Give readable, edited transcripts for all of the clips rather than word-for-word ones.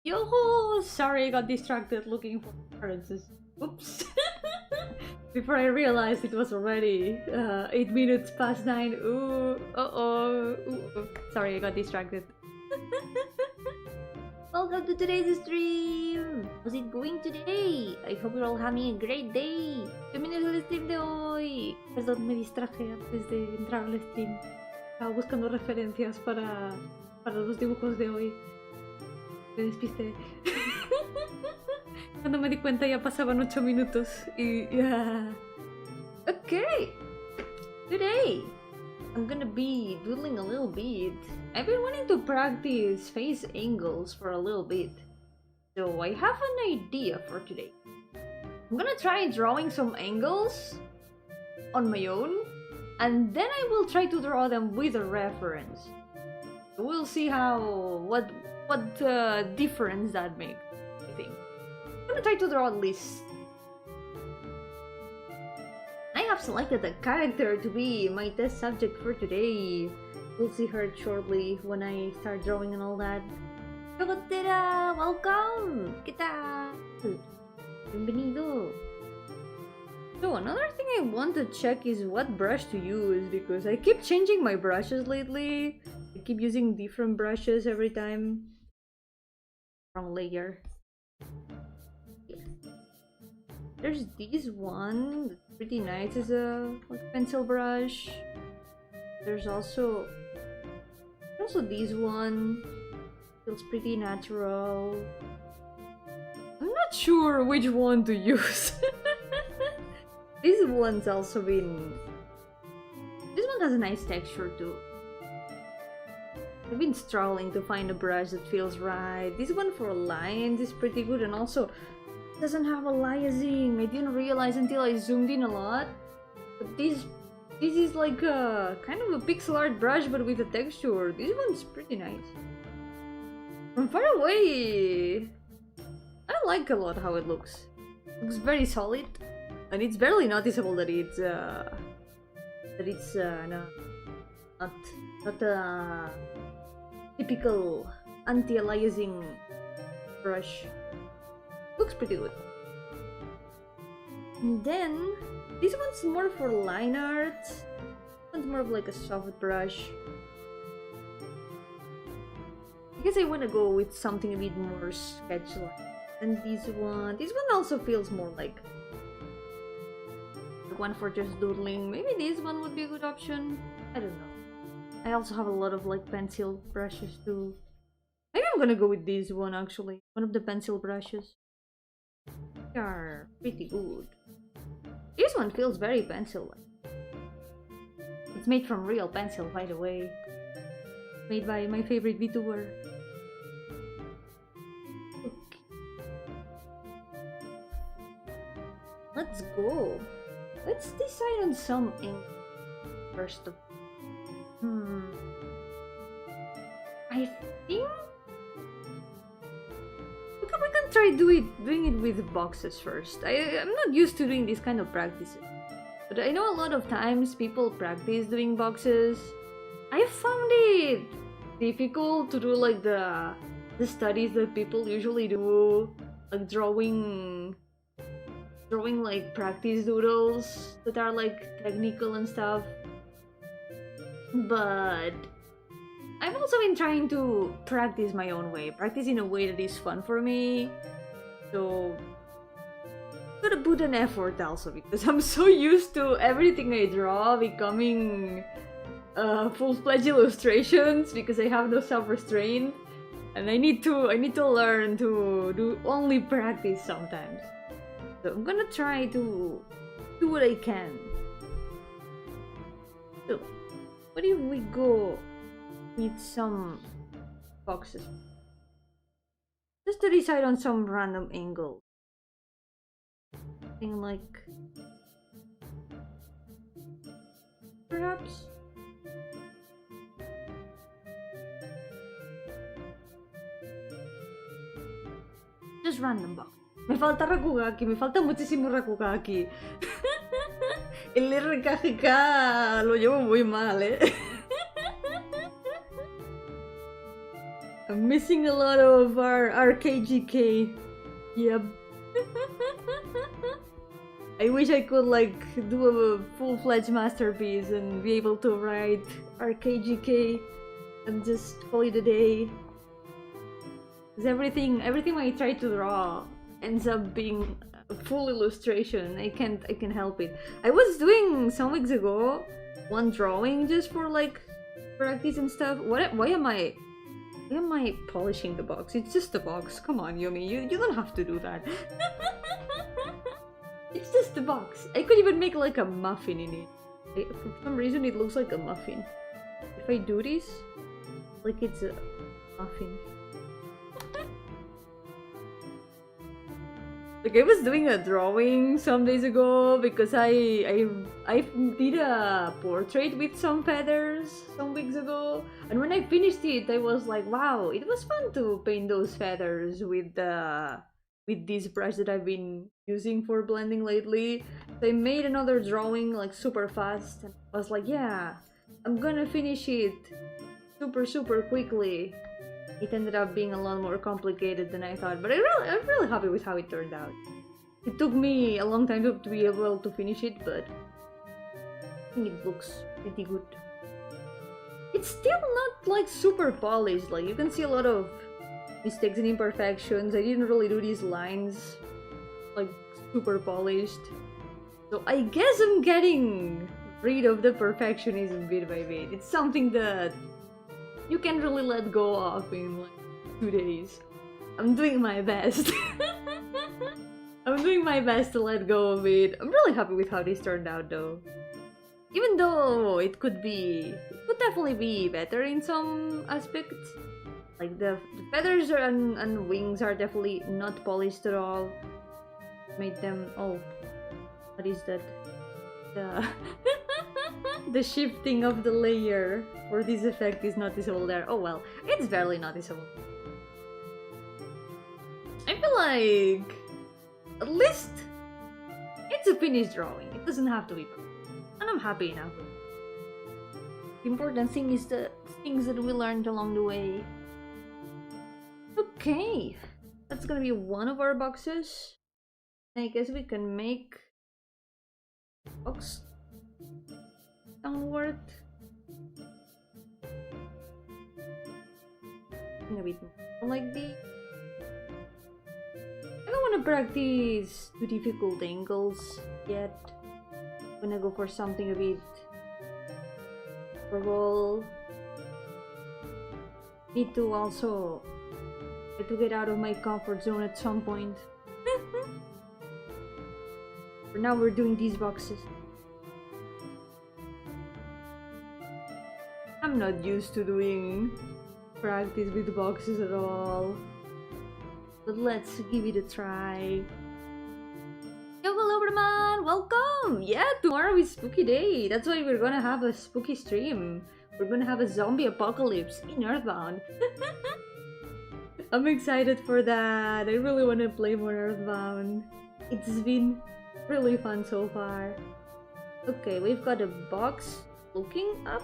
Yo-hooo! Sorry, I got distracted looking for references. Oops. Before I realized it was already 8 minutes past 9. Ooh, uh-oh. Ooh. Sorry, I got distracted. Welcome to today's stream! How's it going today? I hope you're all having a great day. Bienvenidos al stream de hoy. Perdón, me distraje antes de entrar al stream. Estaba buscando referencias para los dibujos de hoy. Me despisté. Cuando me di cuenta ya pasaban 8 minutos y ya... Okay! Today, I'm gonna be doodling a little bit. I've been wanting to practice face angles for a little bit. So I have an idea for today. I'm gonna try drawing some angles on my own. And then I will try to draw them with a reference. So we'll see what difference that makes, I think. I'm gonna try to draw at least. I have selected a character to be my test subject for today. We'll see her shortly when I start drawing and all that. Gardenia, welcome! ¿Qué tal? Bienvenido! So another thing I want to check is what brush to use, because I keep changing my brushes lately. I keep using different brushes every time. Wrong layer. There's this one that's pretty nice as a pencil brush. There's also this one. Feels pretty natural. I'm not sure which one to use. This one's also been... This one has a nice texture too. I've been struggling to find a brush that feels right. This one for lines is pretty good, and also doesn't have aliasing. I didn't realize until I zoomed in a lot. But this is like a kind of a pixel art brush but with a texture. This one's pretty nice. From far away, I like a lot how it looks. It looks very solid, and it's barely noticeable that it's not a typical anti-aliasing brush. Looks pretty good. And then this one's more for line art. This one's more of like a soft brush. I guess I want to go with something a bit more sketch-like. And this one also feels more like one for just doodling. Maybe this one would be a good option. I don't know. I also have a lot of like pencil brushes too. Maybe I'm gonna go with this one actually. One of the pencil brushes. They are pretty good. This one feels very pencil-like. It's made from real pencil, by the way. Made by my favorite VTuber. Okay. Let's go. Let's decide on some ink first of all. I think we can try doing it with boxes first. I'm not used to doing this kind of practices, but I know a lot of times people practice doing boxes. I found it difficult to do like the studies that people usually do, like drawing like practice doodles that are like technical and stuff. But I've also been trying to practice my own way, practice in a way that is fun for me. So I'm gonna put an effort also, because I'm so used to everything I draw becoming full-fledged illustrations, because I have no self-restraint, and I need to learn to do only practice sometimes. So I'm gonna try to do what I can. So what if we go with some boxes just to decide on some random angle? Something like perhaps just random box. Me falta Rakugaki, me falta muchísimo Rakugaki. El RKGK lo llevo muy mal, I'm missing a lot of our KGK. Yep. I wish I could like do a full-fledged masterpiece and be able to write our KGK and just call it a day. Because everything I try to draw ends up being a full illustration. I can't help it. I was doing some weeks ago one drawing just for like practice and stuff. Why am I polishing the box? It's just a box. Come on, Yomi, you don't have to do that. It's just a box. I could even make like a muffin in it. For some reason it looks like a muffin. If I do this, like it's a muffin. Like I was doing a drawing some days ago because I did a portrait with some feathers some weeks ago, and when I finished it I was like, wow, it was fun to paint those feathers with this brush that I've been using for blending lately. So I made another drawing like super fast and I was like, yeah, I'm gonna finish it super quickly. It ended up being a lot more complicated than I thought, but I'm really happy with how it turned out. It took me a long time to be able to finish it, but I think it looks pretty good. It's still not like super polished, like you can see a lot of mistakes and imperfections. I didn't really do these lines like super polished. So I guess I'm getting rid of the perfectionism bit by bit. It's something that you can really let go of in like 2 days. I'm doing my best. I'm doing my best to let go of it. I'm really happy with how this turned out though. Even though it could definitely be better in some aspects. Like the feathers and wings are definitely not polished at all. Made them, oh, what is that? The shifting of the layer for this effect is noticeable there. Oh well, it's barely noticeable. I feel like at least it's a finished drawing. It doesn't have to be perfect. And I'm happy enough. The important thing is the things that we learned along the way. Okay, that's gonna be one of our boxes. I guess we can make box downward. A bit more like this. I don't want to practice too difficult angles yet. I'm gonna go for something a bit purple. Need to also try to get out of my comfort zone at some point. For now we're doing these boxes. I'm not used to doing practice with boxes at all, but let's give it a try. Yo, hello everyone, welcome! Yeah, tomorrow is spooky day. That's why we're gonna have a spooky stream. We're gonna have a zombie apocalypse in Earthbound. I'm excited for that. I really want to play more Earthbound. It's been really fun so far. Okay, we've got a box looking up.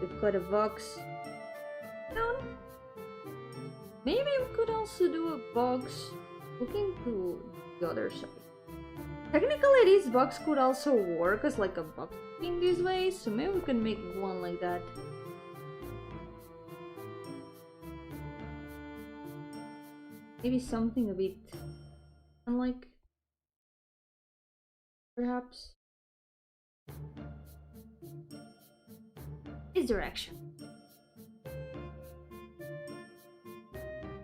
We've got a box down. Maybe we could also do a box looking to the other side. Technically this box could also work as like a box looking this way, so maybe we can make one like that. Maybe something a bit unlike, perhaps. This direction.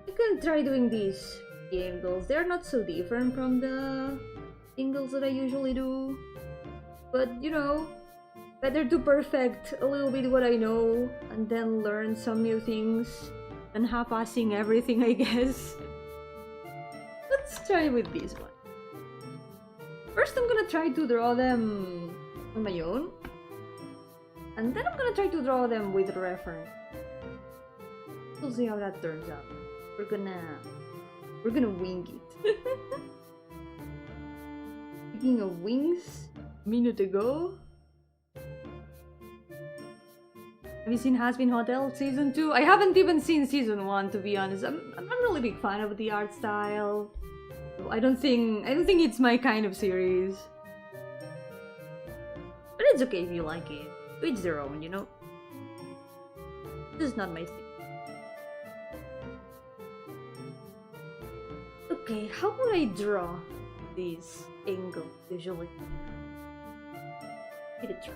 You can try doing these angles. They're not so different from the angles that I usually do, but you know, better to perfect a little bit what I know and then learn some new things than half-assing everything, I guess. Let's try with this one. First I'm gonna try to draw them on my own, and then I'm gonna try to draw them with reference. We'll see how that turns out. We're gonna wing it. Speaking of wings, a minute ago, I Have you seen Has Been Hotel Season 2? I haven't even seen Season 1, to be honest. I'm not really a big fan of the art style. I don't think it's my kind of series. But it's okay if you like it. To each their own, you know? This is not my thing. Okay, how would I draw this angle usually? Give it a try.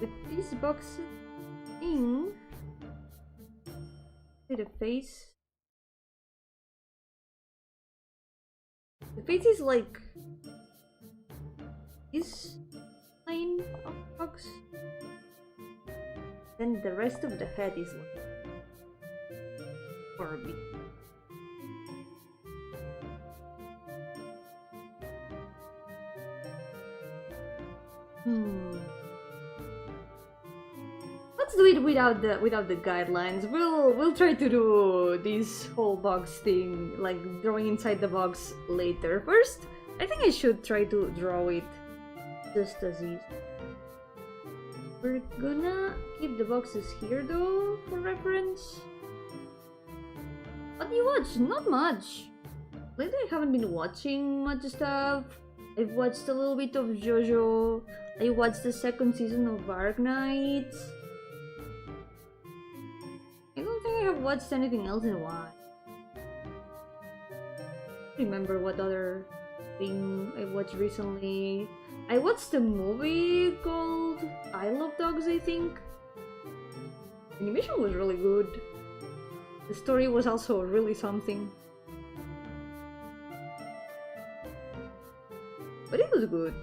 With these boxes in the face. The face is like this line of box. Then the rest of the head is like orbit. Let's do it without the guidelines. We'll try to do this whole box thing, like drawing inside the box later. First, I think I should try to draw it just as easy. We're gonna keep the boxes here though, for reference. What do you watch? Not much. Lately I haven't been watching much stuff. I've watched a little bit of JoJo. I watched the second season of Dark Knight. I don't think I have watched anything else in a while. I don't remember what other thing I watched recently. I watched a movie called I Love Dogs, I think. The animation was really good. The story was also really something. But it was good.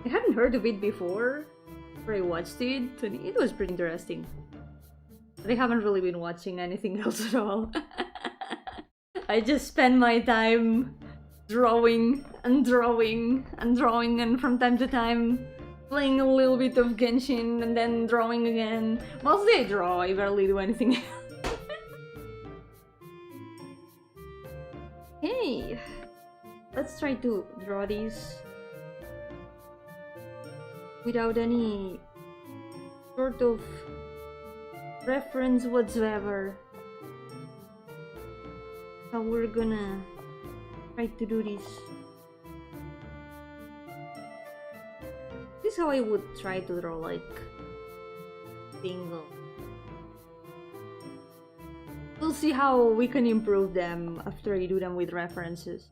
I hadn't heard of it before I watched it, and it was pretty interesting. But I haven't really been watching anything else at all. I just spend my time drawing and drawing and drawing, and from time to time playing a little bit of Genshin and then drawing again. Mostly I draw, I barely do anything else. Hey, let's try to draw these without any sort of reference whatsoever. How we're gonna try to do this. This is how I would try to draw, like single. We'll see how we can improve them after I do them with references.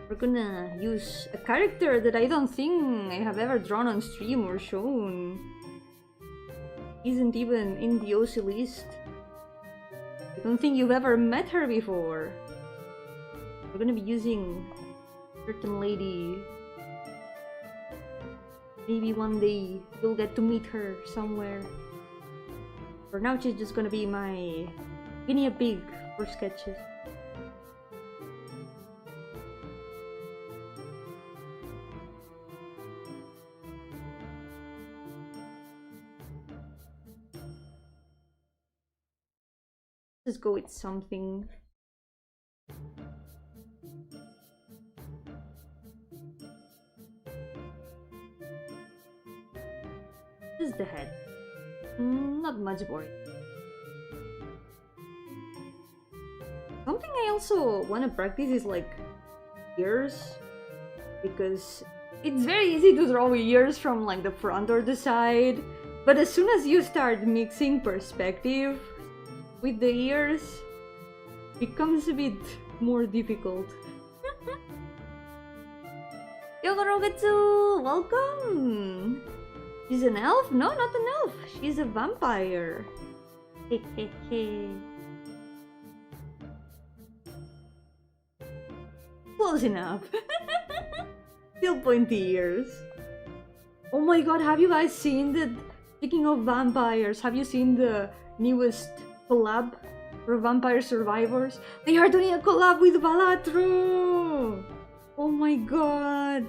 We're gonna use a character that I don't think I have ever drawn on stream or shown. Isn't even in the OC list. I don't think you've ever met her before. We're gonna be using a certain lady. Maybe one day you'll get to meet her somewhere. For now, she's just gonna be my guinea pig for sketches. Let's go with something. This is the head. Not much boring. Something I also want to practice is like ears, because it's very easy to draw ears from like the front or the side, but as soon as you start mixing perspective with the ears, it becomes a bit more difficult. Yogorogetsu! Welcome! She's an elf? No, not an elf. She's a vampire. Hehehe. Close enough. Still pointy ears. Oh my god, have you guys seen the... Speaking of vampires, have you seen the newest collab for Vampire Survivors? They are doing a collab with Balatro! Oh my god!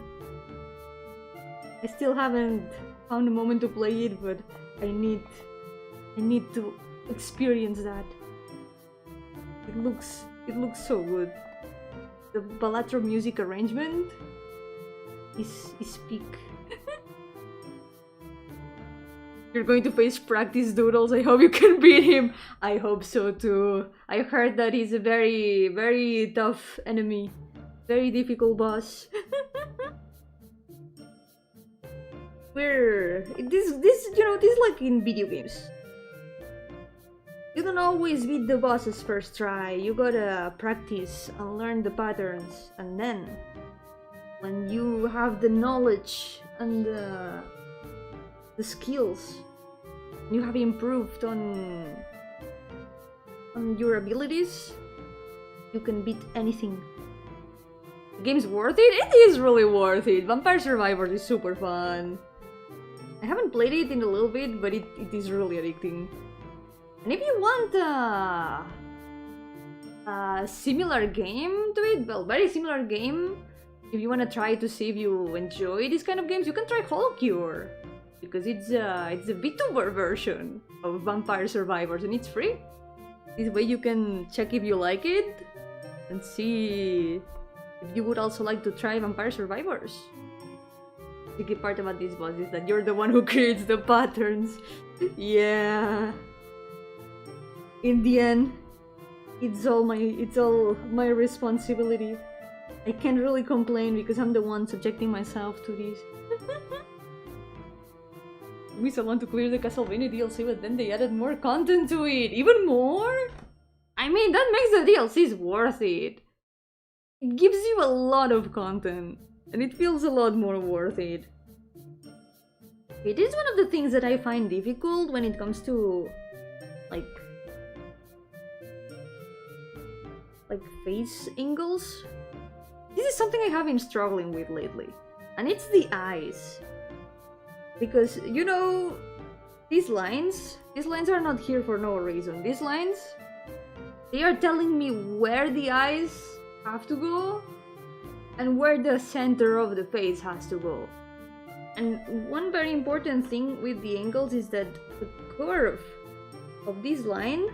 I still haven't found a moment to play it, but I need to experience that. Like, looks so good. The Balatro music arrangement is peak. You're going to face practice Doodles. I hope you can beat him. I hope so too. I heard that he's a very, very tough enemy. Very difficult boss. This like in video games. You don't always beat the bosses first try. You gotta practice and learn the patterns, and then when you have the knowledge and the skills, you have improved on your abilities, you can beat anything. The game's worth it? It is really worth it. Vampire Survivors is super fun. I haven't played it in a little bit, but it is really addicting. And if you want a similar game to it, well, very similar game, if you want to try to see if you enjoy these kind of games, you can try Cure, because it's a VTuber version of Vampire Survivors and it's free. This way you can check if you like it and see if you would also like to try Vampire Survivors. The key part about this boss is that you're the one who creates the patterns. Yeah. In the end, it's all my responsibility. I can't really complain because I'm the one subjecting myself to this. We still want to clear the Castlevania DLC, but then they added more content to it. Even more? I mean, that makes the DLCs worth it. It gives you a lot of content, and it feels a lot more worth it. It is one of the things that I find difficult when it comes to like face angles. This is something I have been struggling with lately, and it's the eyes. Because, you know, these lines are not here for no reason. These lines, they are telling me where the eyes have to go and where the center of the face has to go. And one very important thing with the angles is that the curve of this line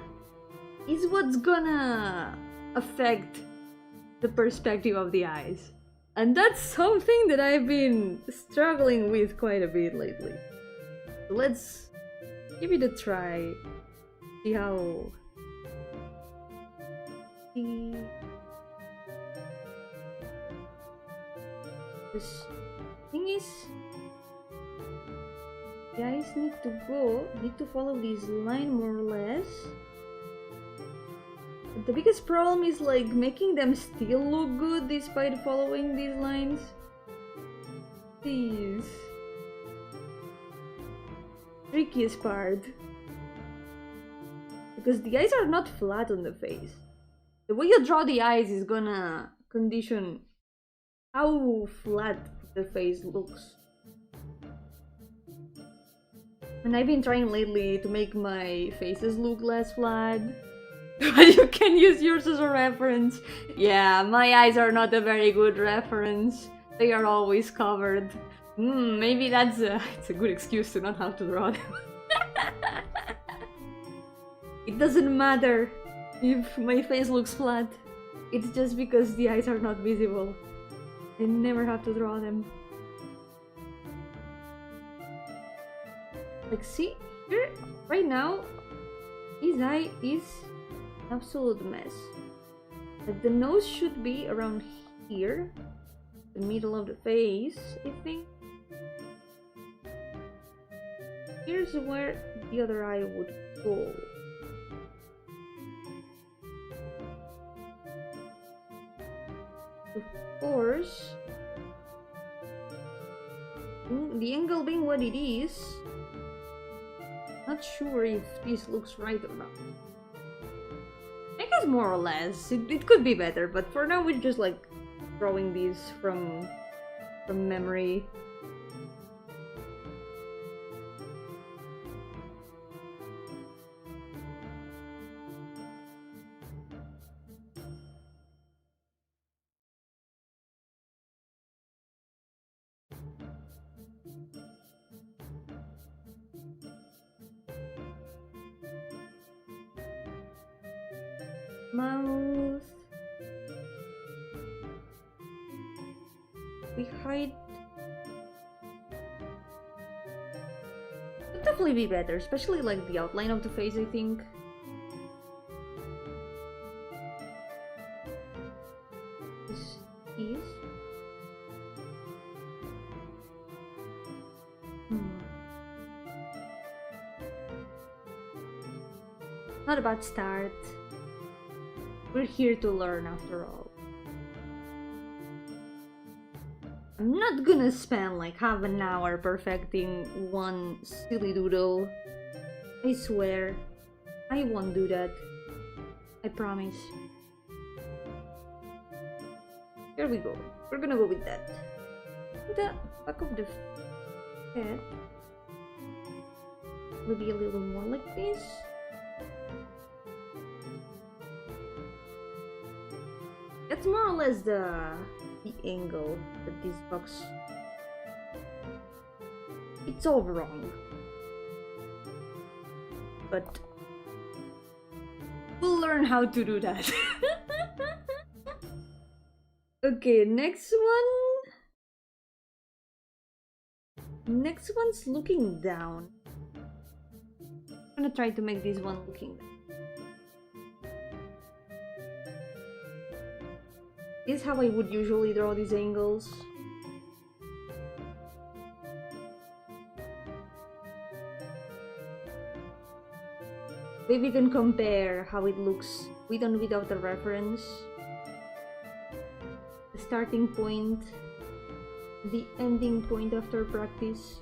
is what's gonna affect the perspective of the eyes. And that's something that I've been struggling with quite a bit lately. So let's give it a try. See how... This thing is... The eyes need to follow this line more or less. But the biggest problem is like making them still look good despite following these lines. This trickiest part. Because the eyes are not flat on the face. The way you draw the eyes is gonna condition how flat the face looks. And I've been trying lately to make my faces look less flat. But you can use yours as a reference. Yeah, my eyes are not a very good reference. They are always covered. Maybe it's a good excuse to not have to draw them. It doesn't matter if my face looks flat. It's just because the eyes are not visible. I never have to draw them. Like, see? Here, right now, his eye is absolute mess. Like, the nose should be around here, the middle of the face, I think. Here's where the other eye would go. Of course, the angle being what it is, not sure if this looks right or not. I guess more or less. It could be better, but for now we're just like drawing these from memory. Mouth. We hide. Would definitely be better, especially like the outline of the face, I think. This is. Not a bad start. We're here to learn after all. I'm not gonna spend like half an hour perfecting one silly doodle. I swear, I won't do that. I promise. Here we go. We're gonna go with that. The back of the head will be a little more like this. That's more or less the angle that this box. It's all wrong, but we'll learn how to do that. Okay, next one. Next one's looking down. I'm gonna try to make this one looking down. This is how I would usually draw these angles. Maybe we can compare how it looks with and without the reference. The starting point, the ending point after practice.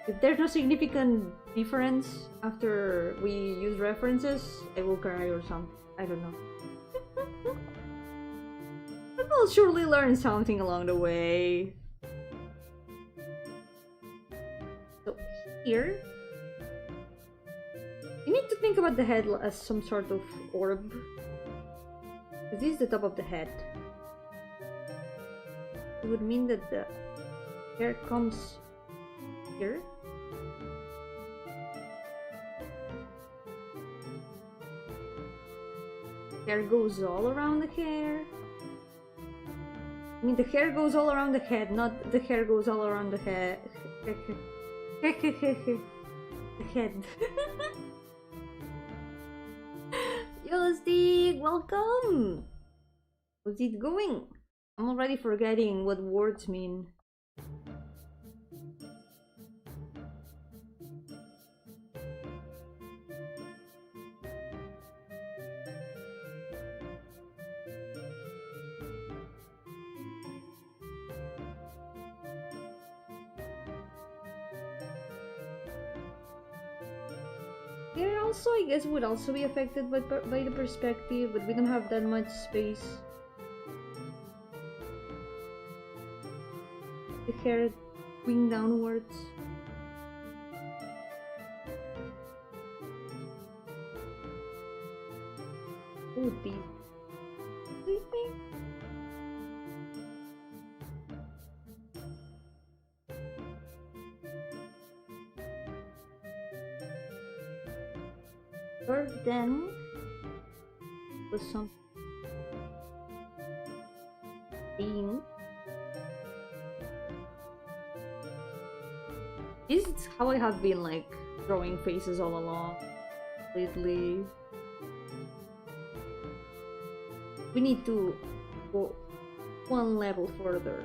If there's no significant difference after we use references, I will cry or something. I don't know. We'll surely learn something along the way. So here, you need to think about the head as some sort of orb. This is the top of the head. It would mean that the hair comes here. Hair goes all around the hair. I mean, the hair goes all around the head, not the hair goes all around the head. The head. Yo, Steve, welcome! How's it going? I'm already forgetting what words mean. Here also, I guess, would also be affected by the perspective, but we don't have that much space. The hair going downwards. Oh, deep. Sleeping. Then was some being. This is how I have been like drawing faces all along lately. We need to go one level further.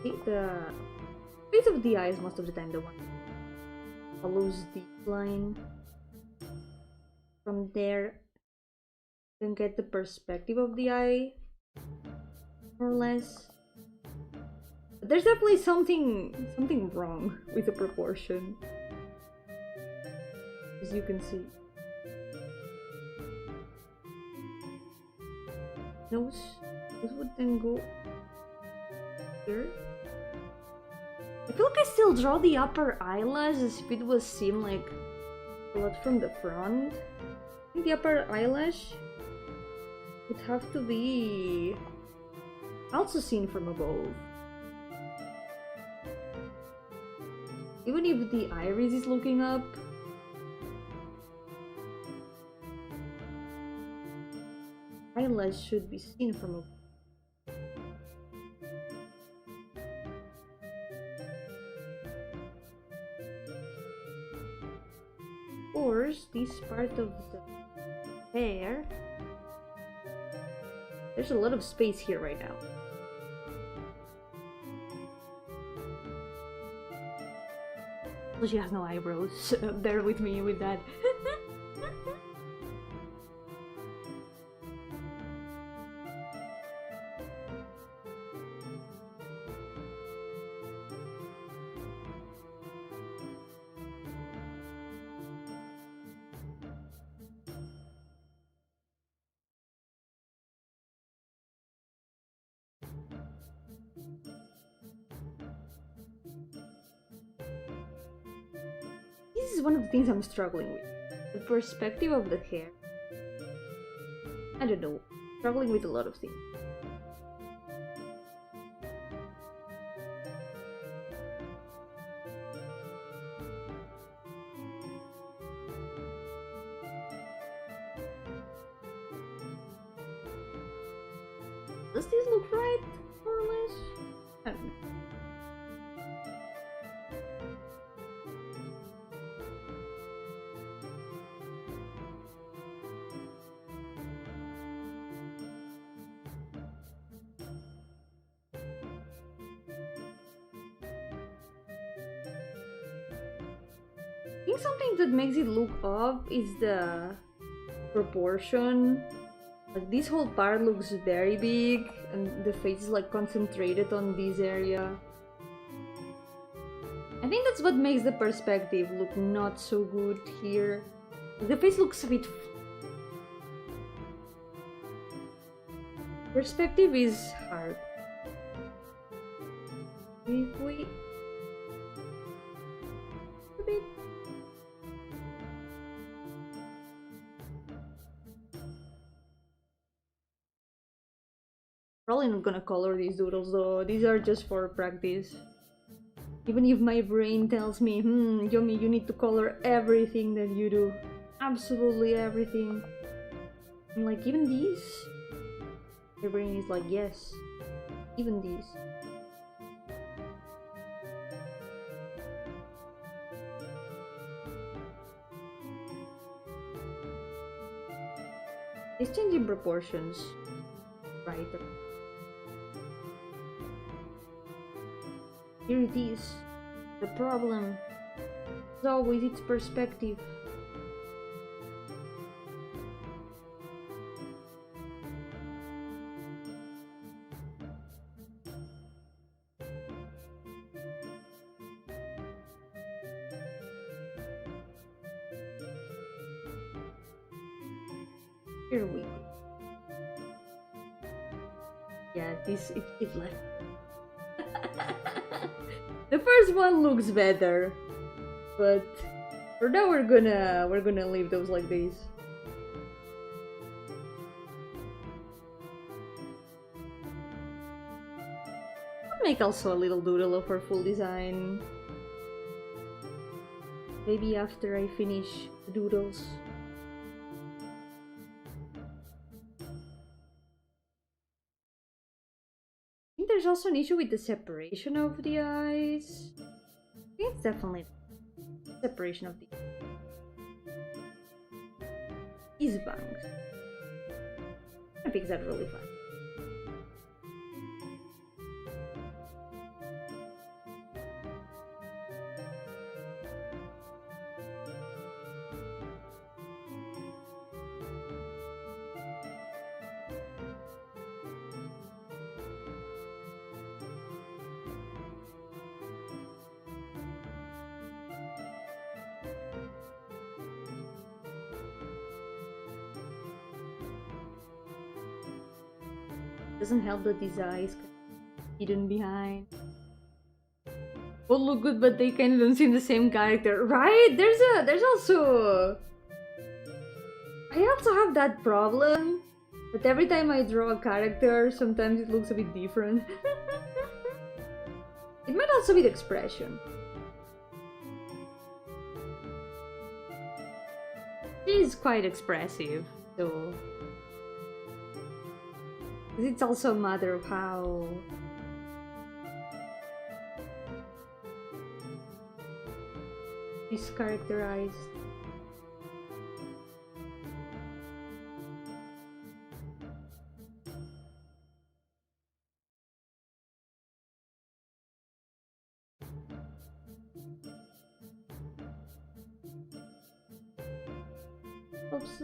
The face of the eye is most of the time the one that follows the line. From there, you can get the perspective of the eye, more or less. But there's definitely something wrong with the proportion, as you can see. Nose would then go here. I feel like I still draw the upper eyelash as if it was seen like a lot from the front. I think the upper eyelash would have to be also seen from above. Even if the iris is looking up. Eyelash should be seen from a... Of course, this part of the hair... There's a lot of space here right now. So she has no eyebrows. Bear with me with that. This is one of the things I'm struggling with. The perspective of the hair. I don't know. Struggling with a lot of things. Does this look right? More or less? I don't know. I think something that makes it look off is the proportion. Like this whole part looks very big and the face is like concentrated on this area. I think that's what makes the perspective look not so good here. The face looks a bit... Perspective is hard. If we... A bit... Probably not gonna color these doodles though, these are just for practice. Even if my brain tells me, Yomi, you need to color everything that you do. Absolutely everything. I'm like, even these? My brain is like, yes, even these. It's changing proportions. Right. Here it is. The problem is always its perspective. Here we go. Yeah, it left. The first one looks better, but for now we're gonna leave those like this. I'll make also a little doodle of her full design. Maybe after I finish the doodles. There's also an issue with the separation of the eyes. I think it's definitely separation of the these bangs. I fix that really fast. Doesn't help that these eyes hidden behind. Both look good, but they kind of don't seem the same character, right? There's also... I also have that problem. But every time I draw a character, sometimes it looks a bit different. It might also be the expression. is quite expressive, so it's also a matter of how he's characterized. Oops.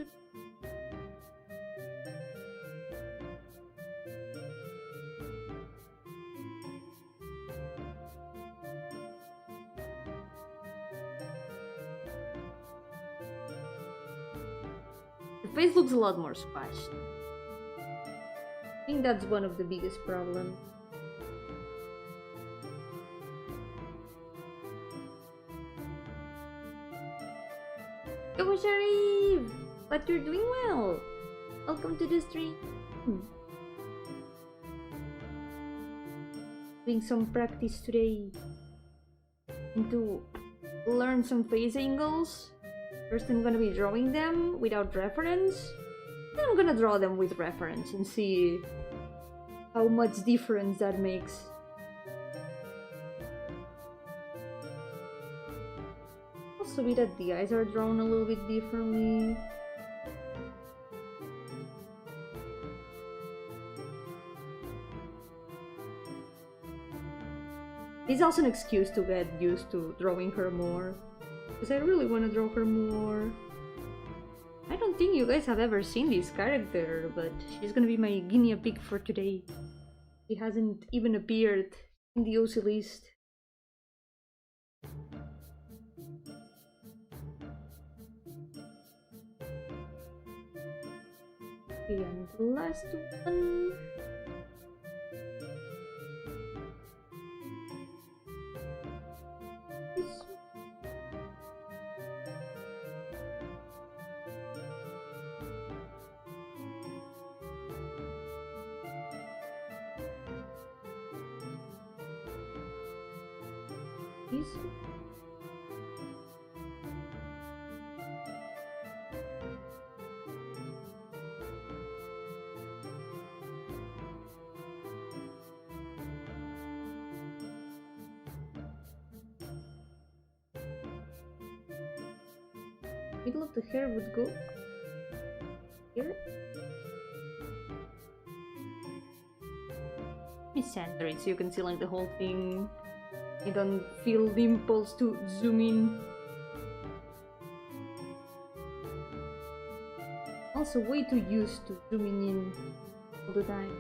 The face looks a lot more squashed. I think that's one of the biggest problems. Yo, Sharif! But you're doing well! Welcome to the stream! Doing some practice today. And to learn some face angles. First I'm gonna be drawing them without reference. Then I'm gonna draw them with reference and see how much difference that makes. Also be that the eyes are drawn a little bit differently. It's also an excuse to get used to drawing her more. Because I really want to draw her more. I don't think you guys have ever seen this character, but she's gonna be my guinea pig for today. She hasn't even appeared in the OC list. Okay, and the last one. This middle of the hair would go here. Let me center it so you can see like the whole thing. I don't feel the impulse to zoom in. Also way too used to zooming in all the time.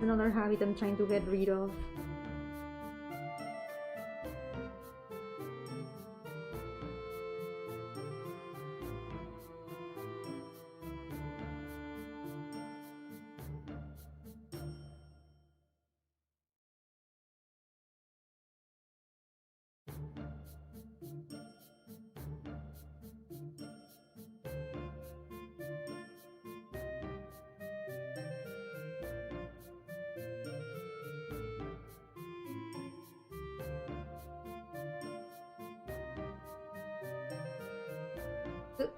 Another habit I'm trying to get rid of.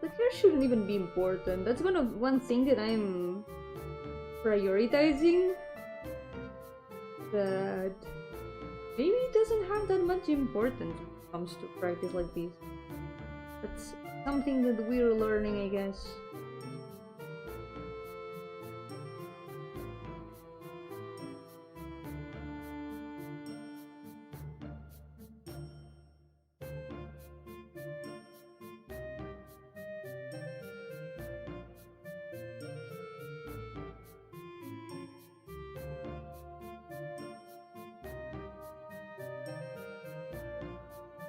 The hair shouldn't even be important. That's one thing that I'm prioritizing. But maybe it doesn't have that much importance when it comes to practice like this. That's something that we're learning, I guess.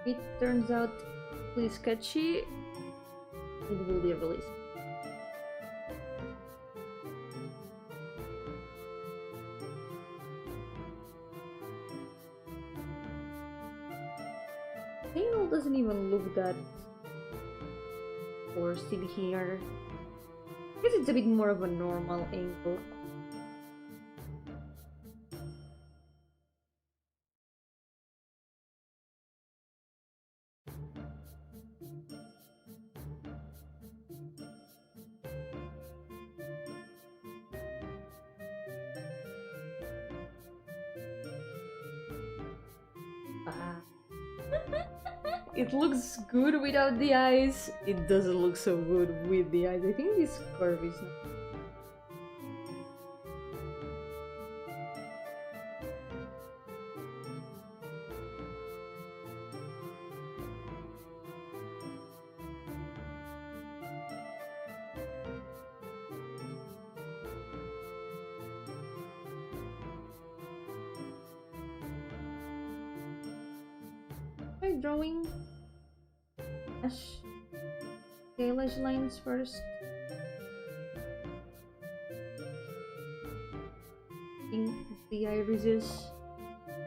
If it turns out really sketchy, it will be released. Angle doesn't even look that forced in here. I guess it's a bit more of a normal angle. it looks good without the eyes. It doesn't look so good with the eyes. I think this curve is not. Drawing eyelash lines first. I think the irises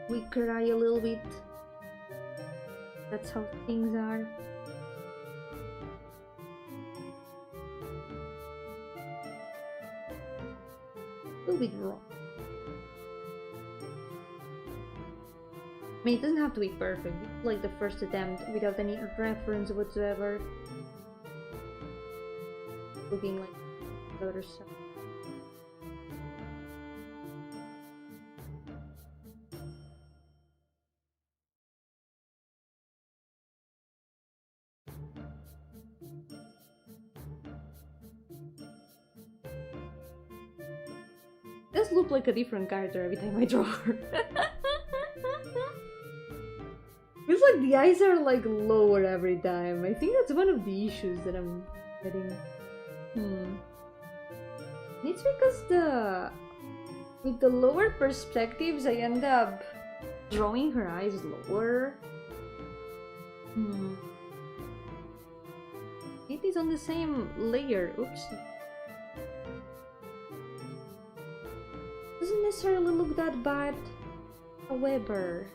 weaker eye a little bit. That's how things are. A little bit wrong. I mean, it doesn't have to be perfect. It's like the first attempt without any reference whatsoever. Looking like the other side. It does look like a different character every time I draw her. Feels like the eyes are like lower every time. I think that's one of the issues that I'm getting. It's because with the lower perspectives I end up drawing her eyes lower. It is on the same layer. Oops. Doesn't necessarily look that bad. However,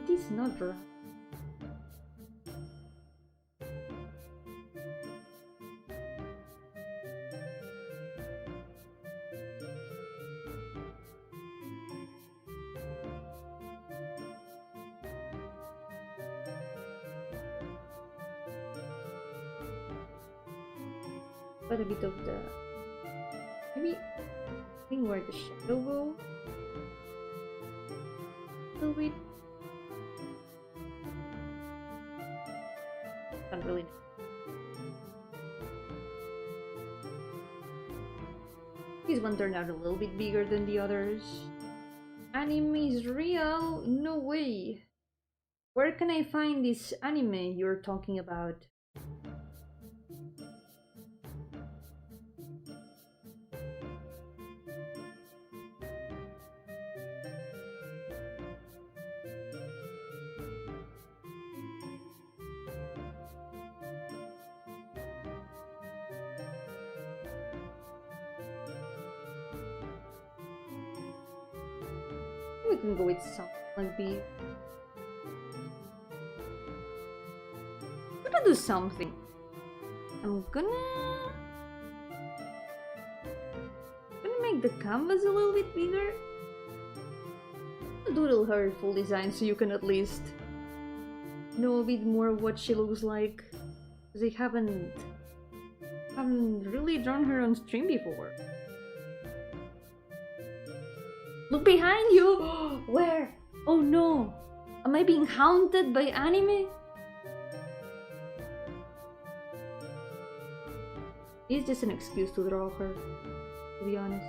it is not right. Quite a bit of the maybe I think where the shadow go a little bit. Can't really. This one turned out a little bit bigger than the others. Anime is real? No way. Where can I find this anime you're talking about? We can go with something like the. I'm gonna do something. I'm gonna make the canvas a little bit bigger. I'll doodle her full design so you can at least know a bit more what she looks like. Because I haven't really drawn her on stream before. Look behind you! Where? Oh no! Am I being haunted by anime? It's just an excuse to draw her, to be honest.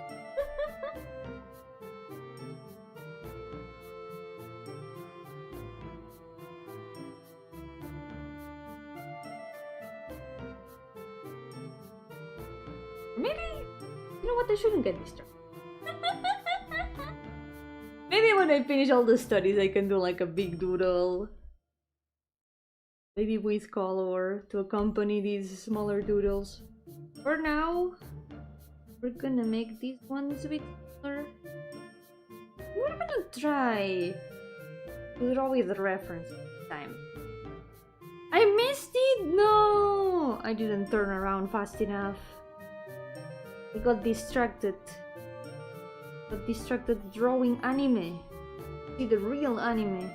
Maybe, you know what, I shouldn't get distracted. Maybe when I finish all the studies I can do like a big doodle. Maybe with color to accompany these smaller doodles. For now, we're gonna make these ones a bit smaller. We're gonna try to draw with reference this time. I missed it! No! I didn't turn around fast enough. I got distracted. Drawing anime. See the real anime.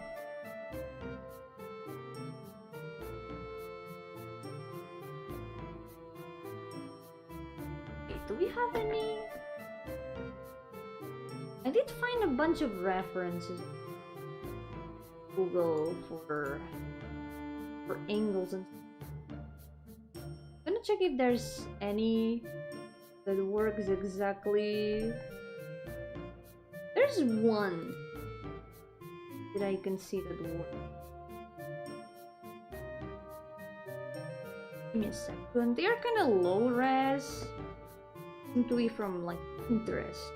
Okay, do we have any? I did find a bunch of references. Google for for angles and I'm gonna check if there's any that works exactly. There's one that I can see that works. Give me a second. They are kind of low res. Seem to be from like Pinterest.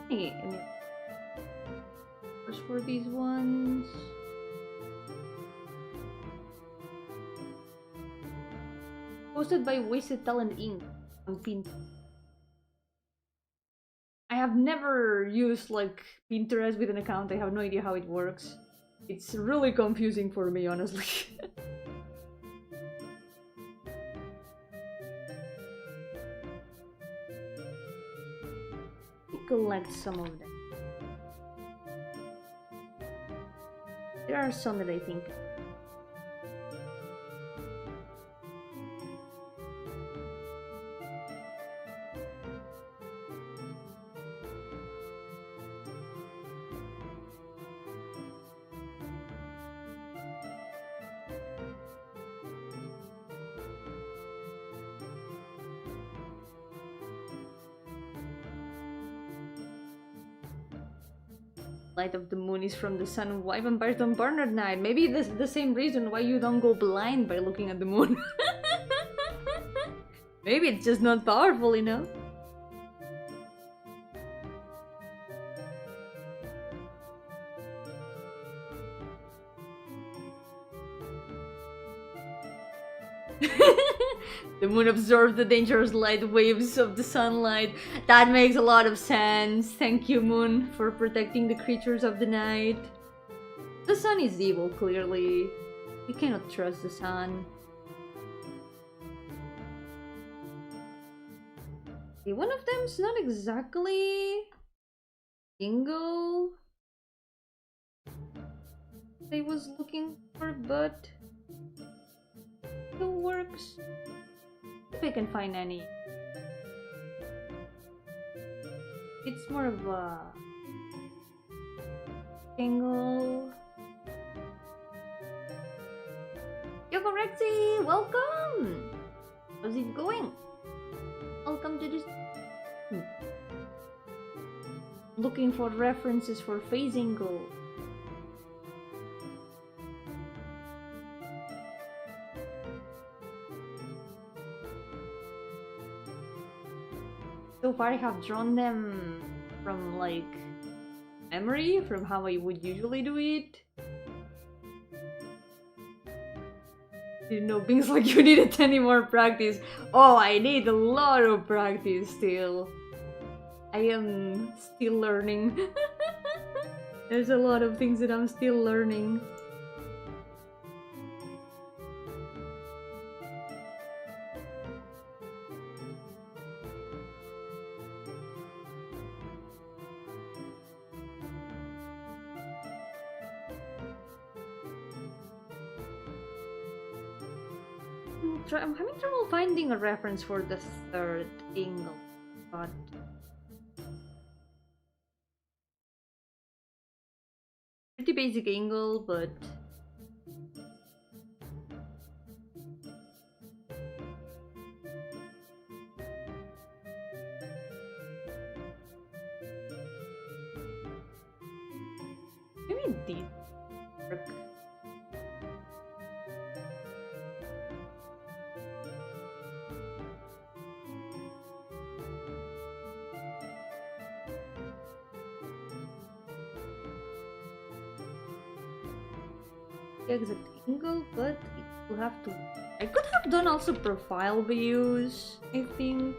Hey, I mean, first for these ones. Posted by Wasted Talent Inc. on Pinterest. I have never used like Pinterest with an account. I have no idea how it works. It's really confusing for me, honestly. Collect some of them. There are some that I think. Light of the moon is from the sun. Why vampires don't burn at night? Maybe this is the same reason why you don't go blind by looking at the moon. Maybe it's just not powerful enough. The moon absorbs the dangerous light waves of the sunlight. That makes a lot of sense. Thank you, moon, for protecting the creatures of the night. The sun is evil, clearly. We cannot trust the sun. Okay, one of them's not exactly Jingle I was looking for, but it works. If I can find any. It's more of a Jingle. Yoko Rexy, welcome! How's it going? Welcome to this. Looking for references for phasing goal. So far I have drawn them from like memory, from how I would usually do it. Didn't know things like you needed any more practice. Oh, I need a lot of practice still. I am still learning. There's a lot of things that I'm still learning. I'm having trouble finding a reference for the third angle, but pretty basic angle, but maybe deep. Exact angle, but it will have to. I could have done also profile views, I think.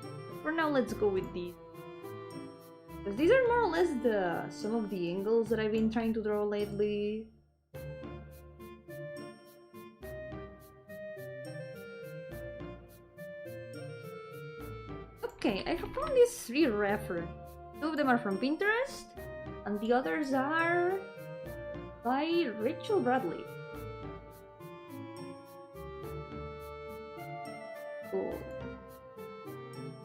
But for now, let's go with these. Because these are more or less some of the angles that I've been trying to draw lately. Okay, I have found these 3 references. 2 of them are from Pinterest, and the others are by Rachel Bradley. Cool.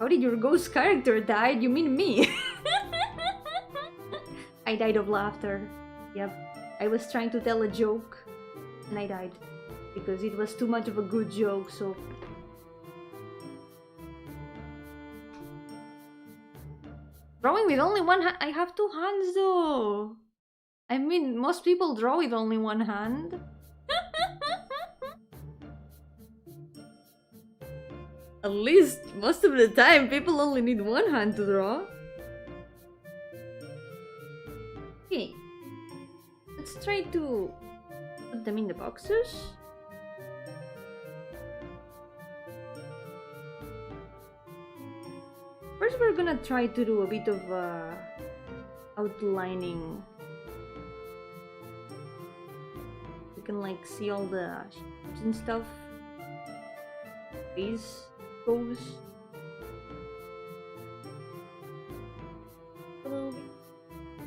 How did your ghost character die? You mean me? I died of laughter. Yep. I was trying to tell a joke and I died. Because it was too much of a good joke, so... Drawing with only one hand? I have two hands though! I mean, most people draw with only one hand. At least, most of the time, people only need one hand to draw. Okay. Let's try to put them in the boxes. First, we're gonna try to do a bit of outlining. You can like see all the shapes and stuff. Face goes.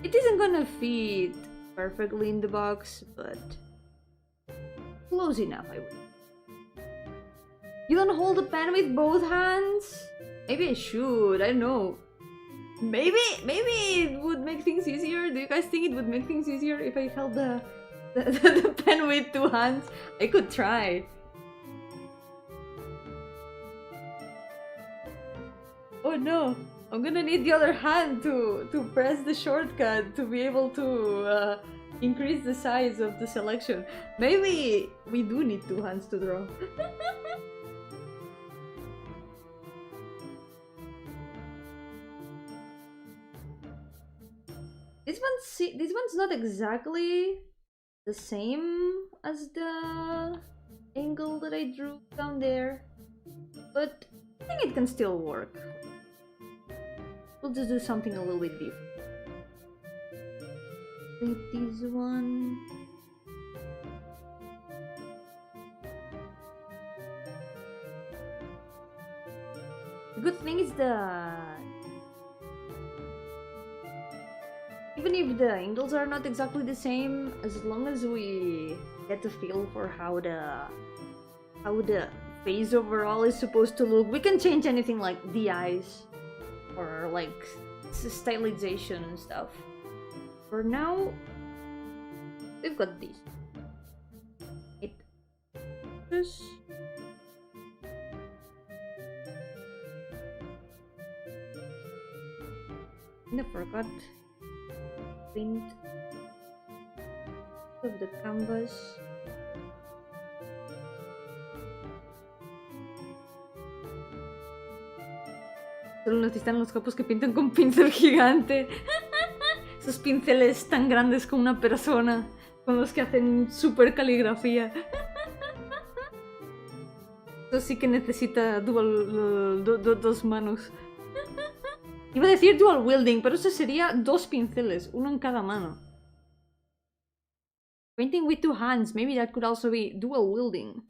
It isn't gonna fit perfectly in the box, but close enough, I would. You don't hold the pen with both hands? Maybe I should, I don't know. Maybe it would make things easier. Do you guys think it would make things easier if I held the pen with two hands? I could try. Oh no, I'm gonna need the other hand to press the shortcut to be able to increase the size of the selection. Maybe we do need two hands to draw. This one's not exactly the same as the angle that I drew down there, but I think it can still work. We'll just do something a little bit different. Flip this one. The good thing is even if the angles are not exactly the same, as long as we get a feel for how the face overall is supposed to look, we can change anything like the eyes or like stylization and stuff. For now, we've got these. I forgot print of the canvas. Solo necesitan los capos que pintan con pincel gigante. Esos pinceles tan grandes como una persona, con los que hacen super caligrafía. Eso sí que necesita dos manos. Iba a decir dual wielding, pero eso sería dos pinceles, uno en cada mano. Painting with two hands, maybe that could also be dual wielding.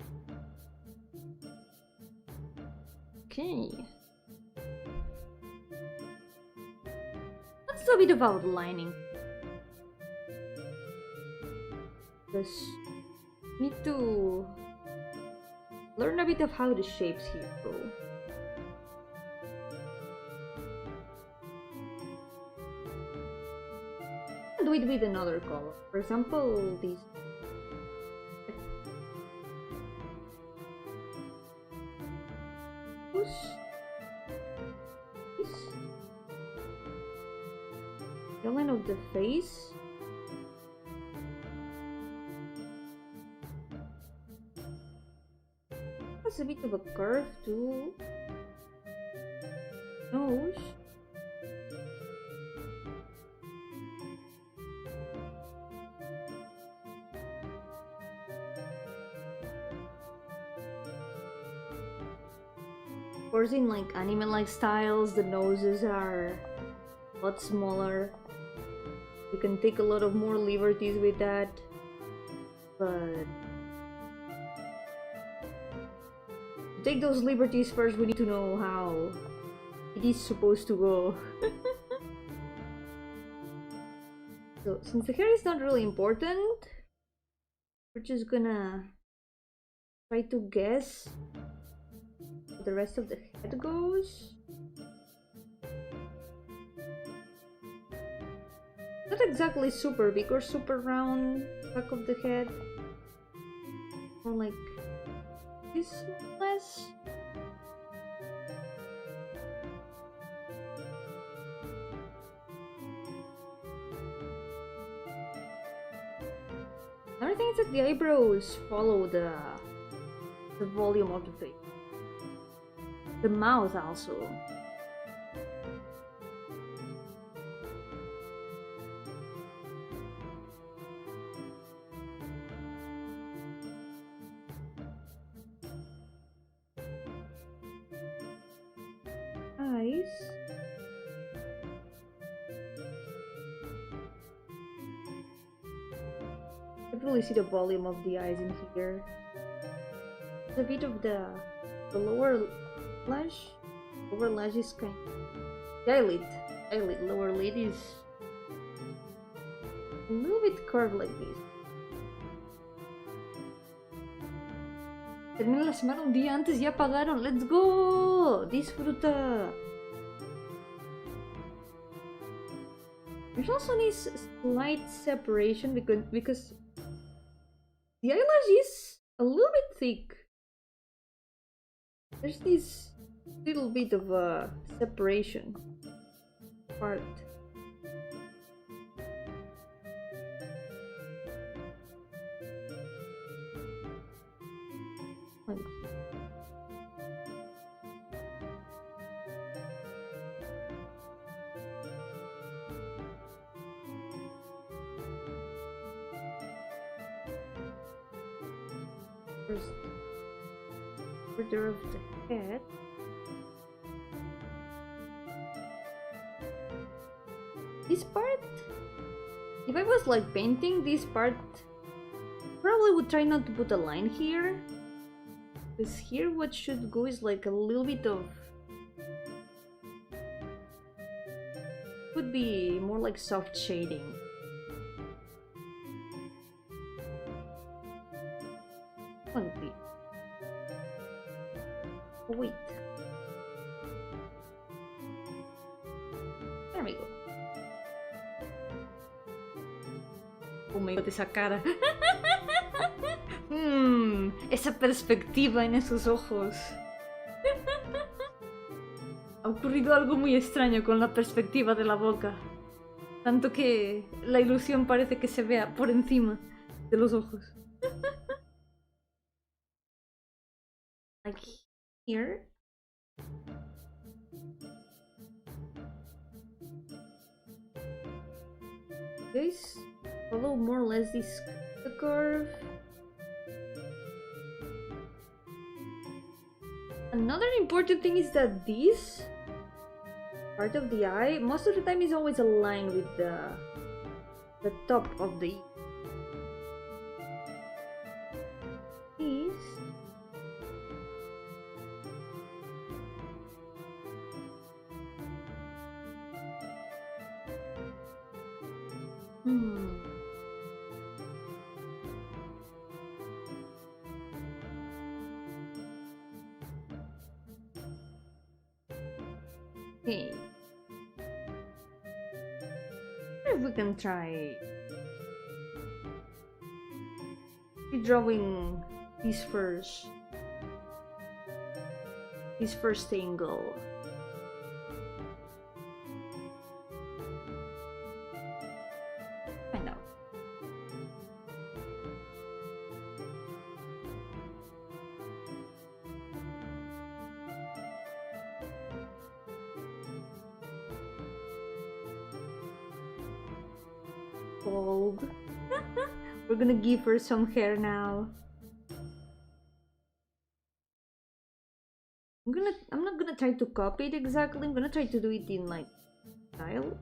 Okay. Let's do a bit of outlining. Just need to learn a bit of how the shapes here go. Do it with another color. For example, these. The line of the face. Has a bit of a curve too. Nose. Of course, in like anime-like styles, the noses are a lot smaller. You can take a lot of more liberties with that, but to take those liberties first, we need to know how it is supposed to go. So, since the hair is not really important, we're just gonna try to guess where the rest of the head goes. Not exactly super big or super round back of the head. More like this, less. Another thing is that the eyebrows follow the volume of the face. The mouth also. Eyes. I can really see the volume of the eyes in here. A bit of the lower lash. Lower lash is kind of... The eyelid, lower lid is a little bit curved like this. Termina la semana un día antes, ya pagaron. Let's go! Disfruta! There's also this slight separation because the eyelash is a little bit thick. There's this little bit of a separation part. First border of the head. This part, if I was like painting this part, probably would try not to put a line here, because here what should go is like a little bit of, would be more like soft shading. Wait. There we go. Oh my god, esa cara. Esa perspectiva en esos ojos. Ha ocurrido algo muy extraño con la perspectiva de la boca. Tanto que la ilusión parece que se vea por encima de los ojos. Like here. Guys, follow more or less this curve. Another important thing is that this part of the eye, most of the time, is always aligned with the top of the piece. Okay. If we can try drawing this first angle. Find out. Gold. We're gonna give her some hair now. I'm not gonna try to copy it exactly. I'm gonna try to do it in like style.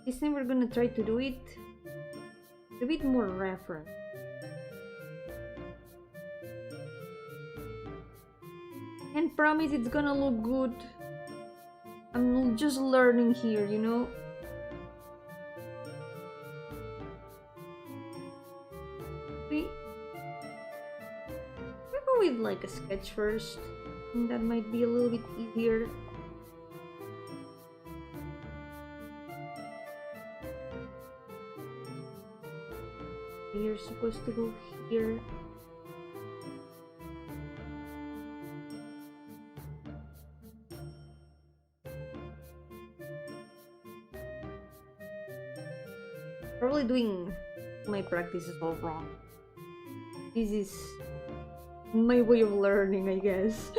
This time we're gonna try to do it a bit more reference. Can't promise it's gonna look good. I'm just learning here, you know. We'll go with like a sketch first. And that might be a little bit easier. You're supposed to go here. Probably doing my practices all wrong. This is my way of learning, I guess.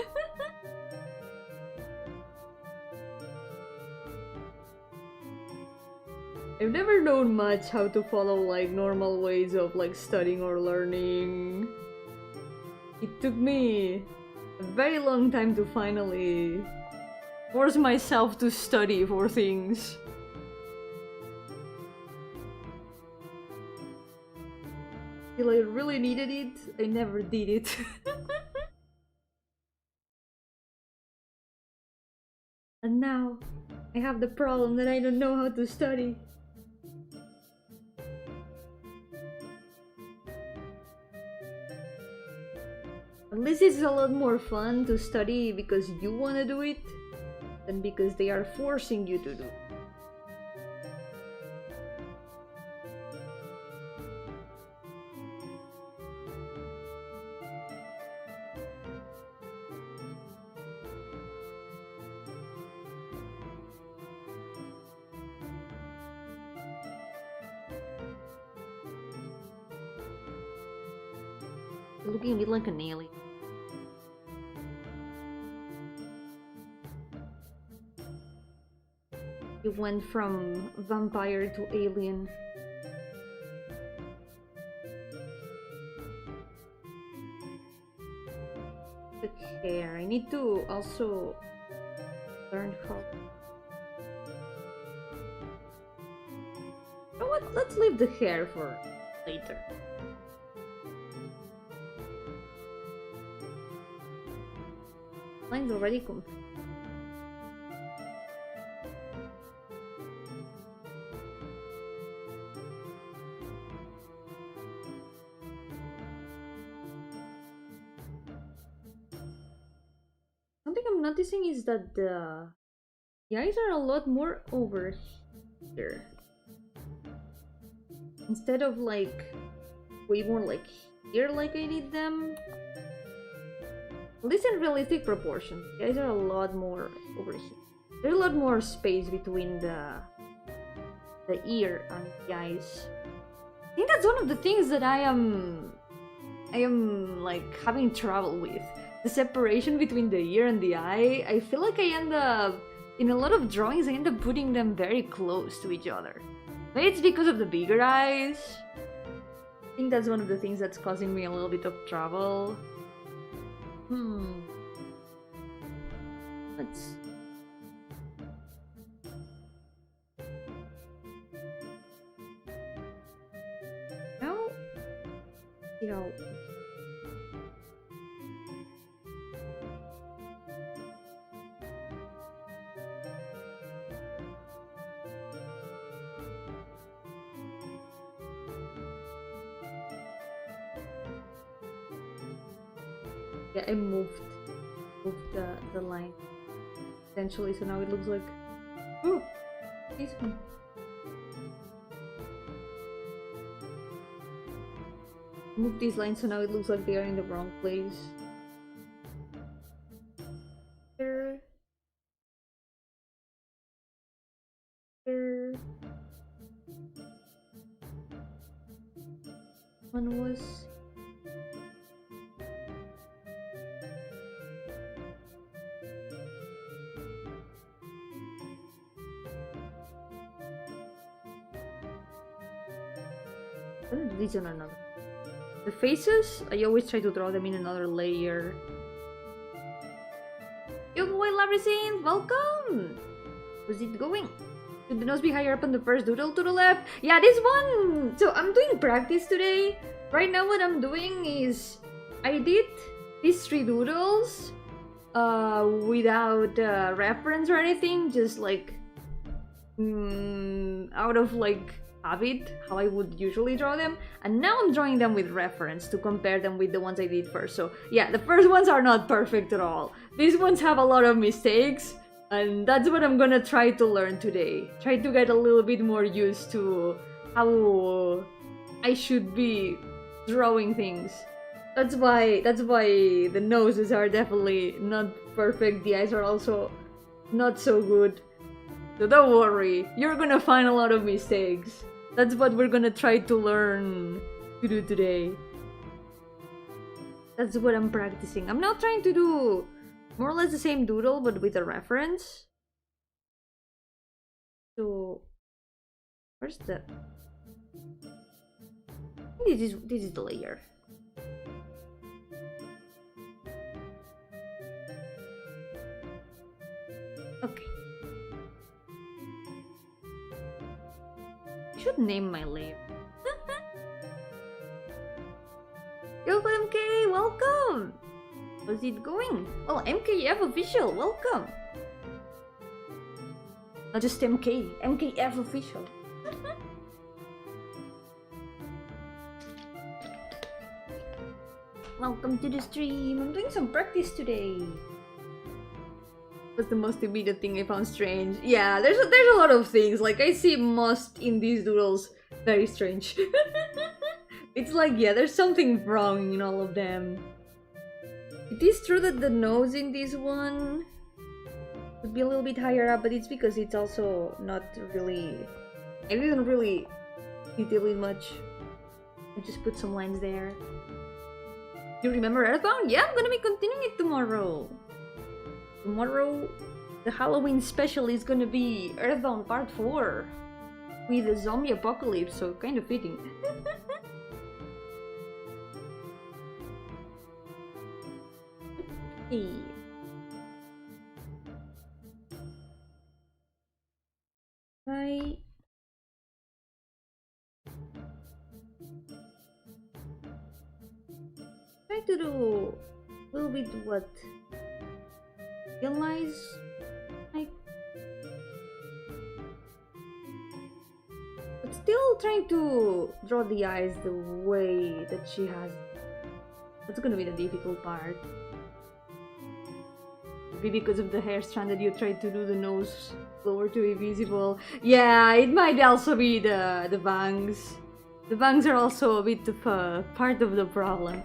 I've never known much how to follow like normal ways of like studying or learning. It took me a very long time to finally force myself to study for things. Till I really needed it, I never did it. And now, I have the problem that I don't know how to study. At least it's a lot more fun to study because you want to do it than because they are forcing you to do it. Looking a bit like an alien. You went from vampire to alien. The hair. I need to also learn how. You know what? Let's leave the hair for later. Mine's already complete. Something I'm noticing is that the eyes are a lot more over here. Instead of like way more like here like I did them. At least in realistic proportions. The eyes are a lot more over here. There's a lot more space between the ear and the eyes. I think that's one of the things that I am like having trouble with. The separation between the ear and the eye. I feel like I end up, in a lot of drawings, I end up putting them very close to each other. Maybe it's because of the bigger eyes. I think that's one of the things that's causing me a little bit of trouble. Let's... Now... You know... Yeah, I moved the line essentially, so now it looks like, oh, this one. Move these lines so now it looks like they are in the wrong place. There. There. One was. These on another. The faces, I always try to draw them in another layer. Yo, boy, Labyrinth, welcome! How's it going? Should the nose be higher up on the first doodle to the left? Yeah, this one! So I'm doing practice today. Right now what I'm doing is I did these 3 doodles without reference or anything, just like out of like habit, how I would usually draw them, and now I'm drawing them with reference to compare them with the ones I did first. So yeah, the first ones are not perfect at all. These ones have a lot of mistakes, and that's what I'm gonna try to learn today. Try to get a little bit more used to how I should be drawing things. That's why the noses are definitely not perfect. The eyes are also not so good. So don't worry, you're gonna find a lot of mistakes. That's what we're gonna try to learn to do today. That's what I'm practicing. I'm now trying to do more or less the same doodle, but with a reference. So, where's the... This is the layer. Okay. I should name my layer. Yo, MK, welcome! How's it going? Well, MKF official, welcome! Not just MK, MKF official. Welcome to the stream. I'm doing some practice today. What's the most immediate thing I found strange? Yeah, there's a lot of things. Like, I see must in these doodles very strange. It's like, yeah, there's something wrong in all of them. It is true that the nose in this one would be a little bit higher up, but it's because it's also not really... I didn't really detail it much. I just put some lines there. You remember Earthbound? Yeah, I'm gonna be continuing it tomorrow. Tomorrow, the Halloween special is gonna be Earthbound Part 4 with a zombie apocalypse, so kind of fitting. Hey. Right. Try to do a little bit what realize, like, but still trying to draw the eyes the way that she has. That's gonna be the difficult part. Maybe because of the hair strand that you tried to do the nose lower to be visible. Yeah, it might also be the bangs. The bangs are also a bit of part of the problem.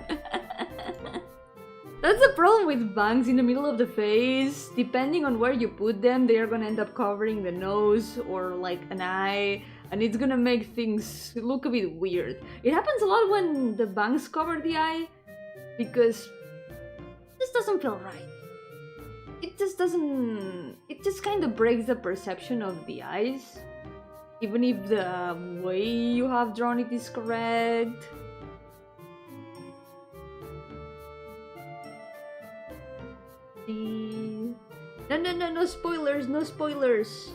That's the problem with bangs in the middle of the face. Depending on where you put them, they are gonna end up covering the nose or like an eye, and it's gonna make things look a bit weird. It happens a lot when the bangs cover the eye, because this doesn't feel right. It just doesn't... It just kind of breaks the perception of the eyes. Even if the way you have drawn it is correct. No spoilers, no spoilers.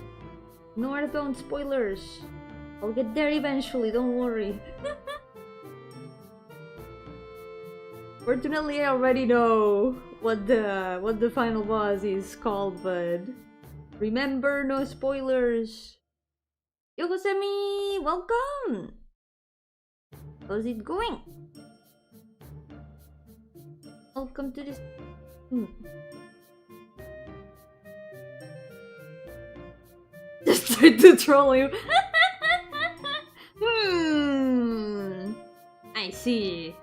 No Earthbound spoilers. I'll get there eventually, don't worry. Fortunately, I already know what the final boss is called, but remember, no spoilers. Yogosemi, welcome! How's it going? Welcome to this... Just tried to troll you. I see.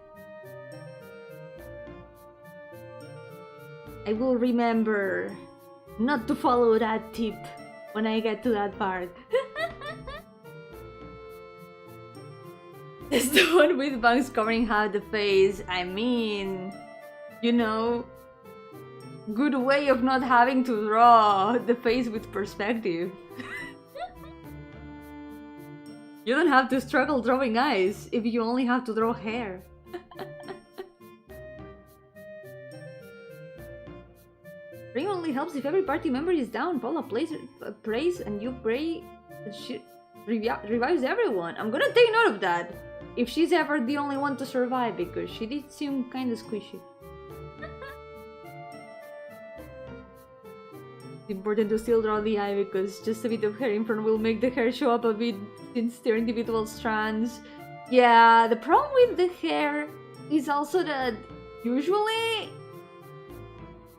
I will remember not to follow that tip when I get to that part. It's the one with bangs covering half the face. I mean, you know, good way of not having to draw the face with perspective. You don't have to struggle drawing eyes if you only have to draw hair. Ring only helps if every party member is down. Paula prays and you pray that she revives everyone. I'm gonna take note of that. If she's ever the only one to survive, because she did seem kinda squishy. It's important to still draw the eye, because just a bit of hair in front will make the hair show up a bit since they're individual strands. Yeah, the problem with the hair is also that usually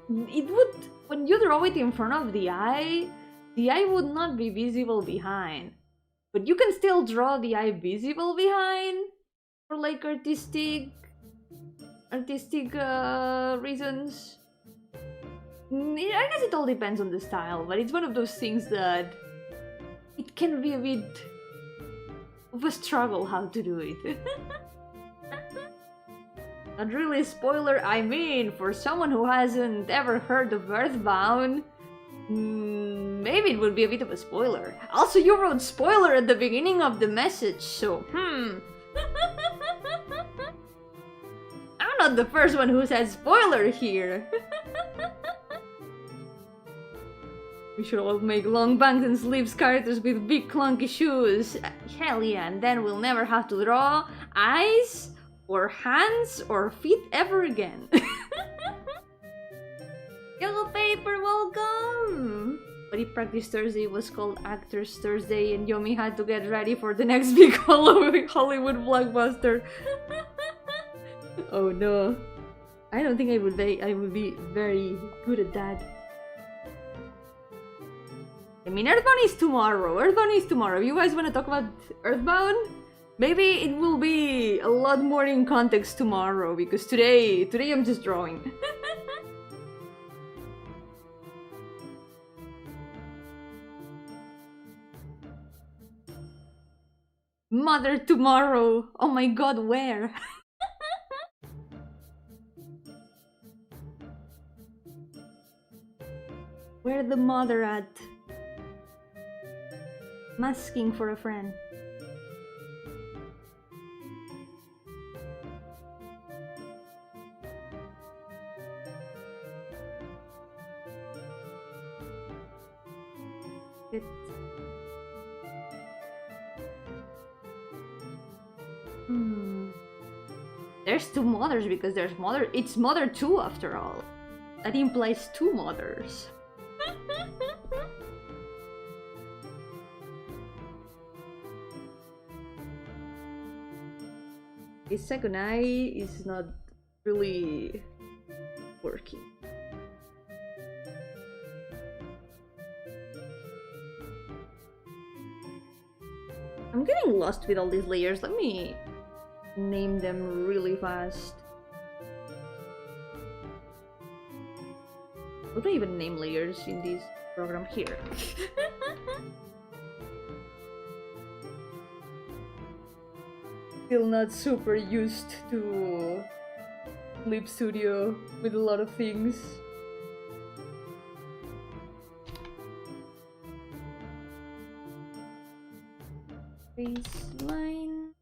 it would, when you draw it in front of the eye would not be visible behind. But you can still draw the eye visible behind. for like artistic reasons. I guess it all depends on the style, but it's one of those things that it can be a bit of a struggle how to do it. Not really a spoiler, I mean, for someone who hasn't ever heard of Earthbound, maybe it would be a bit of a spoiler. Also, you wrote spoiler at the beginning of the message, so I'm not the first one who said spoiler here. We should all make long bangs and sleeves characters with big clunky shoes. Hell yeah, and then we'll never have to draw eyes or hands or feet ever again. Yellow paper, welcome! But if Practice Thursday was called Actors Thursday and Yomi had to get ready for the next big Hollywood blockbuster. Oh no. I don't think I would be very good at that. I mean, Earthbound is tomorrow. Earthbound is tomorrow. You guys want to talk about Earthbound? Maybe it will be a lot more in context tomorrow, because today I'm just drawing. Mother tomorrow. Oh my god, where? Where the mother at? Masking for a friend. It. There's two mothers because there's mother. It's mother 2 after all. That implies 2 mothers. His second eye is not really working. I'm getting lost with all these layers. Let me name them really fast. What do I even name layers in this program here? Still not super used to Clip Studio with a lot of things. Baseline.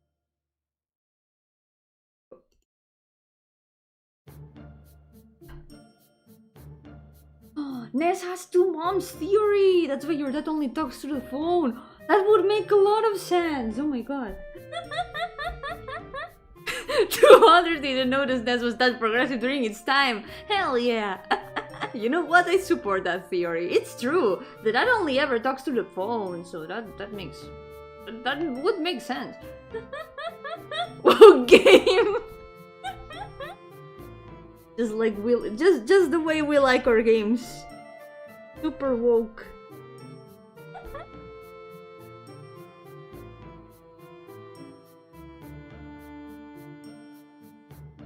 Ness has 2 moms theory! That's why your dad only talks through the phone! That would make a lot of sense! Oh my god. 200 didn't notice Ness was that progressive during its time! Hell yeah! You know what? I support that theory. It's true! The dad only ever talks through the phone, so that would make sense. Whoa, game! Just like just the way we like our games. Super woke.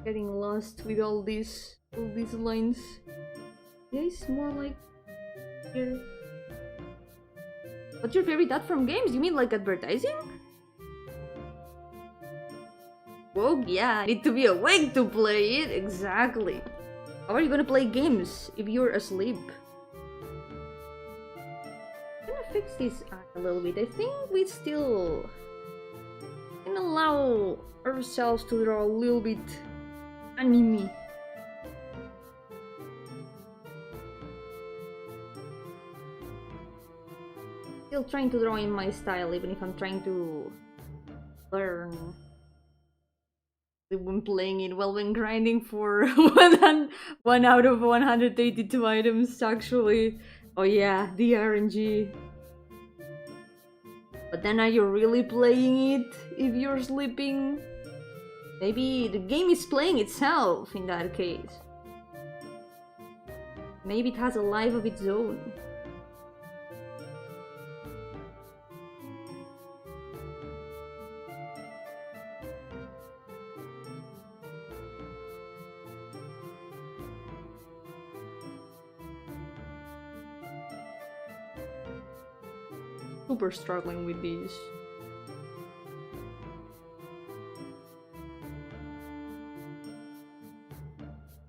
Getting lost with all these lines. Yeah, it's more like here. What's your favorite ad from games? You mean like advertising? Whoa, yeah, I need to be awake to play it. Exactly. How are you gonna play games if you're asleep? I'm gonna fix this a little bit. I think we still can allow ourselves to draw a little bit anime. Still trying to draw in my style, even if I'm trying to learn. When playing it while when grinding for 1 out of 182 items, actually. Oh yeah, the RNG. But then are you really playing it if you're sleeping? Maybe the game is playing itself in that case. Maybe it has a life of its own. super struggling with these.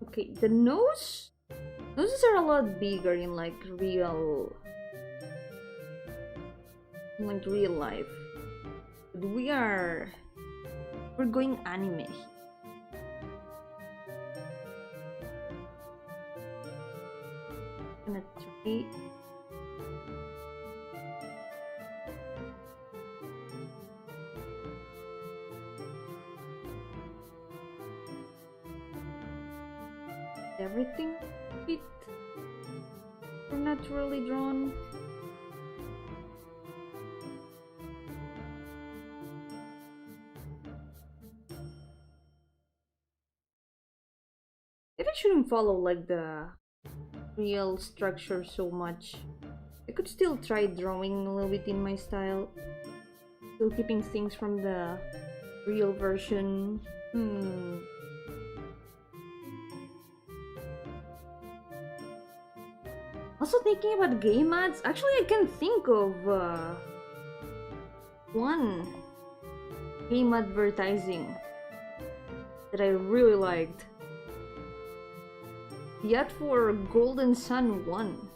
Okay, the noses are a lot bigger in like real life. But we're going anime. Gonna try. Everything a bit naturally drawn. Maybe I shouldn't follow like the real structure so much. I could still try drawing a little bit in my style, still keeping things from the real version. Also thinking about game ads, actually I can think of one game advertising that I really liked. The ad for Golden Sun 1.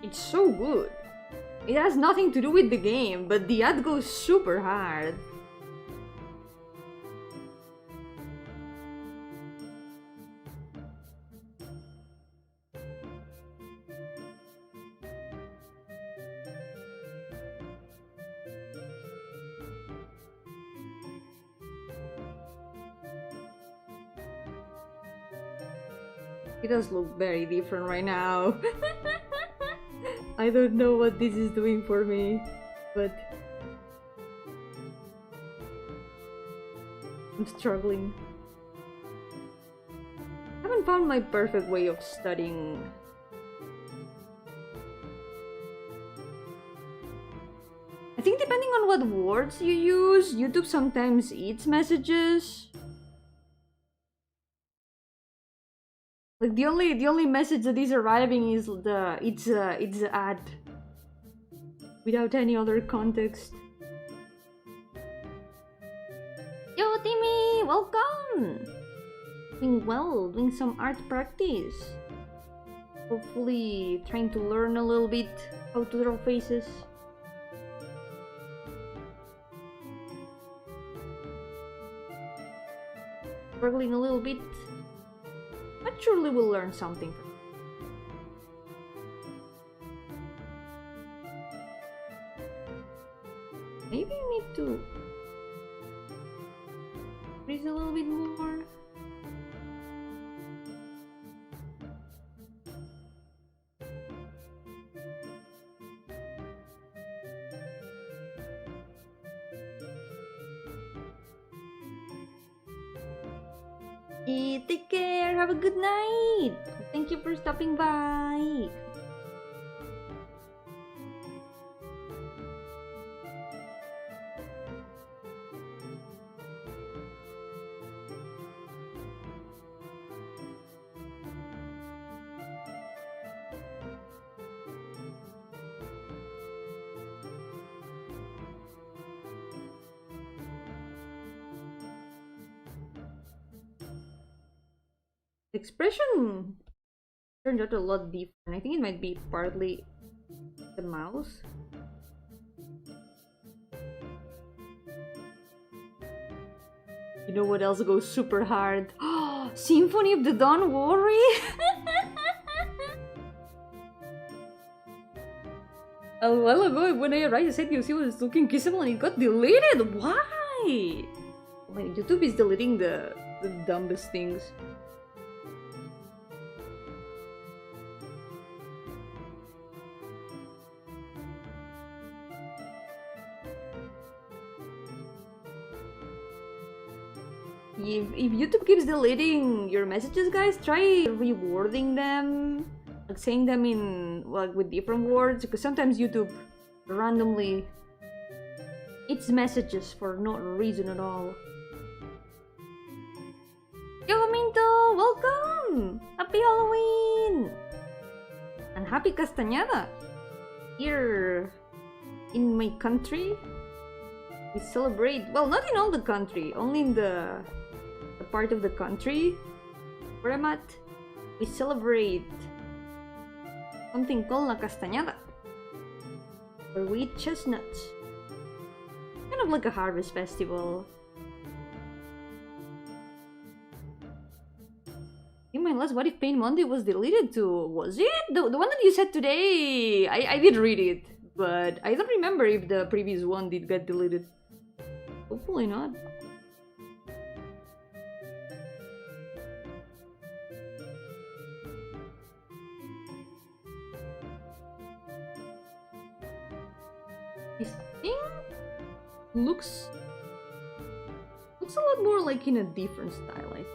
It's so good. It has nothing to do with the game, but the ad goes super hard. It does look very different right now. I don't know what this is doing for me, but I'm struggling. I haven't found my perfect way of studying. I think depending on what words you use, YouTube sometimes eats messages. Like the only message that is arriving is it's the ad, without any other context. Yo Timmy, welcome. Doing well, doing some art practice. Hopefully trying to learn a little bit how to draw faces. Struggling a little bit. But surely we'll learn something from it. Maybe I need to freeze a little bit more. Take care, have a good night. Thank you for stopping by. Expression turned out a lot different. I think it might be partly the mouse. You know what else goes super hard? Symphony of the Dawn Worry? A while ago when I arrived, I said you see was looking kissable and it got deleted. Why? My YouTube is deleting the dumbest things. If YouTube keeps deleting your messages, guys, try rewording them, like saying them in like with different words, because sometimes YouTube randomly eats messages for no reason at all. Yo Minto, welcome! Happy Halloween! And happy Castañada! Here, In my country, we celebrate, well, not in all the country, only in the part of the country where I'm at, we celebrate something called la castañada, where we eat chestnuts. Kind of like a harvest festival. In my last What If Pain Monday was deleted too. Was it? The one that you said today, I did read it, but I don't remember if the previous one did get deleted. Hopefully not. This thing looks a lot more like in a different style, I think.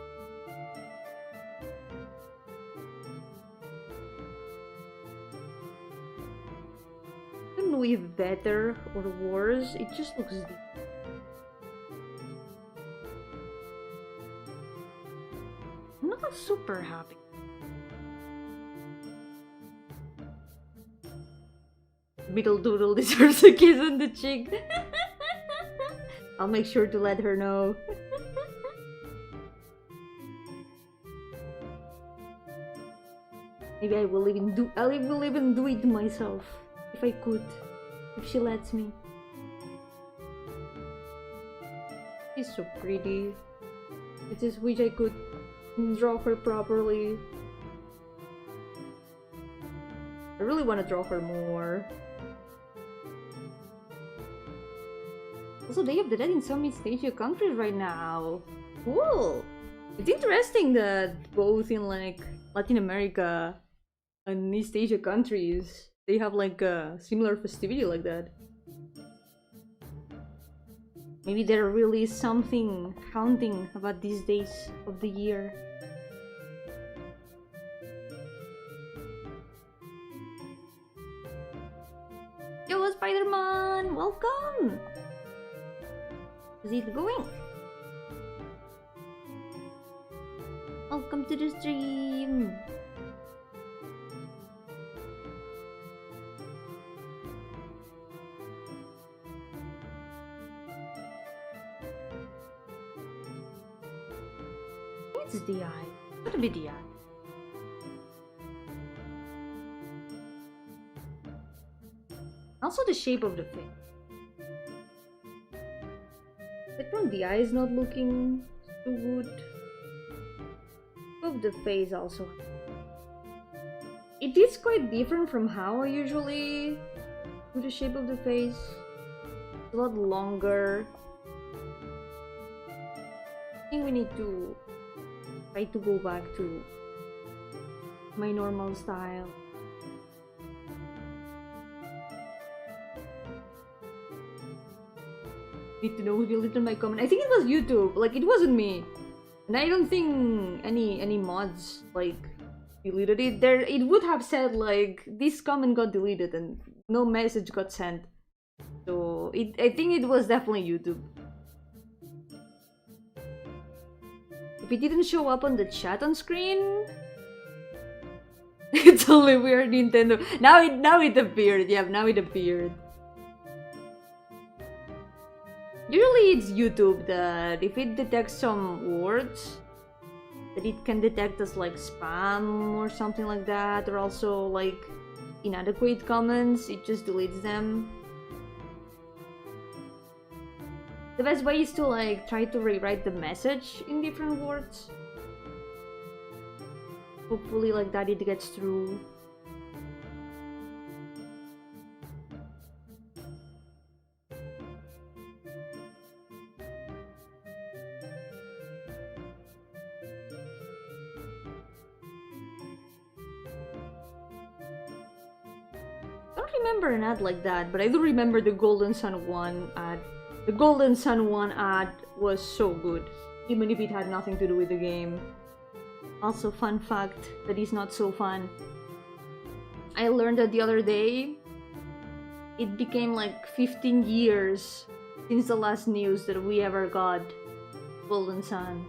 I don't know if better or worse, it just looks different. I'm not super happy. Middle Doodle deserves a kiss on the cheek. I'll make sure to let her know. Maybe I will even do it myself if I could, if she lets me. She's so pretty. I just wish I could draw her properly. I really want to draw her more. Also, Day of the Dead in some East Asia countries right now. Cool! It's interesting that both in like Latin America and East Asia countries, they have like a similar festivity like that. Maybe there really is something haunting about these days of the year. Yo, Spider-Man! Welcome! How's it going? Welcome to the stream! It's the eye. Could be the eye. Also the shape of the face. But from the eye is not looking so good. Of the face also. It is quite different from how I usually do the shape of the face. It's a lot longer. I think we need to try to go back to my normal style. Need to know who deleted my comment. I think it was YouTube. Like, it wasn't me. And I don't think any mods like deleted it. There, it would have said like this comment got deleted and no message got sent. So I think it was definitely YouTube. If it didn't show up on the chat on screen, it's only weird Nintendo. Now it appeared. Yeah, now it appeared. Usually it's YouTube that if it detects some words that it can detect as like spam or something like that, or also like inadequate comments, it just deletes them. The best way is to like try to rewrite the message in different words. Hopefully like that it gets through. I don't remember an ad like that, but I do remember the Golden Sun 1 ad. The Golden Sun 1 ad was so good, even if it had nothing to do with the game. Also, fun fact that is not so fun. I learned that the other day. It became like 15 years since the last news that we ever got Golden Sun.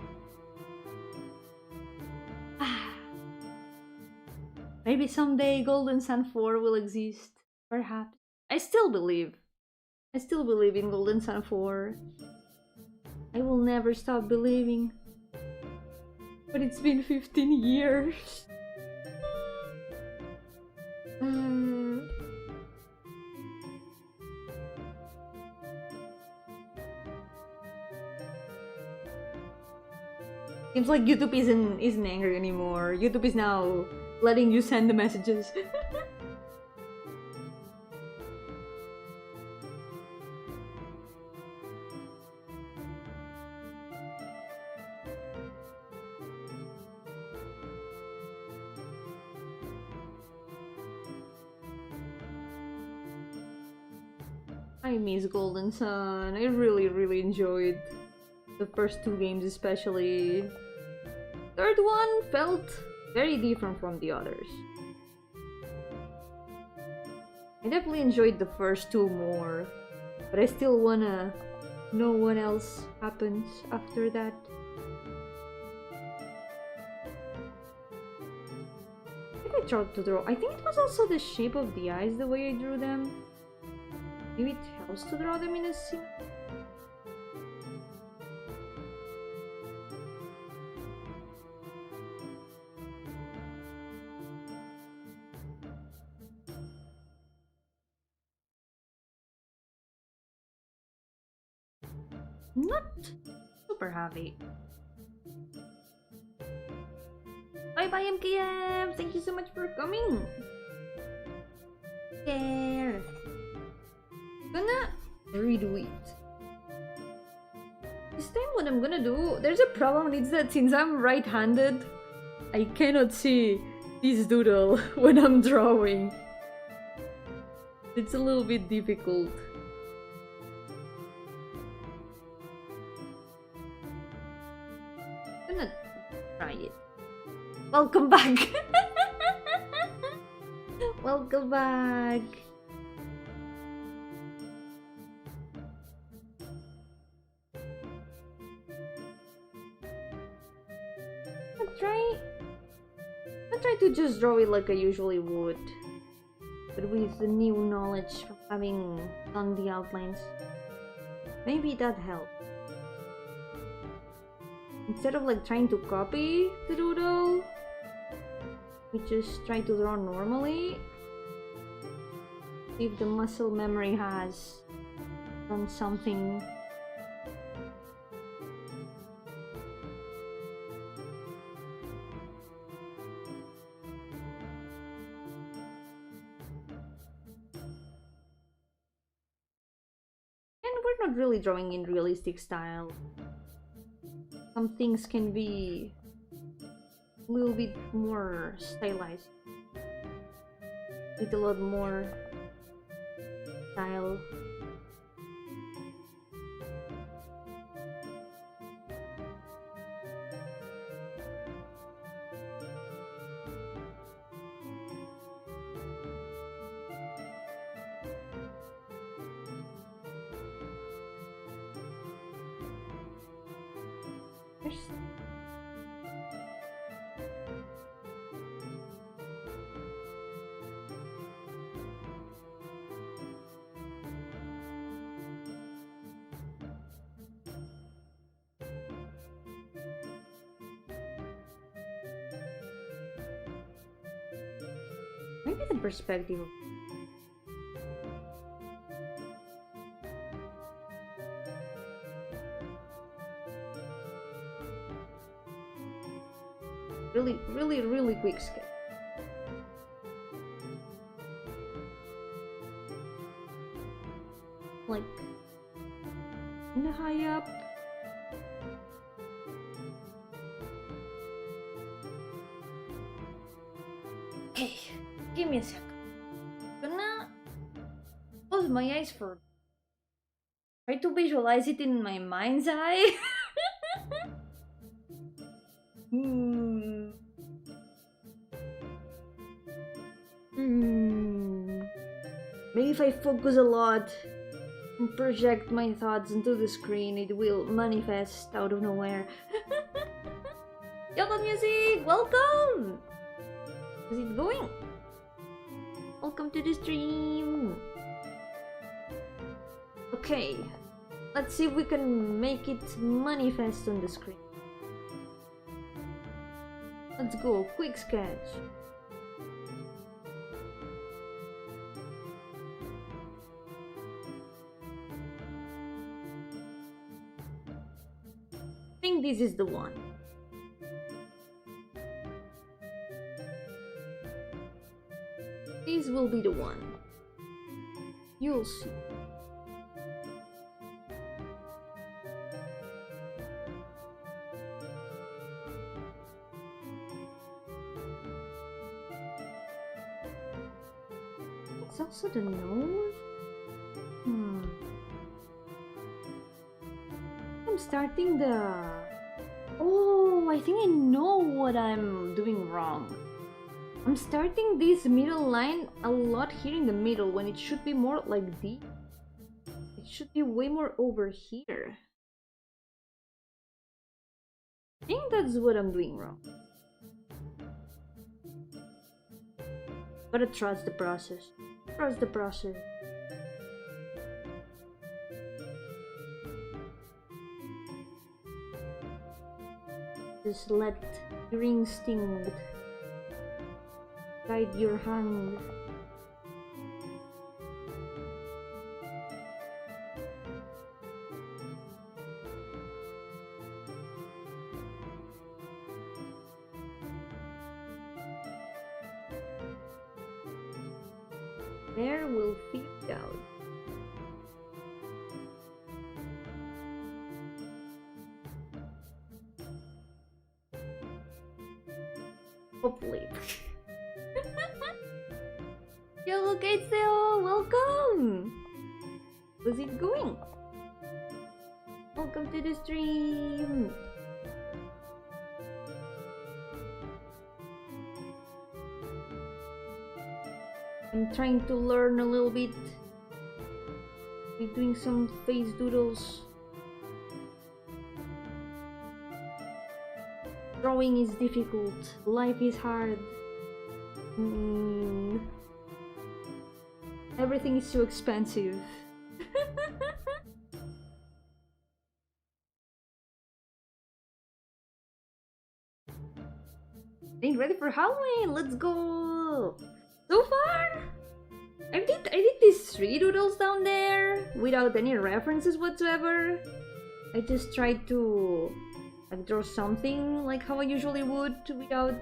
Maybe someday Golden Sun 4 will exist. Perhaps. I still believe I still believe in Golden Sun 4. I will never stop believing. But it's been 15 years. Seems like YouTube isn't angry anymore. YouTube is now letting you send the messages. I miss Golden Sun. I really enjoyed the first two games especially. Third one felt very different from the others. I definitely enjoyed the first two more, but I still wanna know what else happens after that. I think I tried to draw. I think it was also the shape of the eyes, the way I drew them. Maybe it helps to draw them in a scene. Not super happy. Bye bye MKM! Thank you so much for coming! There! Gonna redo it. This time what I'm gonna do, there's a problem, it's that since I'm right-handed, I cannot see this doodle when I'm drawing. It's a little bit difficult. I'm gonna try it. Welcome back! Welcome back! I'll try to just draw it like I usually would, but with the new knowledge from having done the outlines. Maybe that helps. Instead of like trying to copy the doodle, we just try to draw normally. See if the muscle memory has done something. Not really drawing in realistic style. Some things can be a little bit more stylized, with a lot more style. Maybe the perspective. Really quick sketch. Like, kinda high up. Okay, give me a sec. Gonna close my eyes for. Try to visualize it in my mind's eye. Maybe if I focus a lot and project my thoughts into the screen, it will manifest out of nowhere. Yo-hooo music, welcome! How's it going? Welcome to the stream. Okay, let's see if we can make it manifest on the screen. Let's go, quick sketch. I think this is the one. This will be the one. You'll see. It's also the nose. I'm starting the... Oh, I think I know what I'm doing wrong. I'm starting this middle line a lot here in the middle when it should be more like this. It should be way more over here. I think that's what I'm doing wrong. Gotta trust the process. Trust the process. Just let your instinct guide your hand. There we'll figure it out. Hopefully. Yo, Kaitseo, welcome! How's it going? Welcome to the stream! I'm trying to learn a little bit. Be doing some face doodles. Drawing is difficult. Life is hard. Everything is so expensive. Getting ready for Halloween. Let's go. So far, I did these 3 doodles down there without any references whatsoever. I just tried to like draw something like how I usually would without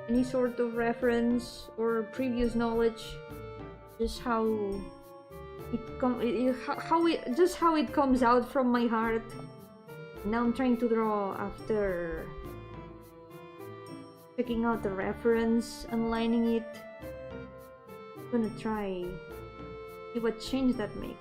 any sort of reference or previous knowledge. Just how it comes out from my heart. Now I'm trying to draw after checking out the reference and lining it. I'm gonna try see what change that makes.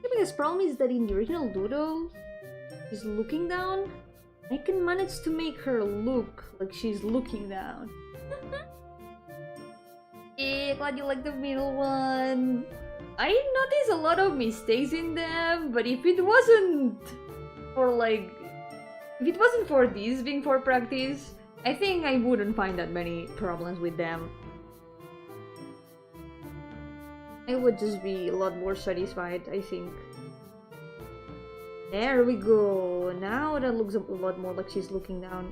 The biggest problem is that in the original doodle, she's looking down. I can manage to make her look like she's looking down. Yeah, glad you like the middle one. I noticed a lot of mistakes in them, but if it wasn't for these being for practice, I think I wouldn't find that many problems with them. I would just be a lot more satisfied, I think. There we go. Now that looks a lot more like she's looking down.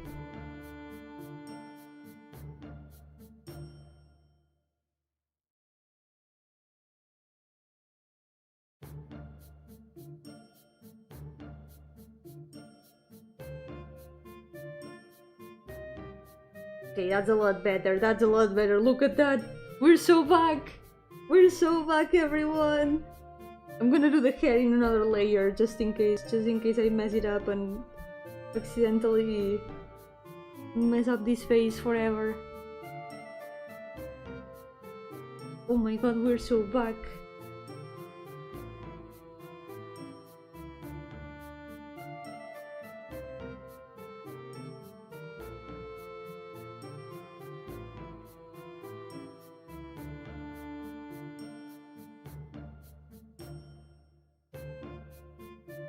Okay, that's a lot better. That's a lot better. Look at that. We're so back. We're so back, everyone. I'm gonna do the hair in another layer just in case I mess it up and accidentally mess up this face forever. Oh my god, we're so back.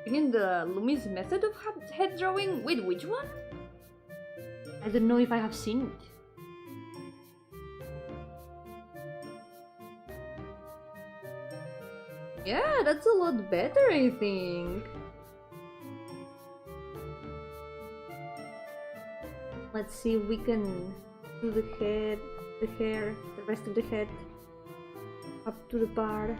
In the Lumi's method of head drawing? Wait, which one? I don't know if I have seen it. Yeah, that's a lot better, I think. Let's see if we can do the head, the hair, the rest of the head up to the bar.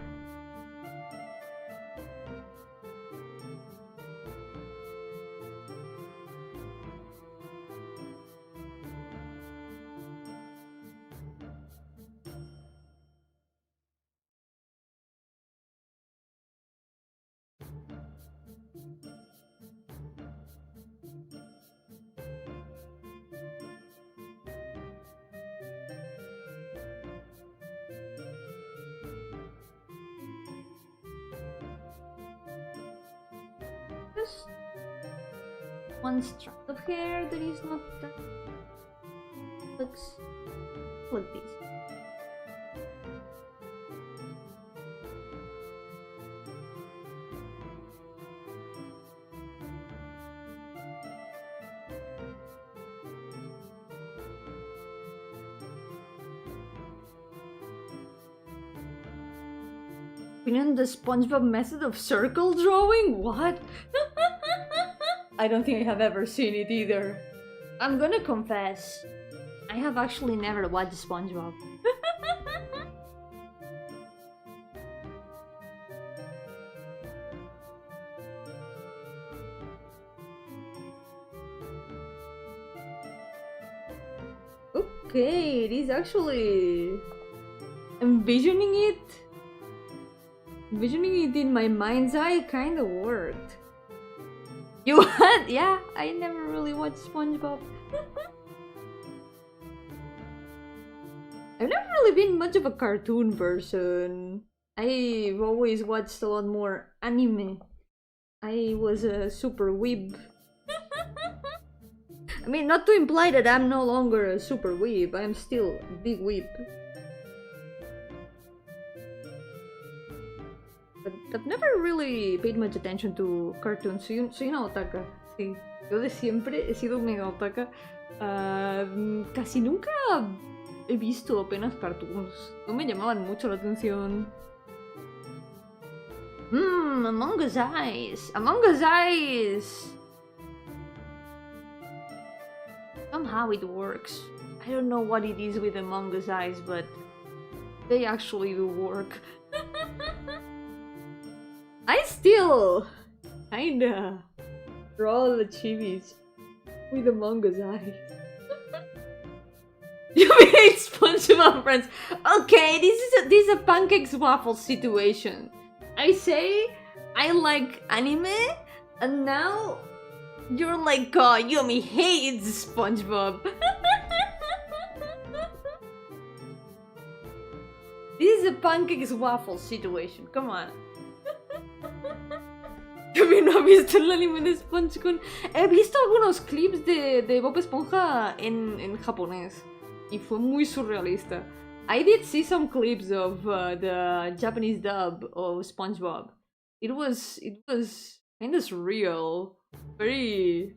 Just one strand of hair that is not that looks like this. Opinion the SpongeBob method of circle drawing? What? I don't think I have ever seen it either. I'm gonna confess, I have actually never watched SpongeBob. Okay, it is actually envisioning it in my mind's eye kind of worked. You what? Yeah, I never really watched SpongeBob. I've never really been much of a cartoon person. I've always watched a lot more anime. I was a super weeb. I mean, not to imply that I'm no longer a super weeb, I'm still a big weeb. But I've never really paid much attention to cartoons. Soy una otaka, sí. Yo de siempre he sido mega otaka. Casi nunca he visto apenas cartoons. No me llamaban mucho la atención. Among Us Eyes. Among Us Eyes. Somehow it works. I don't know what it is with Among Us Eyes, but they actually do work. I still kinda draw the chibis with Among Us Eyes. You hate SpongeBob friends. Okay, this is a pancakes waffles situation. I say I like anime, and now you're like, oh, Yomi hates SpongeBob. This is a pancakes waffles situation. Come on. También no he visto el anime de SpongeBob. He visto algunos clips de Bob Esponja en japonés y fue muy surrealista. I did see some clips of the Japanese dub of SpongeBob. It was kind of surreal, very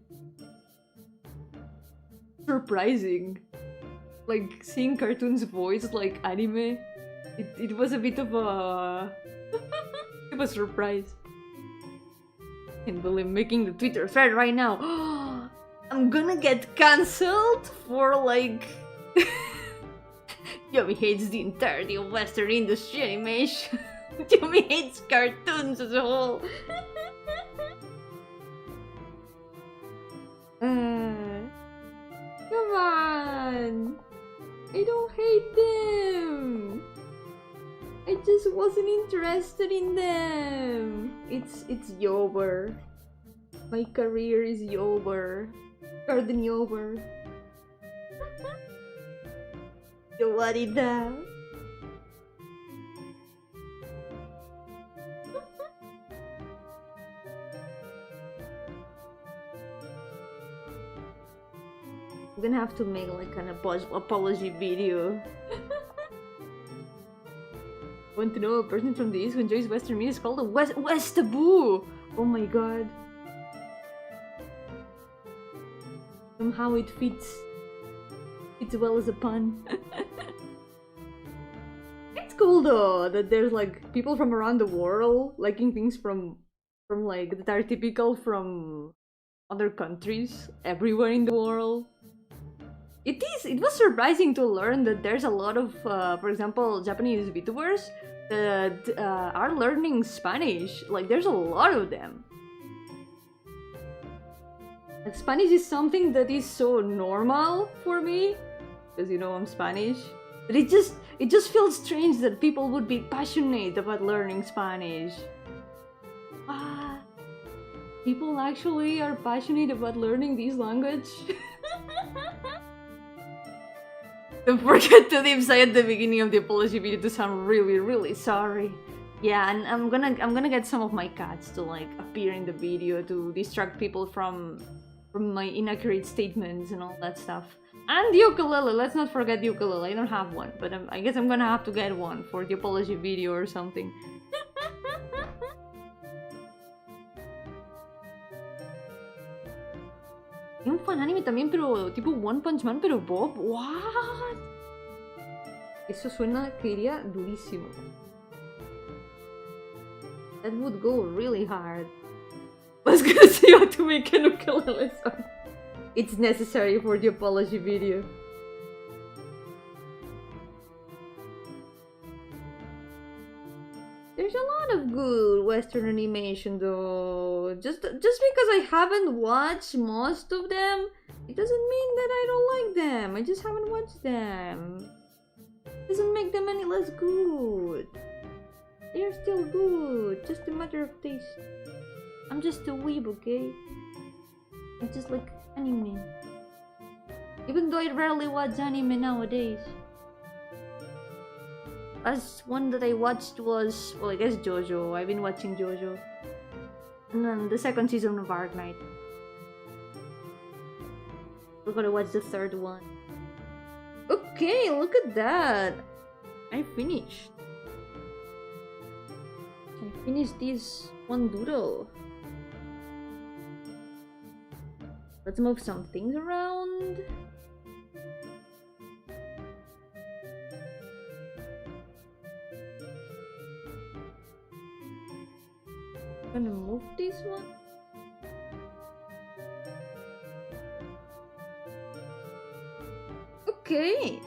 surprising. Like seeing cartoons voiced like anime, it was a bit of a it was a surprise. Can't believe I'm making the Twitter thread right now. I'm gonna get cancelled for like Yomi hates the entirety of Western industry animation. Yomi hates cartoons as a whole. Come on! I don't hate them! I just wasn't interested in them! It's over. My career is over. Gardenia over. You want it now? I'm gonna have to make like an apology video. Want to know a person from the East who enjoys Western music is called a West Taboo! Oh my god. Somehow it fits as well as a pun. It's cool though that there's like people from around the world liking things from like that are typical from other countries everywhere in the world. It was surprising to learn that there's a lot of, for example, Japanese VTubers that are learning Spanish. Like, there's a lot of them. Like, Spanish is something that is so normal for me, because you know I'm Spanish. But it just feels strange that people would be passionate about learning Spanish. Ah, people actually are passionate about learning this language. Don't forget to leave say at the beginning of the apology video to sound really, really sorry. Yeah, and I'm gonna get some of my cats to like appear in the video to distract people from my inaccurate statements and all that stuff. And the ukulele, let's not forget the ukulele. I don't have one, but I guess I'm gonna have to get one for the apology video or something. Y un fan anime también, pero tipo One Punch Man, pero Bob, what? Eso suena que iría durísimo. That would go really hard. Let's go see how to make an ukulele song. It's necessary for the apology video. There's a lot of good Western animation though. Just because I haven't watched most of them, it doesn't mean that I don't like them. I just haven't watched them. It doesn't make them any less good. They are still good, just a matter of taste. I'm just a weeb, okay? I just like anime. Even though I rarely watch anime nowadays. Last one that I watched was, well, I guess JoJo. I've been watching JoJo. And then the second season of Arc Knight. We're gonna watch the third one. Okay, look at that! I finished. I finished this one doodle. Let's move some things around. I'm gonna move this one. Okay.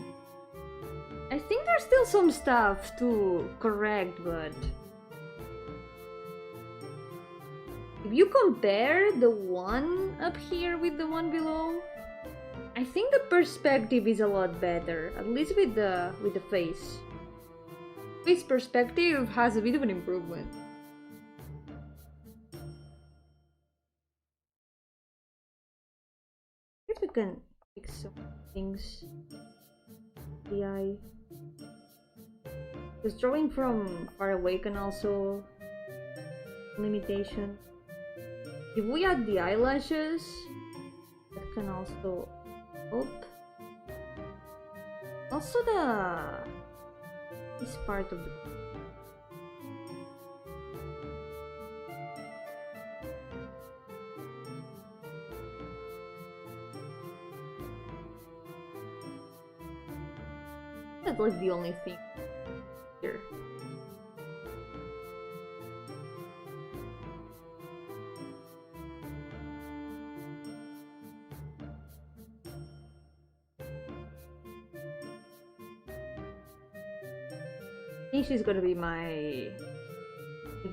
I think there's still some stuff to correct, but if you compare the one up here with the one below, I think the perspective is a lot better, at least with the face. Face perspective has a bit of an improvement. If we can fix some things. The eye. Because drawing from far away can also limitation. If we add the eyelashes, that can also help. Also this part of the that's like the only thing here. I think she's gonna be my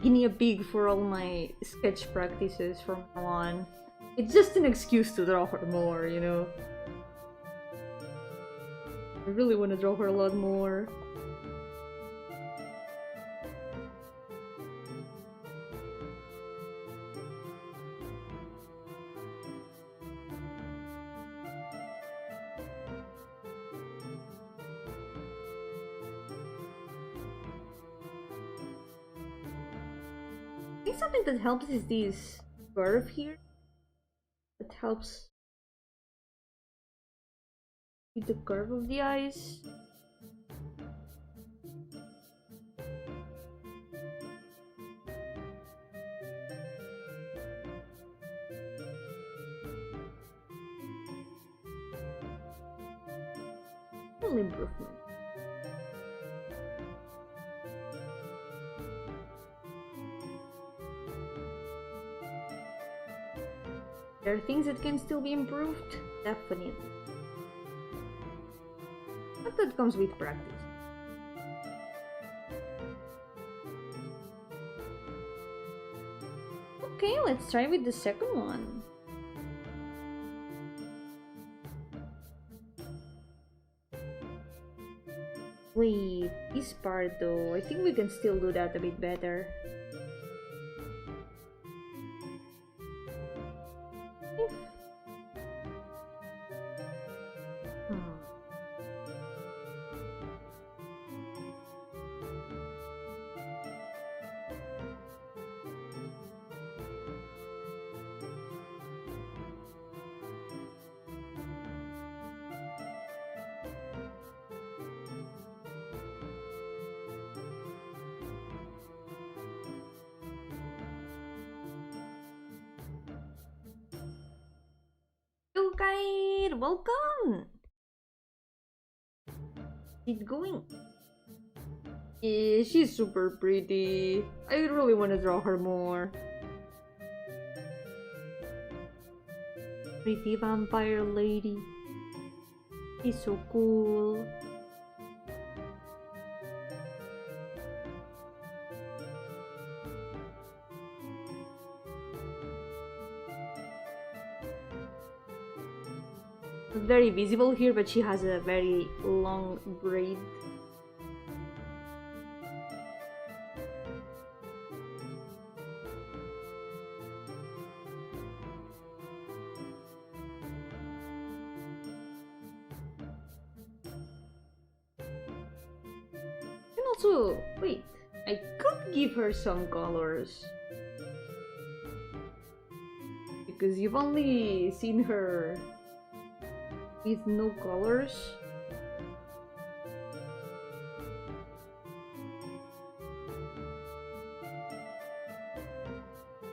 guinea pig for all my sketch practices from now on. It's just an excuse to draw her more, you know? I really want to draw her a lot more. I think something that helps is this curve here. That helps with the curve of the eyes. Little improvement. There are things that can still be improved, definitely. But that comes with practice. Okay, let's try with the second one. Wait, this part though, I think we can still do that a bit better. Guide, welcome. Keep going. Yeah, she's super pretty. I really want to draw her more. Pretty vampire lady. She's so cool. Very visible here, but she has a very long braid. And also, wait, I could give her some colors. Because you've only seen her with no colors.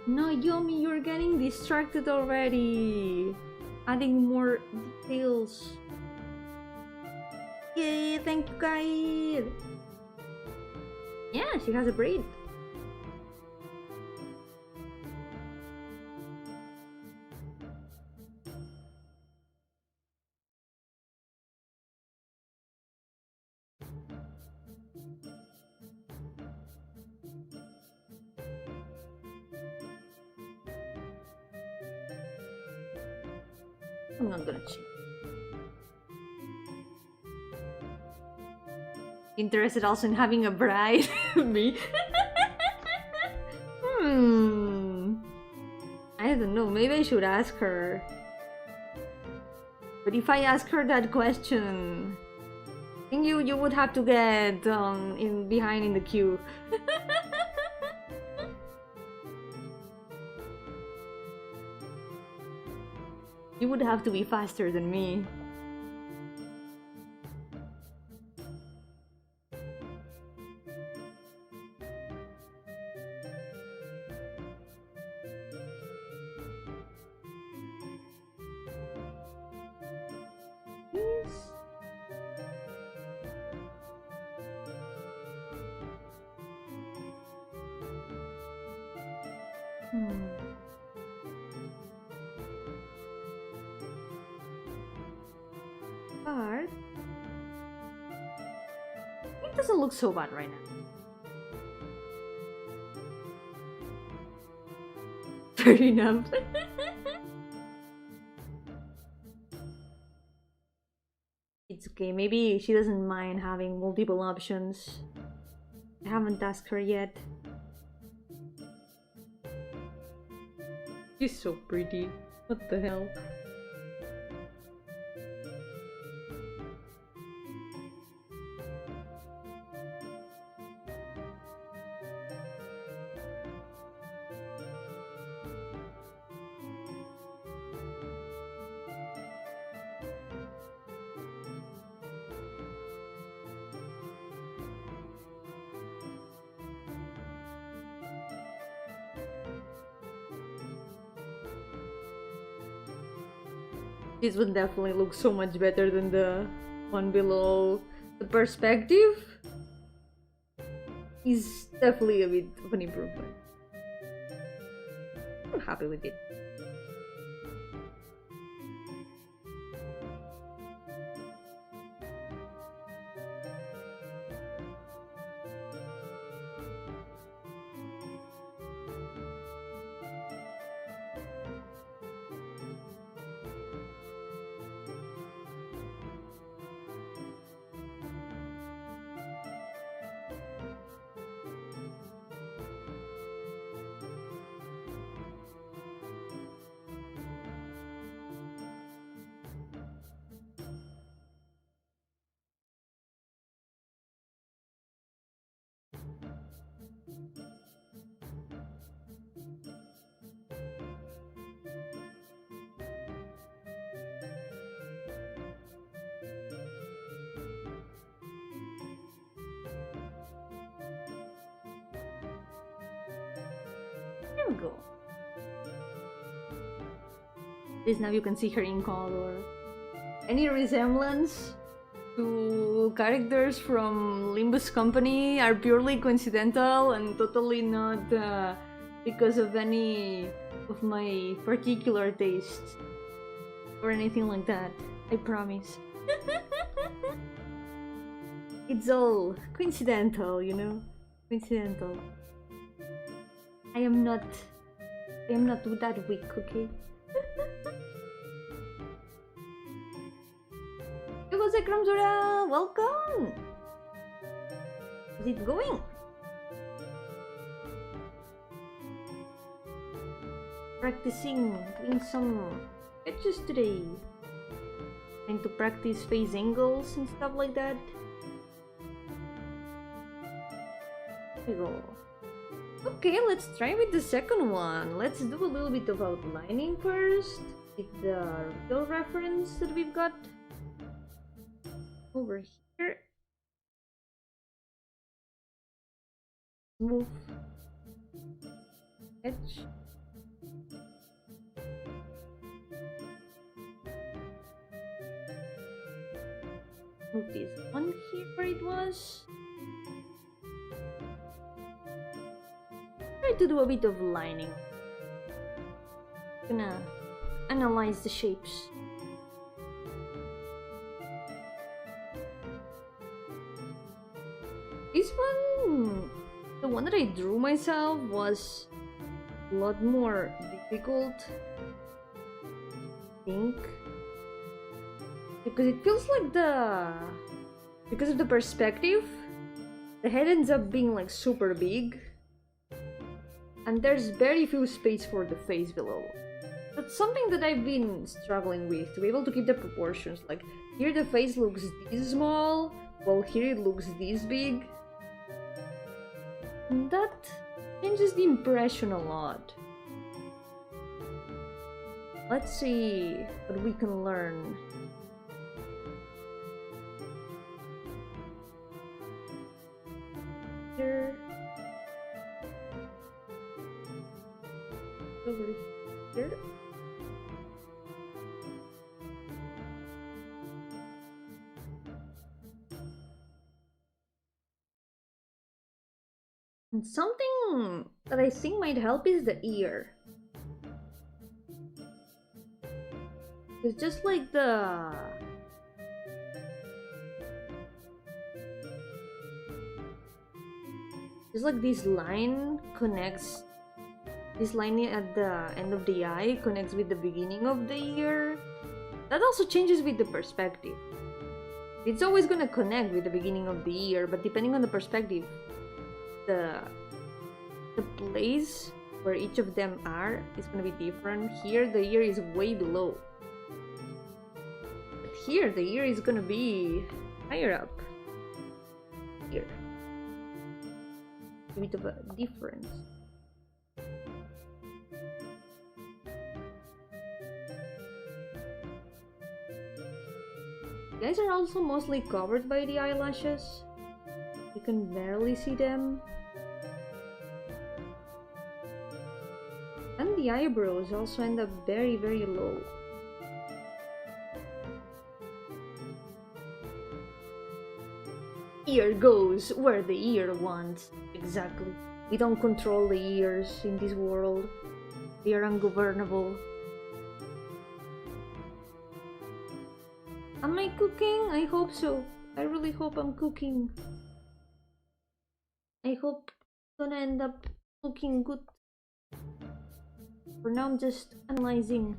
No, Yomi, you're getting distracted already. Adding more details. Yay, thank you, guys. Yeah, she has a braid. I'm not gonna cheat. Interested also in having a bride? Me? I don't know, maybe I should ask her. But if I ask her that question, I think you would have to get behind in the queue. You would have to be faster than me. Yes. But it doesn't look so bad right now. Fair enough. It's okay, maybe she doesn't mind having multiple options. I haven't asked her yet. She's so pretty. What the hell? This would definitely look so much better than the one below. The perspective is definitely a bit of an improvement. I'm happy with it. There we go. At least now you can see her in color. Any resemblance to characters from Limbus Company are purely coincidental and totally not because of any of my particular tastes or anything like that. I promise. It's all coincidental, you know? Coincidental. I am not that weak, okay? Hey, Kramzura! Welcome! How's it going? Doing some sketches today. Trying to practice face angles and stuff like that. There we go. Okay, let's try with the second one. Let's do a little bit of outlining first with the real reference that we've got over here. Move edge. Move this one here where it was. Try to do a bit of lining. Gonna analyze the shapes. This one, the one that I drew myself, was a lot more difficult, I think, because it feels like because of the perspective, the head ends up being like super big, and there's very few space for the face below. That's something that I've been struggling with, to be able to keep the proportions. Like, here the face looks this small, while here it looks this big. And that changes the impression a lot. Let's see what we can learn. Here. Over here. And something that I think might help is the ear. It's just like this line connects. This line at the end of the eye connects with the beginning of the ear. That also changes with the perspective. It's always gonna connect with the beginning of the ear, but depending on the perspective, the place where each of them are is gonna be different. Here the ear is way below, but here the ear is gonna be higher up. Here, a bit of a difference. The eyes are also mostly covered by the eyelashes. You can barely see them. And the eyebrows also end up very, very low. ear goes where the ear wants. Exactly. We don't control the ears in this world. They are ungovernable. Am I cooking? I hope so. I really hope I'm cooking. I hope it's gonna end up looking good. For now, I'm just analyzing,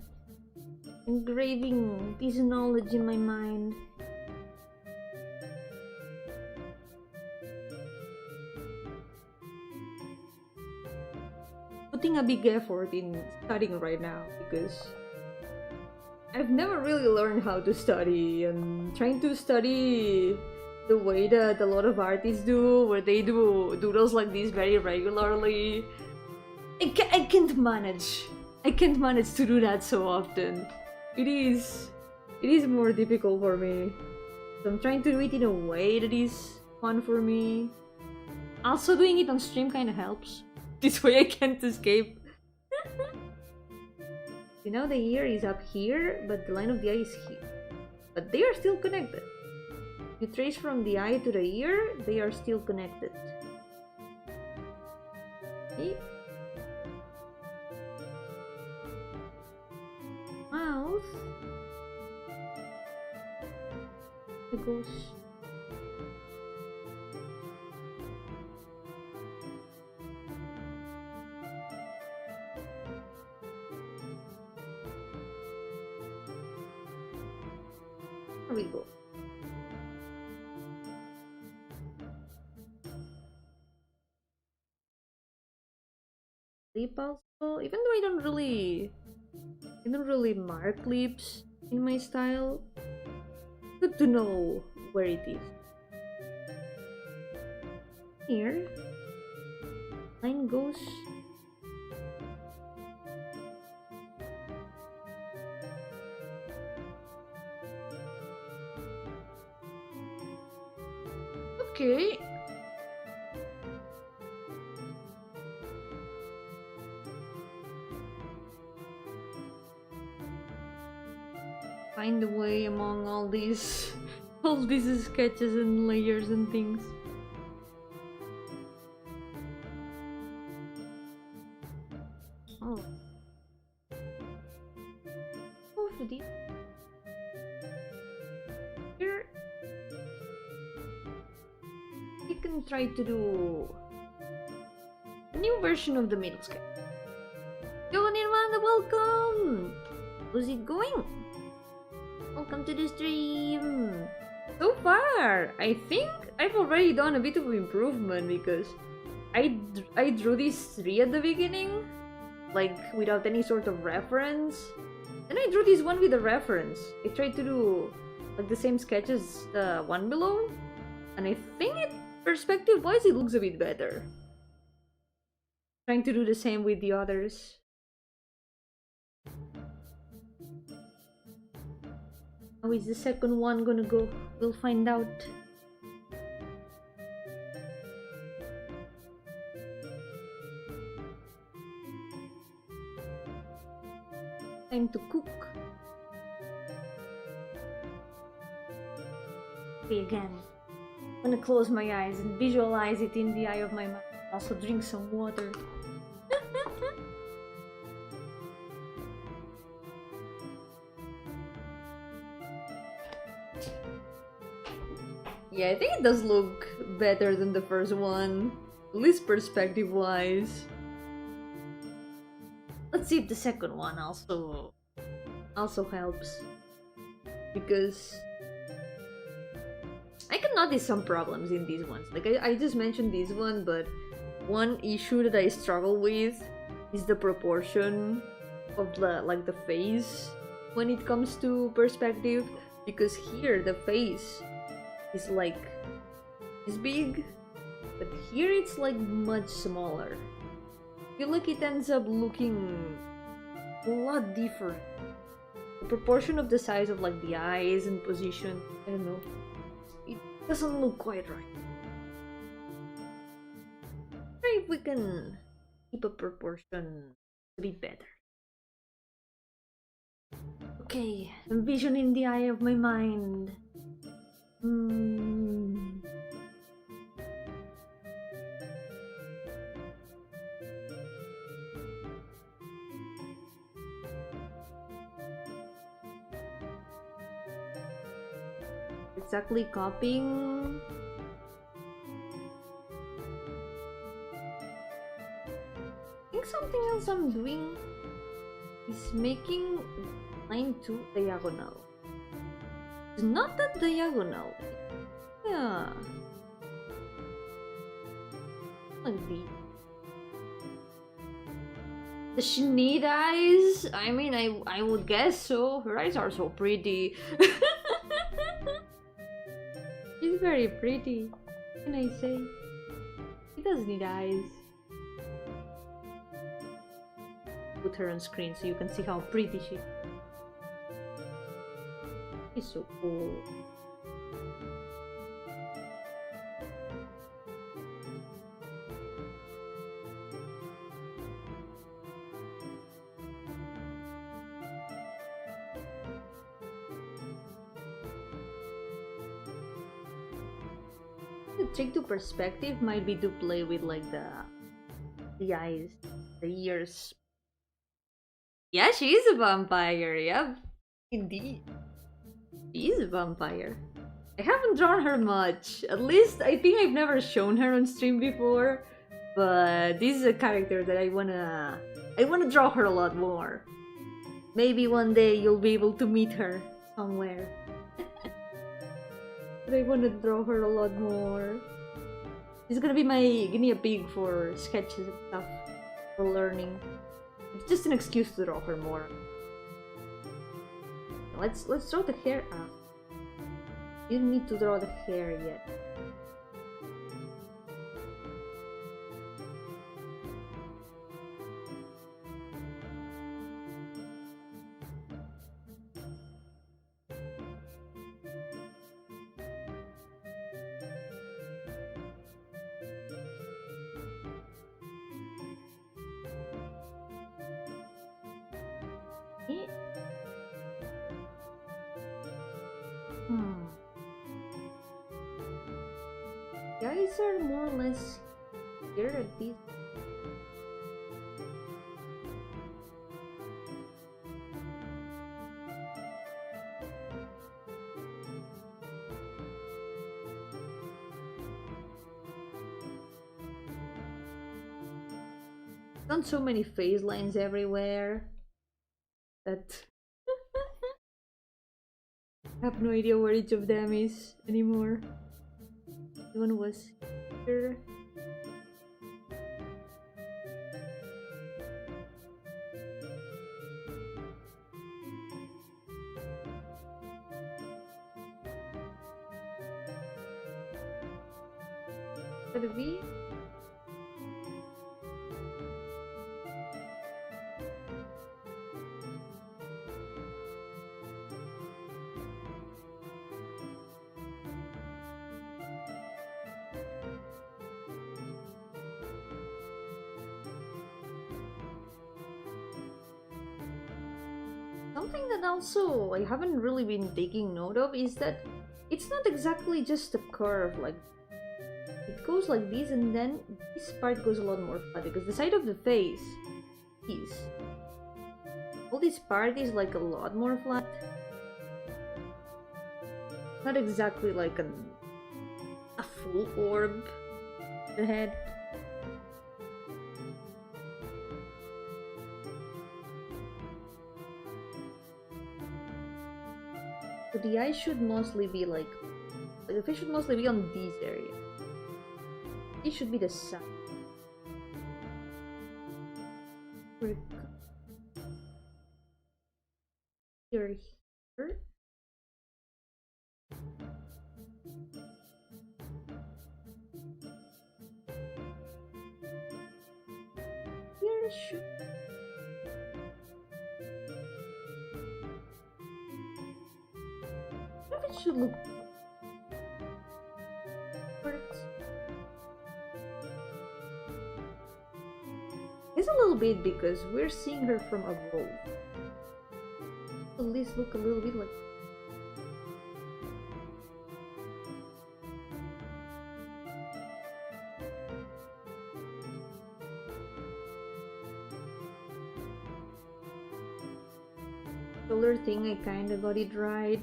engraving this knowledge in my mind. Putting a big effort in studying right now because I've never really learned how to study, and trying to study the way that a lot of artists do, where they do doodles like this very regularly. I can't manage. I can't manage to do that so often. It is more difficult for me. So I'm trying to do it in a way that is fun for me. Also, doing it on stream kind of helps. This way I can't escape. You know, the ear is up here, but the line of the eye is here. But they are still connected. You trace from the eye to the ear, they are still connected. Okay. Mouth. It goes. There we go. Lip also, even though I don't really mark lips in my style, good to know where it is. Here, line goes. Okay. Find a way among all these sketches and layers and things. Oh. Oh, this. Here you can try to do a new version of the middle sketch. Yo, Nirvana, welcome! How's it going? Welcome to the stream! So far, I think I've already done a bit of improvement because I drew these three at the beginning, like without any sort of reference. Then I drew this one with a reference. I tried to do like the same sketch as the one below, and I think perspective-wise it looks a bit better. Trying to do the same with the others. How is the second one gonna go? We'll find out. Time to cook. Okay, again. I'm gonna close my eyes and visualize it in the eye of my mouth. Also drink some water. Yeah, I think it does look better than the first one, at least perspective-wise. Let's see if the second one also helps, because I can notice some problems in these ones. Like I just mentioned this one, but one issue that I struggle with is the proportion of the face when it comes to perspective, because here the face is like this big, but here it's like much smaller. I feel like it ends up looking a lot different. The proportion of the size of like the eyes and position, I don't know. It doesn't look quite right. Try if we can keep a proportion a bit better. Okay, envision in the eye of my mind. exactly copying. I think something else I'm doing is making line 2 diagonal. It's not that diagonal. Yeah. Like this. Does she need eyes? I mean, I would guess so. Her eyes are so pretty. She's very pretty. What can I say? She does need eyes. Put her on screen so you can see how pretty she is. She's so cool. The trick to perspective might be to play with like the eyes, the ears. Yeah, she is a vampire. Yep, indeed, she is a vampire. I haven't drawn her much. At least I think I've never shown her on stream before. But this is a character that I wanna draw her a lot more. Maybe one day you'll be able to meet her somewhere. But I wanna draw her a lot more. She's gonna be my guinea pig for sketches and stuff, for learning. It's just an excuse to draw her more. Let's draw the hair up. You don't need to draw the hair yet. Guys are more or less here at this. Done so many phase lines everywhere that I have no idea where each of them is anymore. One was here. The V. Something that also I haven't really been taking note of is that it's not exactly just a curve, like it goes like this and then this part goes a lot more flat because the side of the face is all this part is like a lot more flat. Not exactly like a full orb, the head. So the eye should mostly be like the face should mostly be on this area. It should be the side. You're here. Here should. It should look it's a little bit because we're seeing her from above. At least look a little bit like color thing. I kinda got it right.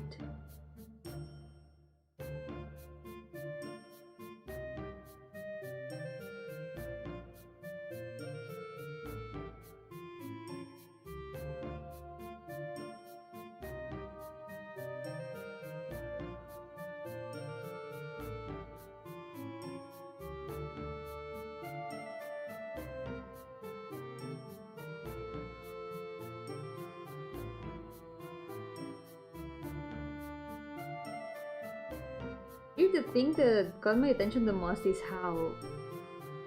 The thing that got my attention the most is how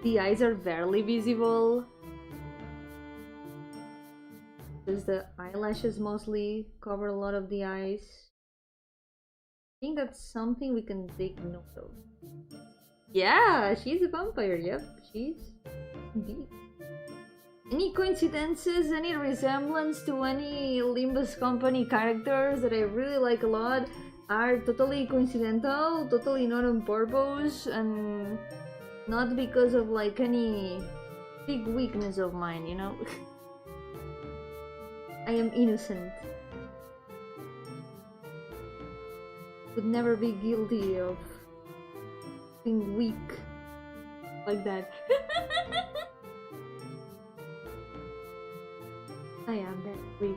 the eyes are barely visible. Because the eyelashes mostly cover a lot of the eyes. I think that's something we can take note of. Yeah, she's a vampire. Yep, she's indeed. Any coincidences, any resemblance to any Limbus Company characters that I really like a lot are totally coincidental, totally not on purpose, and not because of like any big weakness of mine, you know? I am innocent. Would never be guilty of being weak like that. I am that weak.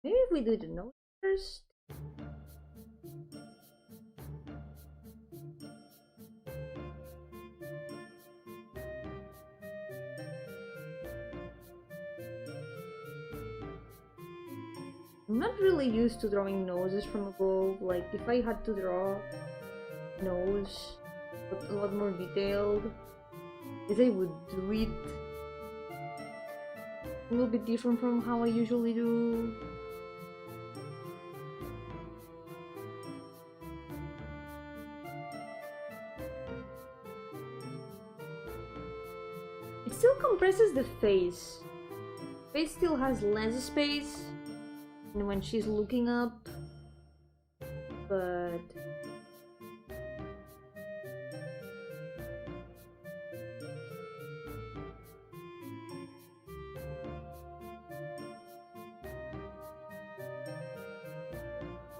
Maybe if we do the note first. I'm not really used to drawing noses from above. Like, if I had to draw nose but a lot more detailed, I guess I would do it a little bit different from how I usually do. It still compresses the face. Face still has less space and when she's looking up, but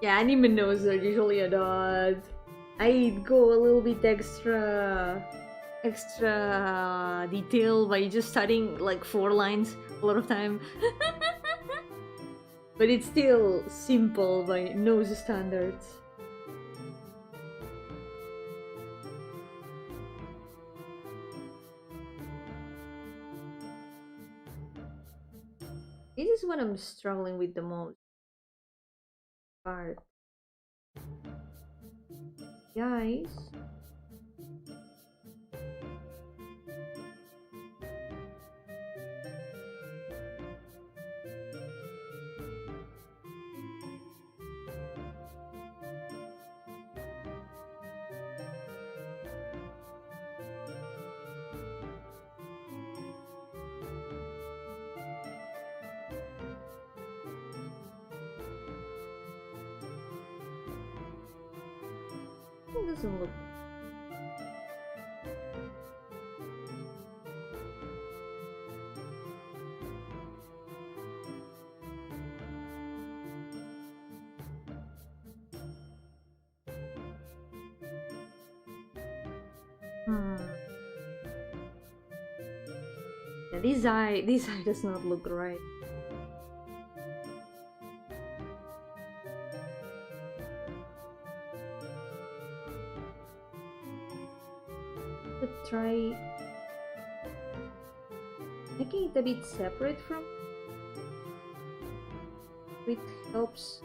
yeah, anime noses are usually a dot. I go a little bit extra detail by just studying like 4 lines a lot of time. But it's still simple by nose standards. This is what I'm struggling with the most part. Guys. It doesn't look. Yeah, this eye does not look right. Try making it a bit separate from it helps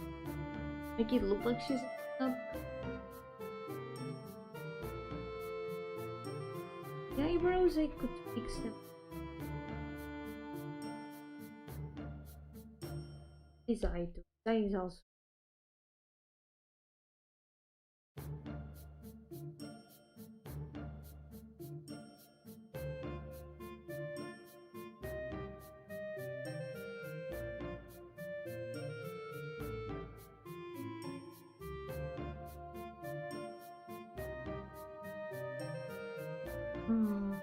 make it look like she's up. The eyebrows I could fix them. This eye too. This eye is also Hmm.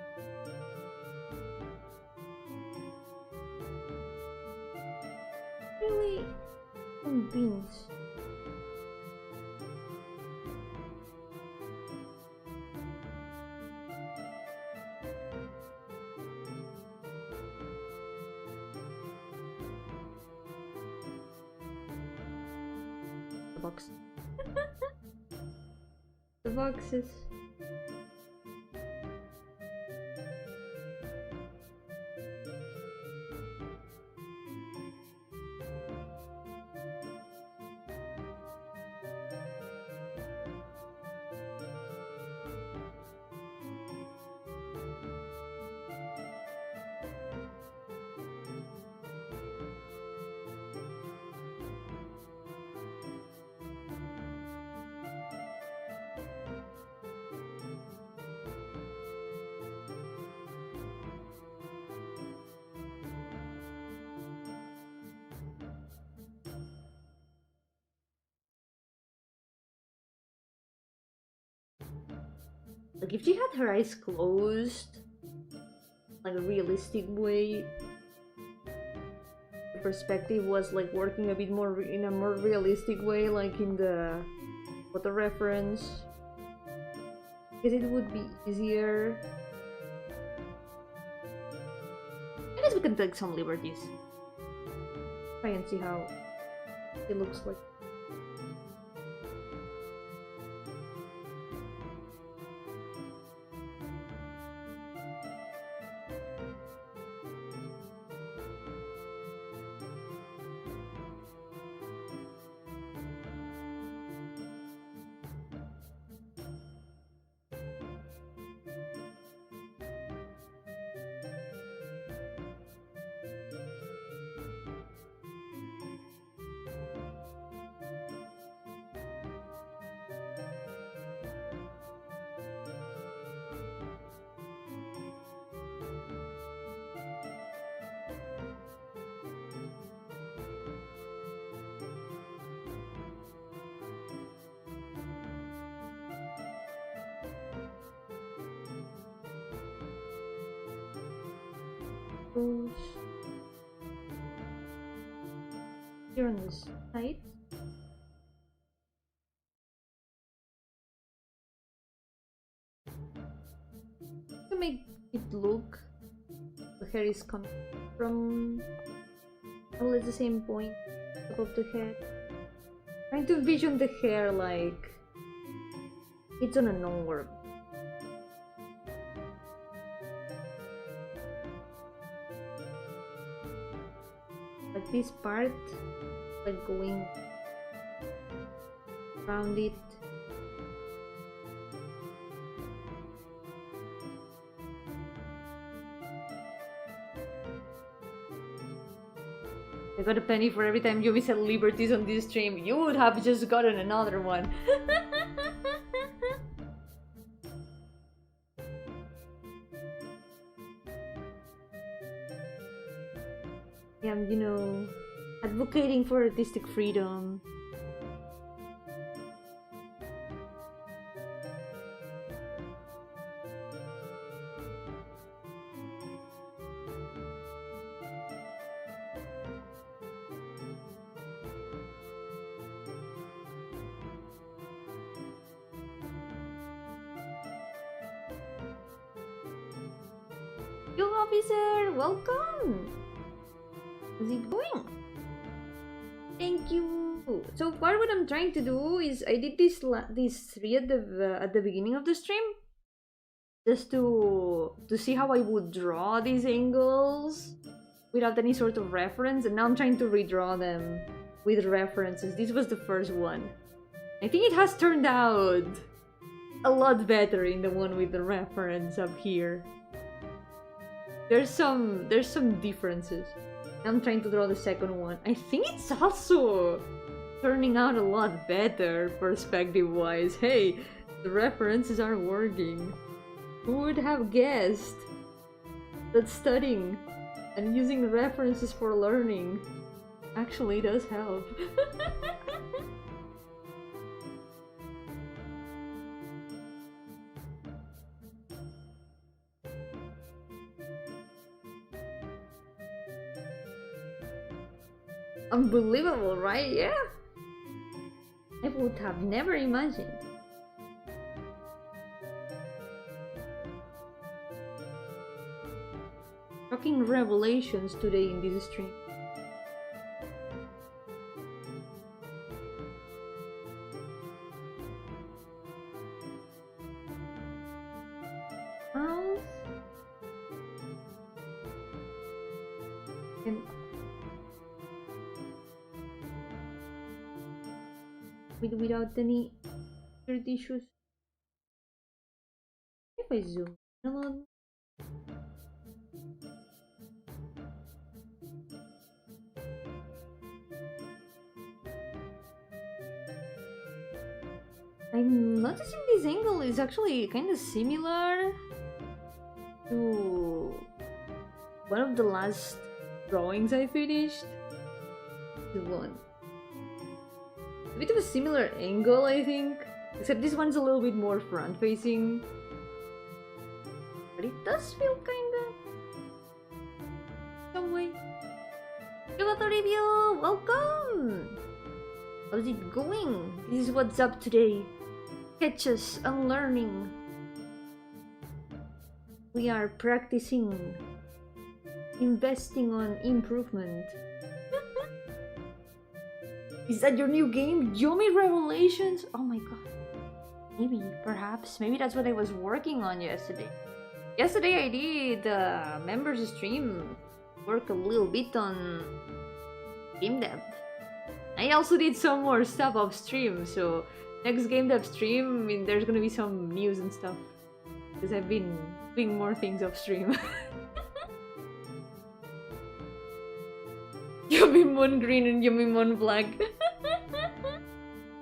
Really convinced. The box. The boxes. Like if she had her eyes closed, like a realistic way, the perspective was like working a bit more in a more realistic way, like in the photo reference, because it would be easier. I guess we can take some liberties. Try and see how it looks like. Here on this side. To make it look, the hair is coming from always the same point above the head. Trying to envision the hair like it's on an orb. Like this part, like going around it. I got a penny for every time Yomi said liberties on this stream. You would have just gotten another one. I'm, you know, advocating for artistic freedom. Yo, officer, welcome. How's it going? Thank you. So far, what I'm trying to do is I did these three at the beginning of the stream, just to see how I would draw these angles without any sort of reference, and now I'm trying to redraw them with references. This was the first one. I think it has turned out a lot better in the one with the reference up here. There's some differences. I'm trying to draw the second one. I think it's also turning out a lot better perspective-wise. Hey, the references are working. Who would have guessed that studying and using references for learning actually does help? Unbelievable, right? Yeah. I would have never imagined. Shocking revelations today in this stream. And without any security issues. If I zoom in a lot. I'm noticing this angle is actually kind of similar to one of the last drawings I finished. This one. A bit of a similar angle, I think. Except this one's a little bit more front-facing. But it does feel kinda... some way. Yogato review! Welcome! How's it going? This is what's up today. Sketches and learning. We are practicing. Investing on improvement. Is that your new game? Yomi Revelations? Oh my god. Maybe, perhaps. Maybe that's what I was working on yesterday. Yesterday I did members stream. Work a little bit on game dev. I also did some more stuff off stream, so next game dev stream, I mean, there's gonna be some news and stuff. Because I've been doing more things off stream. Yumimon green and Yumimon black.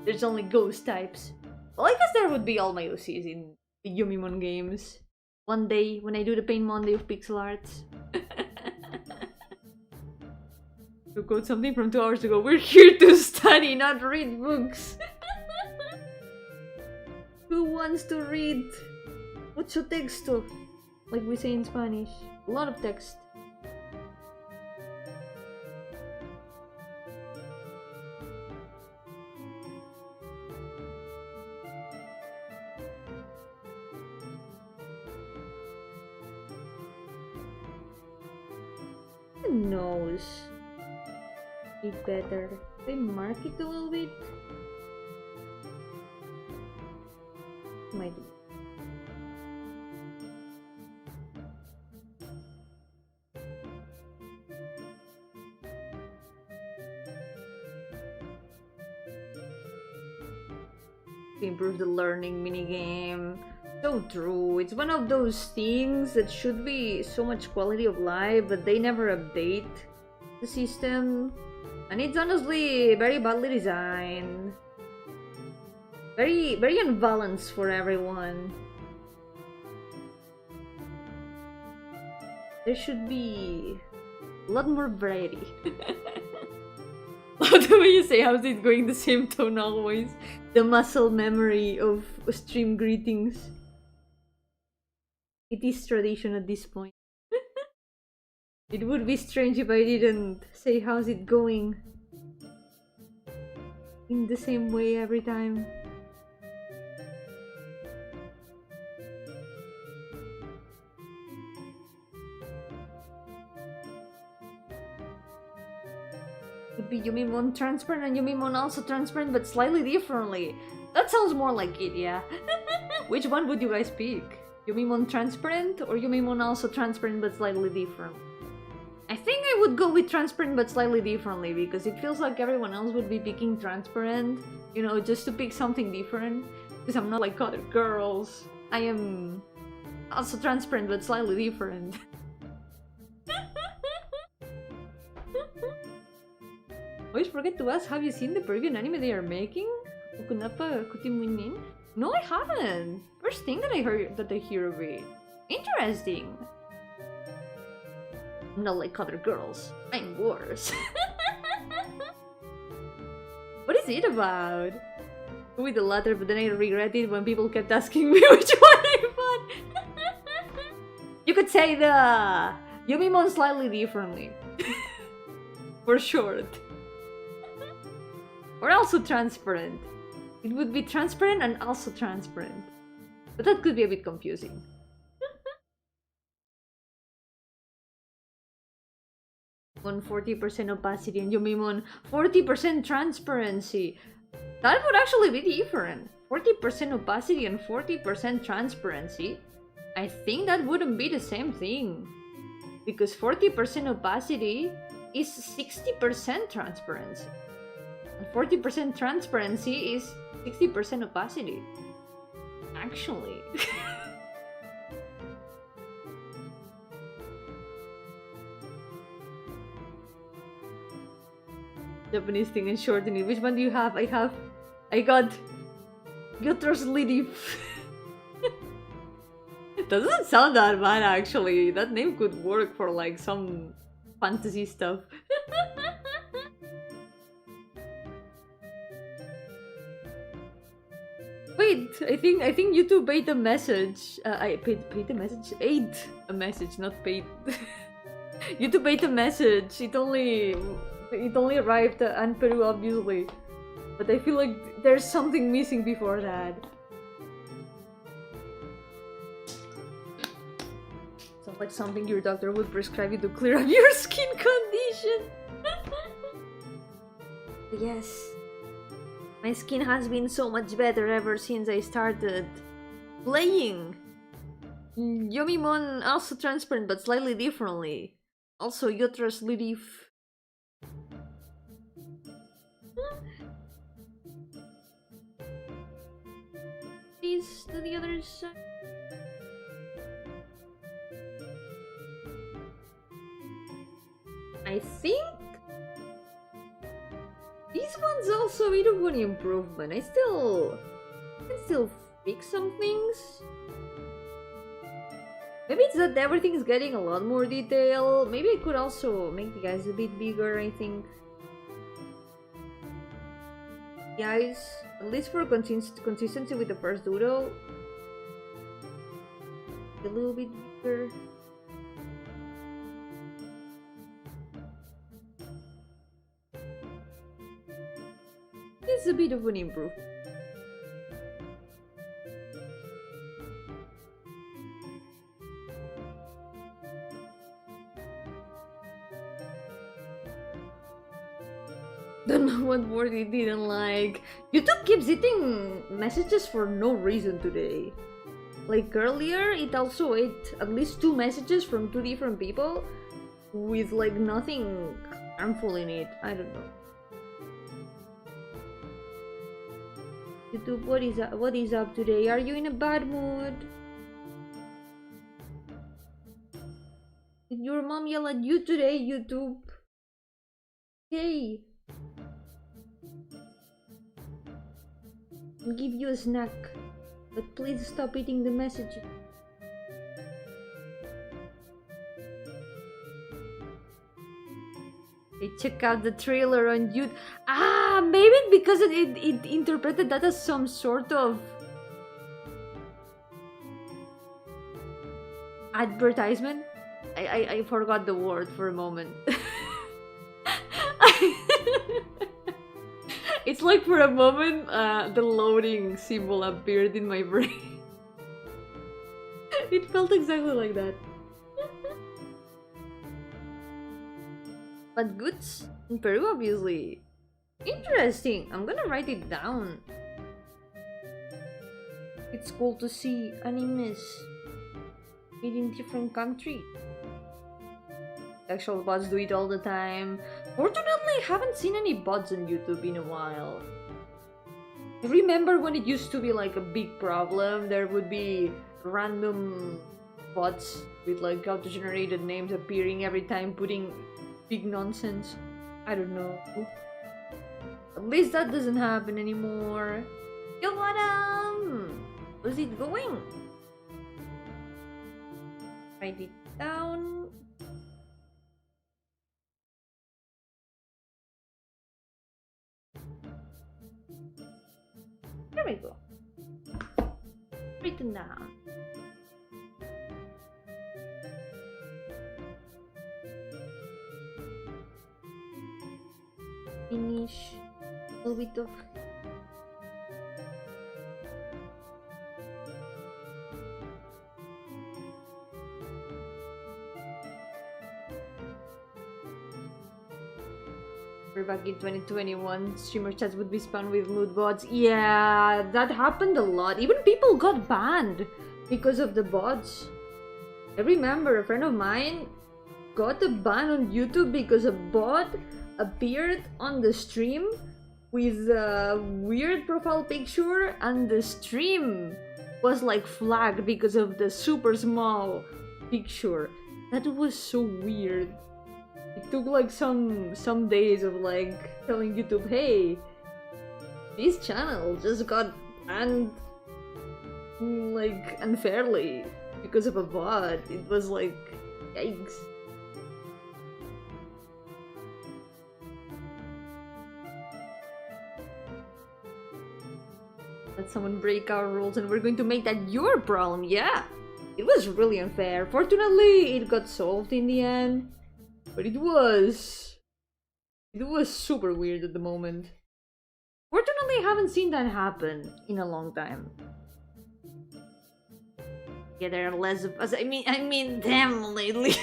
There's only ghost types. Well, I guess there would be all my OCs in the Yumimon games. One day, when I do the Paint Monday of pixel arts. To quote something from 2 hours ago, we're here to study, not read books. Who wants to read? Mucho texto, like we say in Spanish. A lot of text. Who knows? Be better. They mark it a little bit. Might be. To improve the learning minigame. So true. It's one of those things that should be so much quality of life, but they never update the system. And it's honestly very badly designed. Very unbalanced for everyone. There should be a lot more variety. Love the way you say how's it going, the same tone always. The muscle memory of stream greetings. It is tradition at this point. It would be strange if I didn't say how's it going in the same way every time. Would be Yumimon transparent and Yumimon also transparent but slightly differently. That sounds more like it, yeah. Which one would you guys pick? Yumimon transparent or Yumimon also transparent but slightly different? I think I would go with transparent but slightly differently because it feels like everyone else would be picking transparent, you know, just to pick something different. Because I'm not like other girls. I am also transparent but slightly different. Always forget to ask, have you seen the Peruvian anime they are making? Okunapa Kutimunin? No, I haven't. First thing that I hear of it. Interesting. I'm not like other girls. I'm worse. What is it about? With the latter, but then I regret it when people kept asking me which one I bought. You could say the Yumimon slightly differently. For short. Or also transparent. It would be transparent and also transparent. But that could be a bit confusing. 40% opacity and Yomimon 40% transparency. That would actually be different. 40% opacity and 40% transparency. I think that wouldn't be the same thing. Because 40% opacity is 60% transparency. And 40% transparency is 60% opacity. Actually. Japanese thing and shortening. Which one do you have? I got Yotra's Lady. Doesn't sound that bad actually. That name could work for like some fantasy stuff. Wait, I think YouTube paid a message. I paid a message. Ate a message, not paid. YouTube paid a message. It only arrived in Peru, obviously. But I feel like there's something missing before that. Sounds like something your doctor would prescribe you to clear up your skin condition. Yes. My skin has been so much better ever since I started playing. Yomimon also transparent but slightly differently. Also Yotra's leaf. Please to the other side. I think this one's also a bit of an improvement. I can still fix some things. Maybe it's that everything's getting a lot more detail. Maybe I could also make the eyes a bit bigger, I think. The eyes, at least for consistency with the first doodle, a little bit bigger. It's a bit of an improvement. Don't know what word he didn't like. YouTube keeps eating messages for no reason today. Like earlier, it also ate at least 2 messages from 2 different people with like nothing harmful in it. I don't know. YouTube, what is up today? Are you in a bad mood? Did your mom yell at you today, YouTube? Hey. I'll give you a snack, but please stop eating the message. Hey, check out the trailer on YouTube. Ah, maybe because it interpreted that as some sort of advertisement. I forgot the word for a moment. It's like for a moment, the loading symbol appeared in my brain. It felt exactly like that. But goods in Peru, obviously. Interesting. I'm gonna write it down. It's cool to see animes made in different countries. Actual bots do it all the time. Fortunately, I haven't seen any bots on YouTube in a while. I remember when it used to be like a big problem. There would be random bots with like auto-generated names appearing every time, putting big nonsense. I don't know. At least that doesn't happen anymore. Yo, madam! How's it going? Write it down. There we go. Written down. Finish little bit of... We're back in 2021, streamer chats would be spammed with mood bots. Yeah, that happened a lot. Even people got banned because of the bots. I remember a friend of mine got a ban on YouTube because a bot appeared on the stream with a weird profile picture and the stream was like flagged because of the super small picture. That was so weird. It took like some days of like telling YouTube, hey, this channel just got banned like unfairly because of a bot. It was like, yikes. Let someone break our rules and we're going to make that your problem. Yeah, it was really unfair. Fortunately, it got solved in the end. But it was super weird at the moment. Fortunately, I haven't seen that happen in a long time. Yeah, there are less of us. I mean, damn, lately.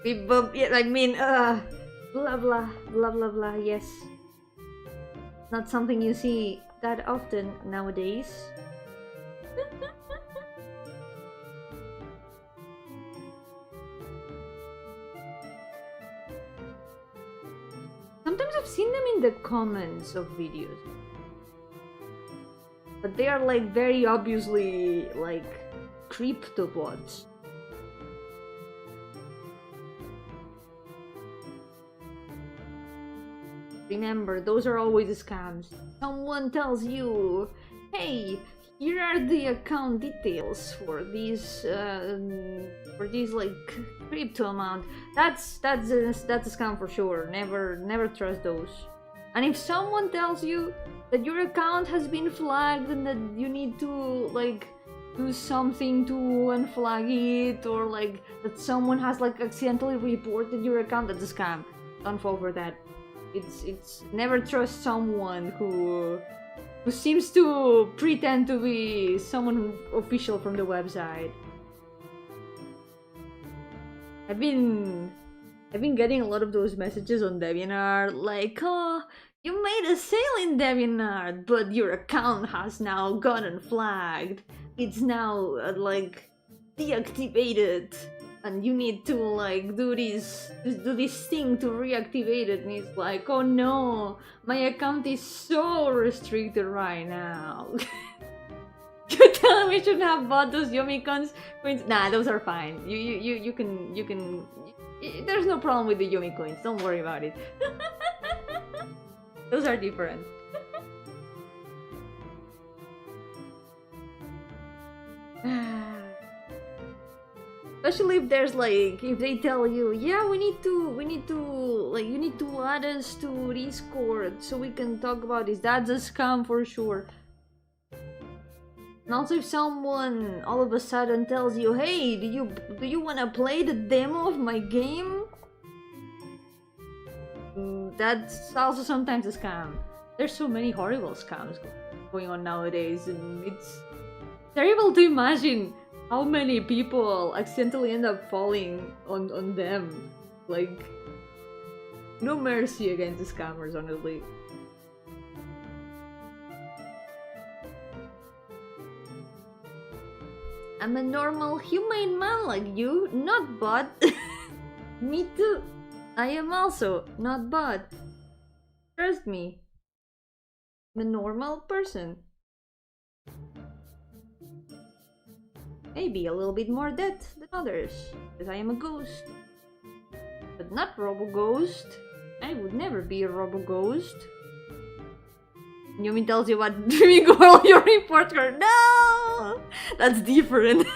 People, yeah, I mean, blah blah blah blah blah. Yes, not something you see that often nowadays. Sometimes I've seen them in the comments of videos, but they are like very obviously like crypto bots. Remember, those are always scams. Someone tells you, hey, here are the account details for these like crypto amount. That's a scam for sure. Never trust those. And if someone tells you that your account has been flagged and that you need to like do something to unflag it, or like that someone has like accidentally reported your account, that's a scam. Don't fall for that. It's never trust someone who seems to pretend to be someone official from the website. I've been getting a lot of those messages on DeviantArt, like, oh, you made a sale in DeviantArt, but your account has now gotten flagged. It's now like deactivated, and you need to like do this thing to reactivate it. And it's like, oh no, my account is so restricted right now. You tell me I shouldn't have bought those Yomi coins? Nah, those are fine. You can. There's no problem with the Yomi coins. Don't worry about it. Those are different. Especially if there's like, if they tell you, yeah, we need to like, you need to add us to Discord so we can talk about this. That's a scam for sure. And also if someone all of a sudden tells you, hey, do you want to play the demo of my game? That's also sometimes a scam. There's so many horrible scams going on nowadays, and it's terrible to imagine how many people accidentally end up falling on them. Like, no mercy against the scammers, honestly. I'm a normal human man like you, not bot. Me too. I am also not bot. Trust me. I'm a normal person. Maybe a little bit more dead than others, because I am a ghost. But not robo-ghost. I would never be a robo-ghost. Yomi tells you what dreamy girl you report her. No! That's different.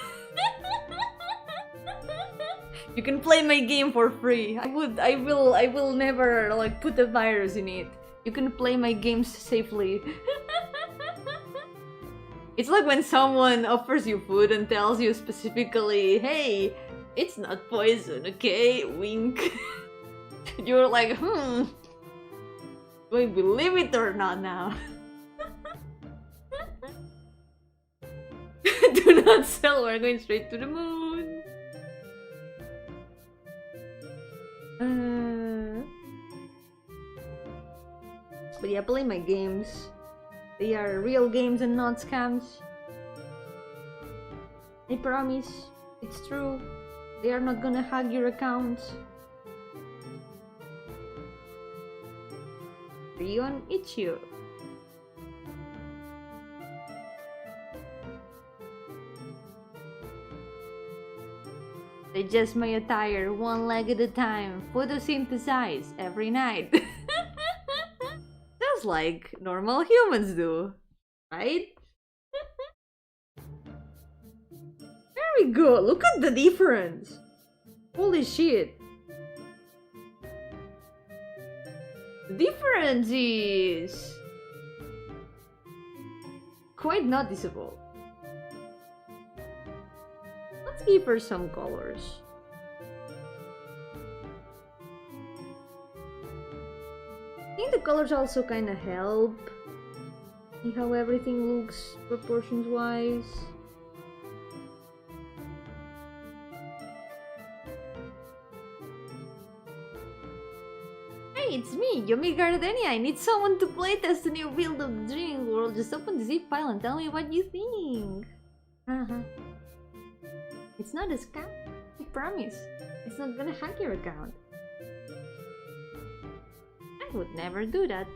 You can play my game for free. I will never like put a virus in it. You can play my games safely. It's like when someone offers you food and tells you specifically, hey, it's not poison, okay? Wink. You're like, Do I believe it or not now? Do not sell, we're going straight to the moon. But yeah, play my games. They are real games and not scams. I promise, it's true. They are not gonna hack your accounts. Free on itch.io. Adjust my attire one leg at a time. Photosynthesize every night. Just like normal humans do, right? There we go. Look at the difference. Holy shit. The difference is quite noticeable. Let's give her some colors. I think the colors also kind of help. See how everything looks proportions wise. Hey, it's me, Yomi Gardenia. I need someone to playtest the new build of the Dreaming World. Just open the zip file and tell me what you think. It's not a scam, I promise. It's not gonna hack your account. I would never do that.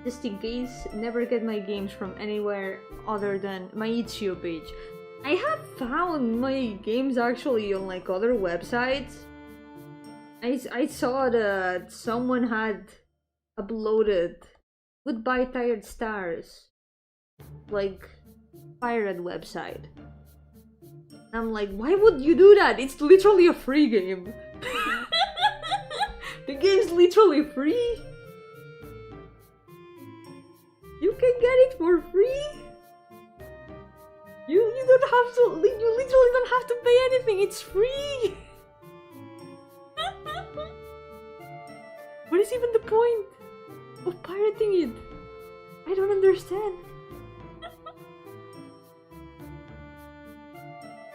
Just in case, never get my games from anywhere other than my itch.io page. I have found my games actually on like other websites. I saw that someone had uploaded Goodbye Tired Stars, like pirate website. I'm like, why would you do that? It's literally a free game. The game's literally free. You can get it for free. You don't have to. You literally don't have to pay anything. It's free. What is even the point of pirating it? I don't understand.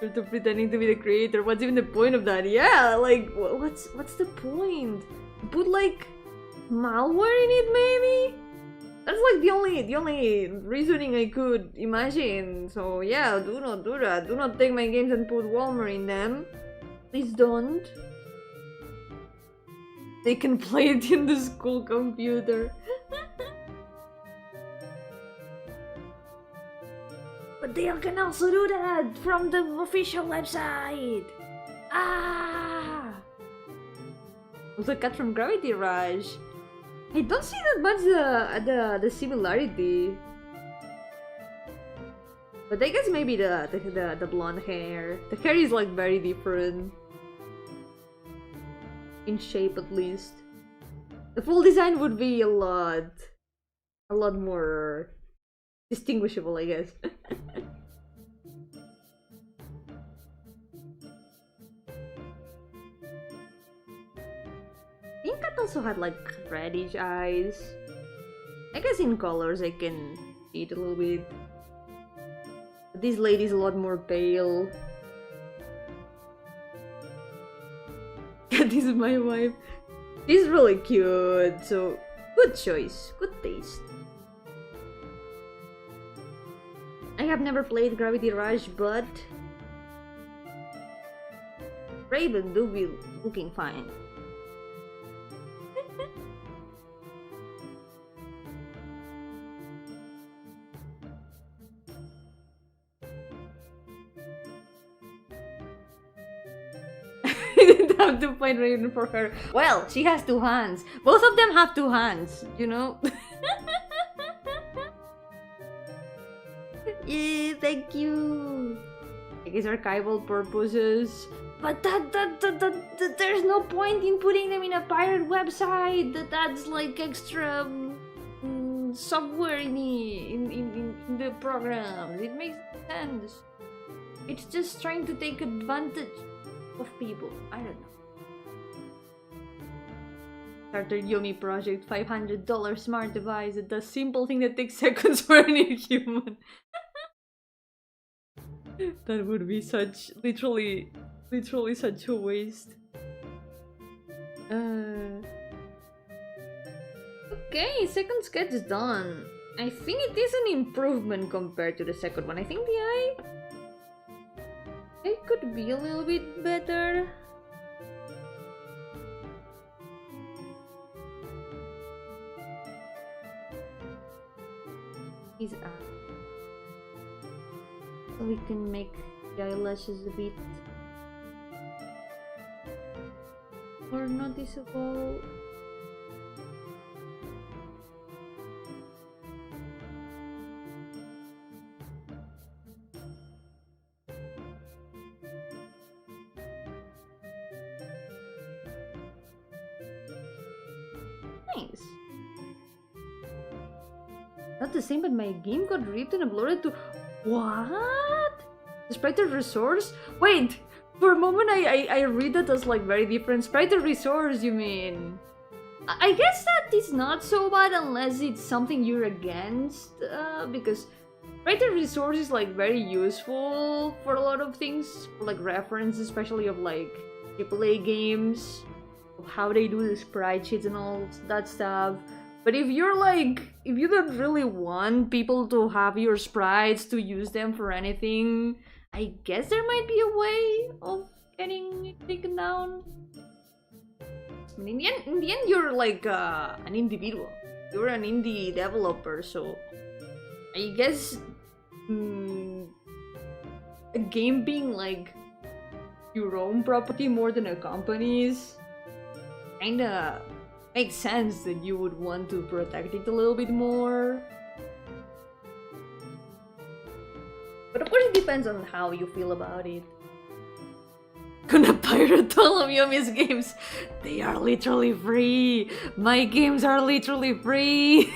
You're pretending to be the creator. What's even the point of that? Yeah, like what's the point? Put like malware in it, maybe. That's like the only reasoning I could imagine. So yeah, do not do that. Do not take my games and put Walmart in them. Please don't. They can play it in the school computer. But they can also do that from the official website. Ah! Was a cut from Gravity Rush. I don't see that much the similarity, but I guess maybe the blonde hair. The hair is like very different in shape, at least. The full design would be a lot more distinguishable, I guess. Pink Cat also had like reddish eyes. I guess in colors I can see it a little bit. But this lady's a lot more pale. This is my wife. She's really cute, so good choice, good taste. I have never played Gravity Rush, but Raven do be looking fine. Didn't have to find Raven for her. Well, she has two hands. Both of them have two hands, you know? Yeah, thank you. I guess archival purposes. But there's no point in putting them in a pirate website. That's like extra software in the programs. It makes sense. It's just trying to take advantage of people. I don't know. Starter Yomi project, $500 smart device. It does simple thing that takes seconds for any human. That would be such literally such a waste. Okay, second sketch is done. I think it is an improvement compared to the second one. I think the eye it could be a little bit better. His eye. So we can make the eyelashes a bit more noticeable. Nice. Not the same, but my game got ripped and uploaded to... What? The sprite resource? Wait! For a moment I read that as like very different. Sprite resource, you mean? I guess that is not so bad unless it's something you're against, because sprite resource is like very useful for a lot of things, for like reference, especially of like AAA games, of how they do the sprite sheets and all that stuff. But if you're like, if you don't really want people to have your sprites to use them for anything, I guess there might be a way of getting it taken down. I mean, in the end you're like an individual. You're an indie developer, so I guess a game being like your own property more than a company's kinda makes sense that you would want to protect it a little bit more. But of course it depends on how you feel about it. Gonna pirate all of Yomi's games. They are literally free. My games are literally free.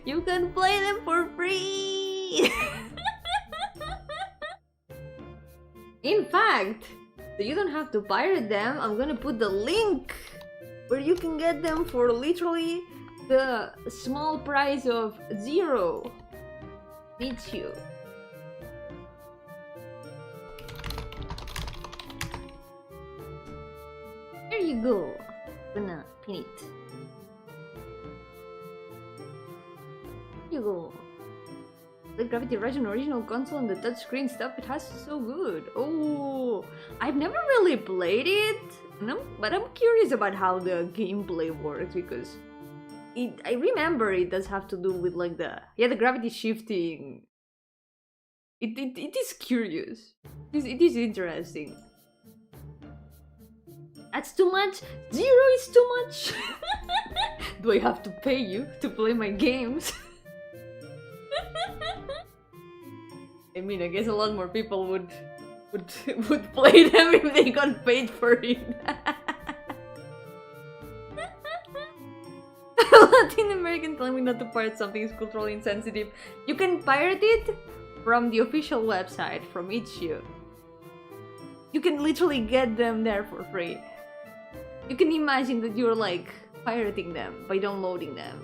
You can play them for free. In fact, so you don't have to pirate them. I'm gonna put the link where you can get them for literally the small price of 0. Meet you. There you go. Gonna pin it. There you go. The Gravity Rush and original console and the touchscreen stuff it has so good. Oh, I've never really played it, but I'm curious about how the gameplay works because I remember it does have to do with like the gravity shifting. It is curious. It is interesting. That's too much. 0 is too much. Do I have to pay you to play my games? I mean, I guess a lot more people would play them if they got paid for it. Latin American telling me not to pirate something is culturally insensitive. You can pirate it from the official website, from itch.io. You can literally get them there for free. You can imagine that you're like pirating them by downloading them.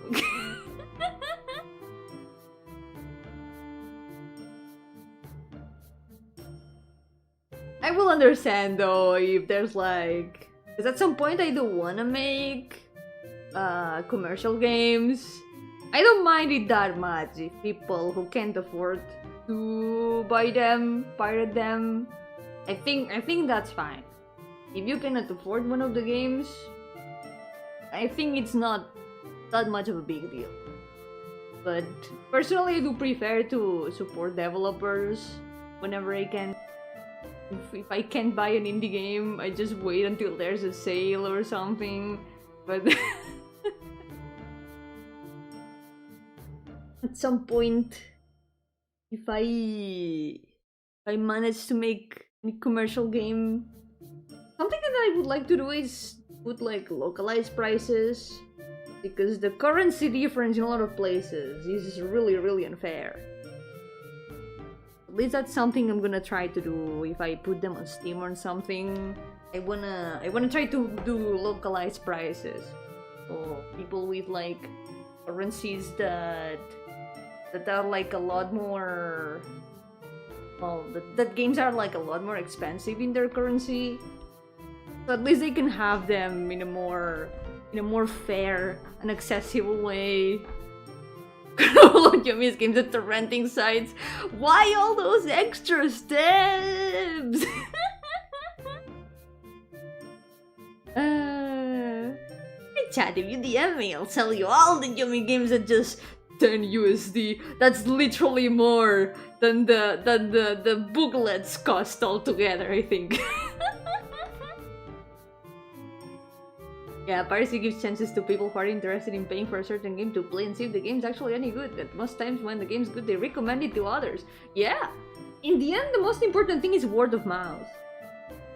I will understand though if there's like, because at some point I do want to make commercial games. I don't mind it that much if people who can't afford to buy them pirate them. I think that's fine. If you cannot afford one of the games, I think it's not that much of a big deal. But personally I do prefer to support developers whenever I can. If I can't buy an indie game, I just wait until there's a sale or something. But at some point, if I manage to make commercial game. Something that I would like to do is put like localized prices, because the currency difference in a lot of places is really, really unfair. At least that's something I'm gonna try to do if I put them on Steam or something. I wanna try to do localized prices. So people with like currencies that are like a lot more, well, that games are like a lot more expensive in their currency. So at least they can have them in a more fair and accessible way. Yomi's games at the renting sites. Why all those extra steps? Hey chat, if you DM me, I'll sell you all the Yomi games at just 10 USD. That's literally more than the booklets cost altogether, I think. Yeah, piracy gives chances to people who are interested in paying for a certain game to play and see if the game's actually any good. But most times when the game's good, they recommend it to others. Yeah! In the end, the most important thing is word of mouth.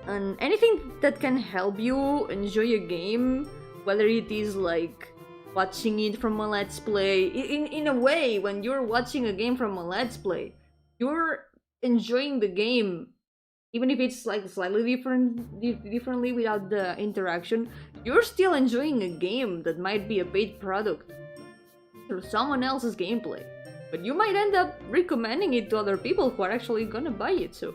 And anything that can help you enjoy a game, whether it is like watching it from a let's play, in a way, when you're watching a game from a let's play, you're enjoying the game. Even if it's like slightly differently without the interaction, you're still enjoying a game that might be a paid product through someone else's gameplay. But you might end up recommending it to other people who are actually gonna buy it. So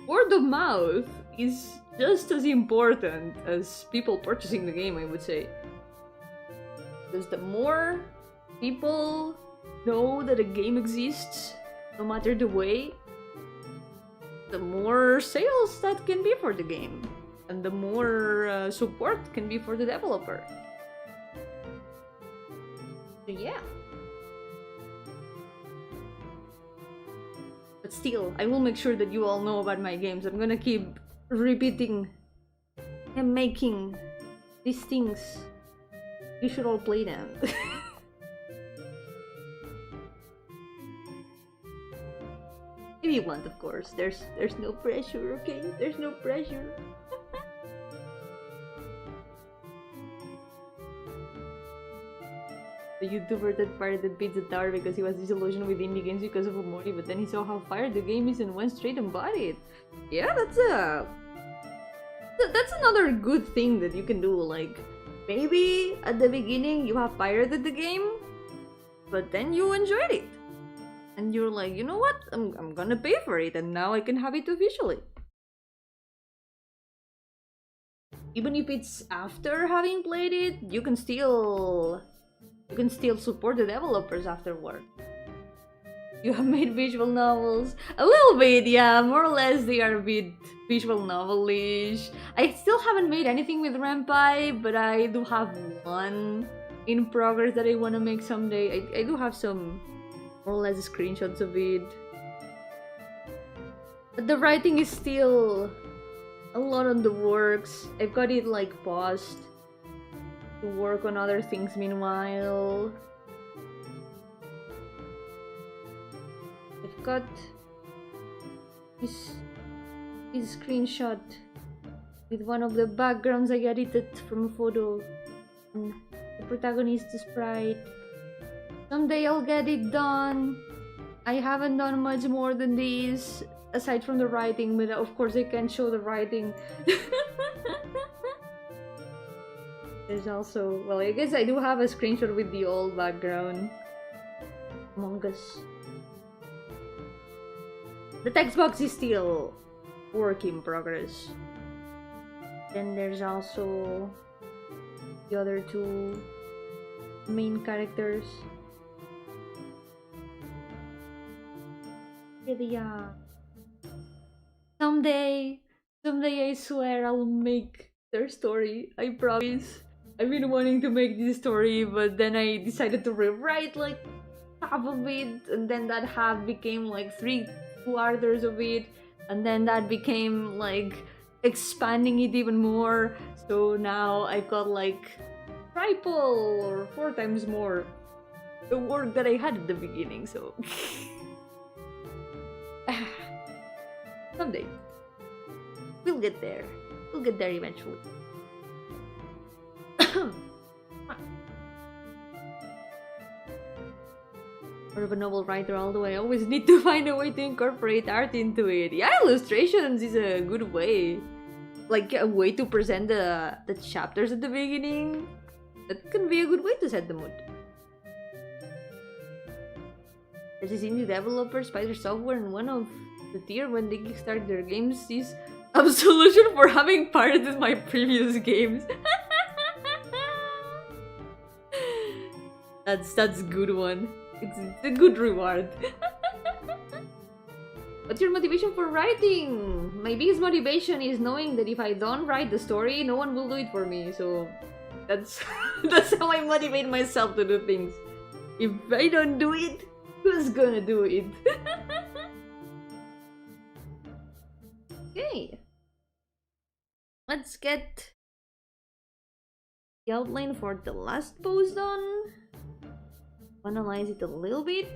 word of mouth is just as important as people purchasing the game, I would say. Because the more people know that a game exists, no matter the way, the more sales that can be for the game, and the more support can be for the developer. So yeah. But still, I will make sure that you all know about my games. I'm gonna keep repeating and making these things. You should all play them. If you want, of course. There's no pressure, okay? There's no pressure. The YouTuber that pirated beats the tower because he was disillusioned with indie games because of Omori, but then he saw how fired the game is and went straight and bought it. Yeah, that's another good thing that you can do. Like, maybe at the beginning you have pirated the game, but then you enjoyed it. And you're like, you know what? I'm gonna pay for it, and now I can have it officially. Even if it's after having played it, you can still support the developers afterward. You have made visual novels. A little bit, yeah, more or less they are a bit visual novel-ish. I still haven't made anything with Renpai, but I do have one in progress that I want to make someday. I do have some more or less screenshots of it. But the writing is still a lot on the works. I've got it like paused to work on other things meanwhile. I've got this screenshot with one of the backgrounds I edited from a photo and the protagonist's sprite. Someday I'll get it done. I haven't done much more than this aside from the writing, but of course I can't show the writing. There's also, well, I guess I do have a screenshot with the old background. Among Us. The text box is still work in progress. Then there's also the other two main characters. Yeah. Someday I swear I'll make their story. I promise. I've been wanting to make this story, but then I decided to rewrite like half of it, and then that half became like 3 quarters of it, and then that became like expanding it even more. So now I've got like triple or 4 times more the work that I had at the beginning, so someday. We'll get there. We'll get there eventually. Or of a novel writer, although I always need to find a way to incorporate art into it. Yeah, illustrations is a good way. Like a way to present the chapters at the beginning. That can be a good way to set the mood. There's this indie developer, Spider Software, and one of the tier when they kickstart their games is a solution for having pirated my previous games. That's a good one. It's a good reward. What's your motivation for writing? My biggest motivation is knowing that if I don't write the story, no one will do it for me. So that's that's how I motivate myself to do things. If I don't do it, who's gonna do it? Okay. Let's get the outline for the last post done. Analyze it a little bit.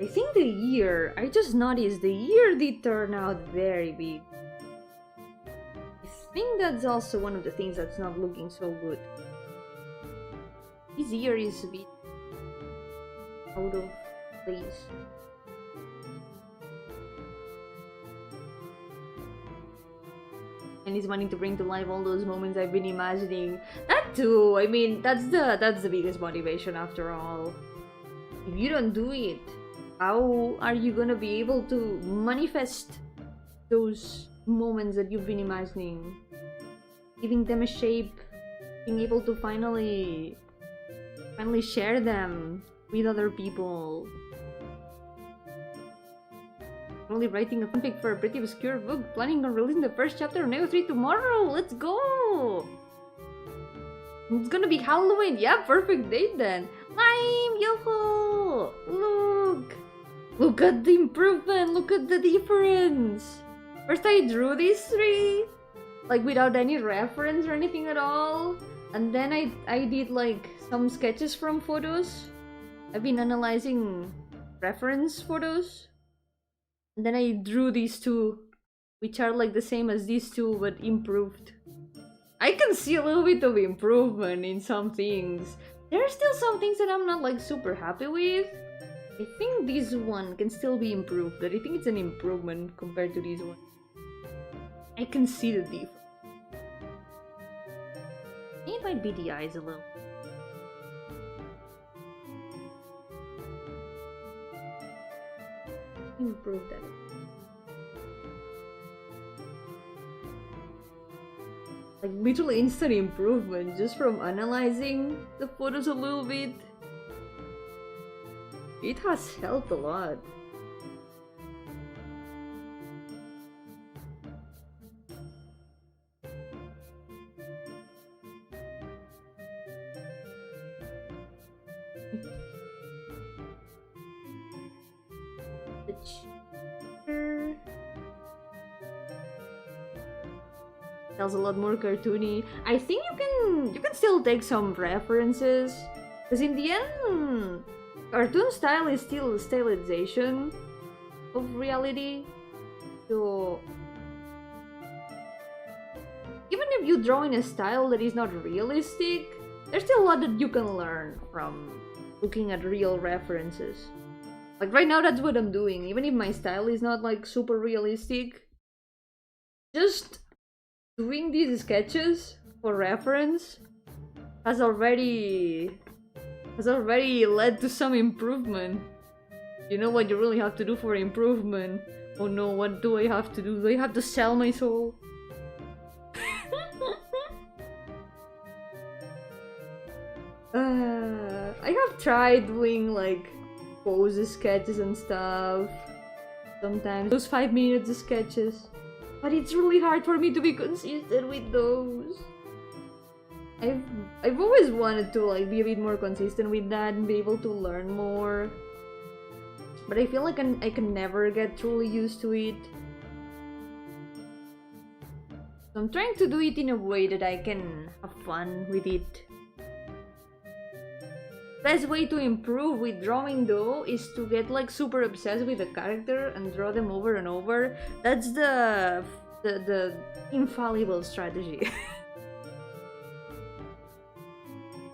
I think I just noticed the year did turn out very big. I think that's also one of the things that's not looking so good. This year is a bit out of place. And he's wanting to bring to life all those moments I've been imagining. That too. I mean, that's the biggest motivation after all. If you don't do it, how are you gonna be able to manifest those moments that you've been imagining? Giving them a shape, being able to finally share them with other people. Only writing a fanfic for a pretty obscure book, planning on releasing the first chapter on AO3 tomorrow. Let's go! It's gonna be Halloween. Yeah, perfect date then. Lime, Yo-hooo! Look at the improvement. Look at the difference. First I drew these three, like without any reference or anything at all, and then I did like some sketches from photos. I've been analyzing reference photos. And then I drew these two, which are like the same as these two, but improved. I can see a little bit of improvement in some things. There are still some things that I'm not like super happy with. I think this one can still be improved, but I think it's an improvement compared to this one. I can see the difference. It might be the eyes a little. Improve that. Like literally instant improvement just from analyzing the photos a little bit. It has helped a lot. Feels a lot more cartoony. I think you can still take some references, because in the end, cartoon style is still stylization of reality. So even if you draw in a style that is not realistic, there's still a lot that you can learn from looking at real references. Like right now, that's what I'm doing. Even if my style is not like super realistic, just doing these sketches for reference has already led to some improvement. You know what you really have to do for improvement? Oh no, what do I have to do? Do I have to sell my soul? I have tried doing like poses sketches and stuff. Sometimes those 5 minutes of sketches. But it's really hard for me to be consistent with those. I've always wanted to like be a bit more consistent with that and be able to learn more. But I feel like I can never get truly used to it. So I'm trying to do it in a way that I can have fun with it. Best way to improve with drawing though is to get like super obsessed with the character and draw them over and over. That's the infallible strategy.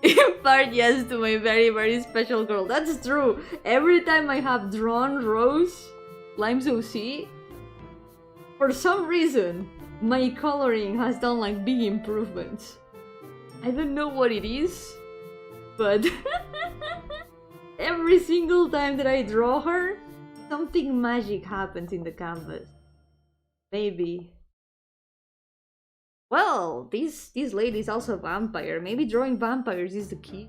In part, yes, to my very, very special girl. That's true. Every time I have drawn Rose, Lime's OC, for some reason, my coloring has done like big improvements. I don't know what it is, but every single time that I draw her, something magic happens in the canvas. Maybe. Well, this lady is also a vampire. Maybe drawing vampires is the key.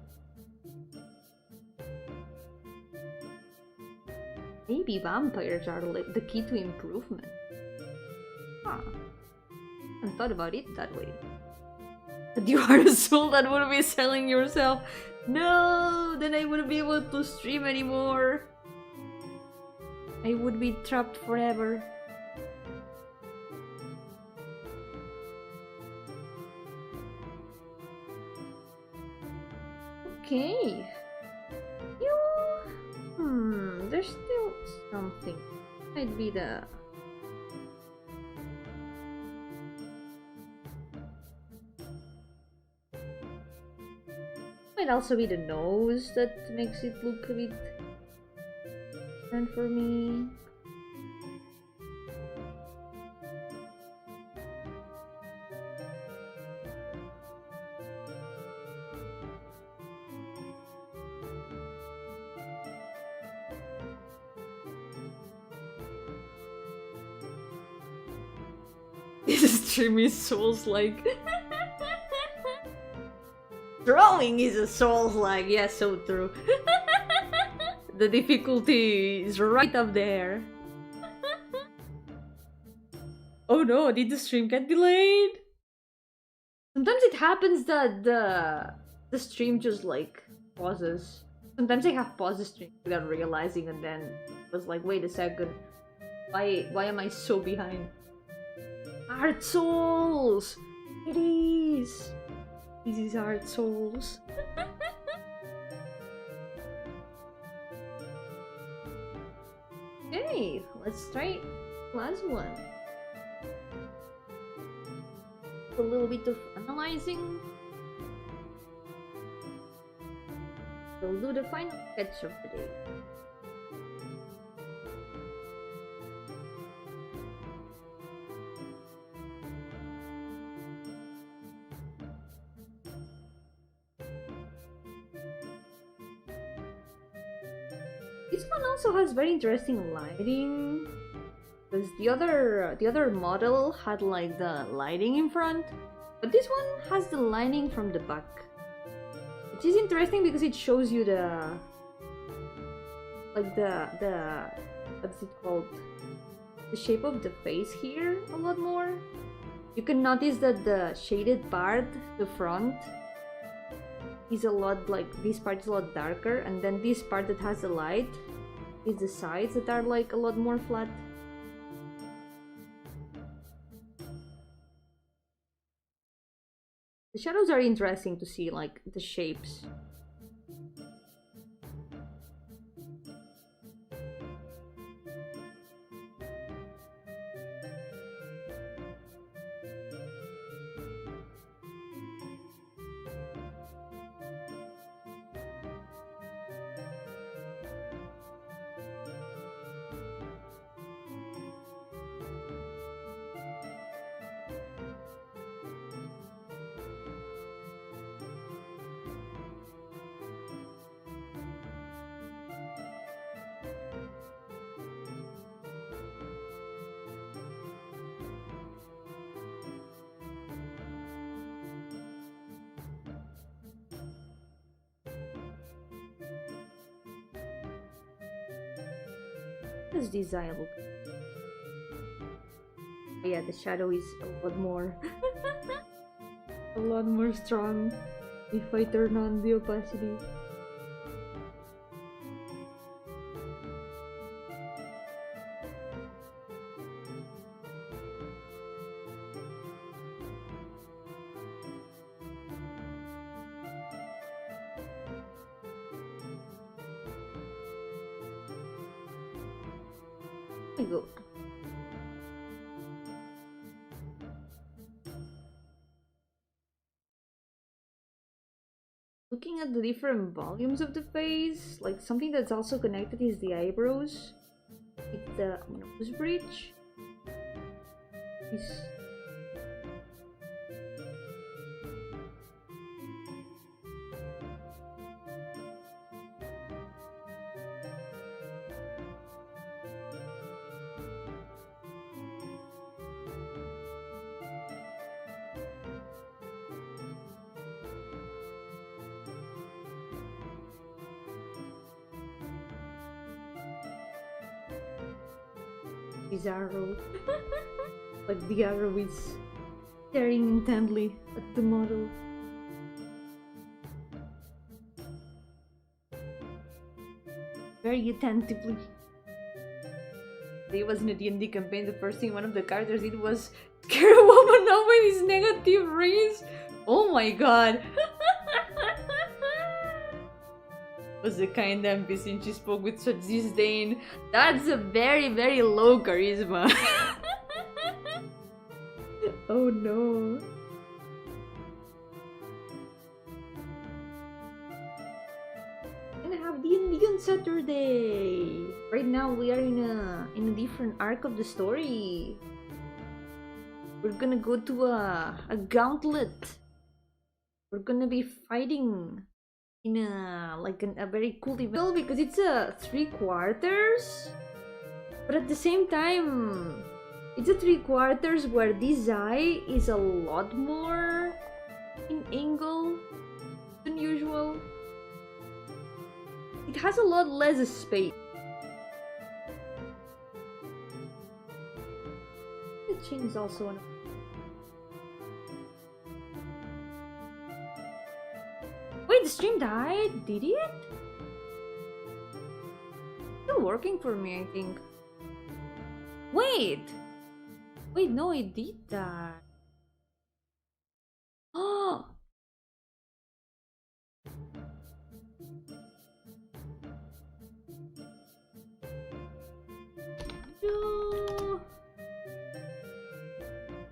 Maybe vampires are like the key to improvement. Huh. I hadn't thought about it that way. But you are a soul that would be selling yourself. No, then I wouldn't be able to stream anymore. I would be trapped forever. Okay. There's still something. Might be the... Might also be the nose that makes it look a bit different for me. This stream is Souls-like. Drawing is a Souls-like, yeah, so true. The difficulty is right up there. Oh no, did the stream get delayed? Sometimes it happens that the stream just like pauses. Sometimes I have paused the stream without realizing and then it was like, wait a second. Why am I so behind? Art Souls! It is! This is Art Souls. Okay, let's try last one. A little bit of analyzing. We'll do the final sketch of the day. This one also has very interesting lighting, because the other model had like the lighting in front, but this one has the lighting from the back, which is interesting because it shows you the what's it called, the shape of the face here a lot more. You can notice that the shaded part, the front, is a lot like, this part is a lot darker, and then this part that has the light is the sides that are like a lot more flat. The shadows are interesting to see, like the shapes. Does this eye look? Yeah, the shadow is a lot more a lot more strong if I turn on the opacity. Let me go. Looking at the different volumes of the face, like something that's also connected is the eyebrows. It's the nose bridge. His arrow. Like the arrow is staring intently at the model. Very attentively. It wasn't a D&D campaign. The first thing one of the characters did was scare a woman off with his negative rays. Oh my god. Was the kind NPC and she spoke with such disdain. That's a very, very low charisma. Oh no. And I have D&D on Saturday. Right now we are in a different arc of the story. We're gonna go to a gauntlet. We're gonna be fighting in a very cool event because it's a 3/4, but at the same time it's a 3/4 where this eye is a lot more in angle than usual. It has a lot less space. The chin is also one. Wait, the stream died? Did it? Still working for me, I think. Wait! Wait, no, it did die. Oh! No!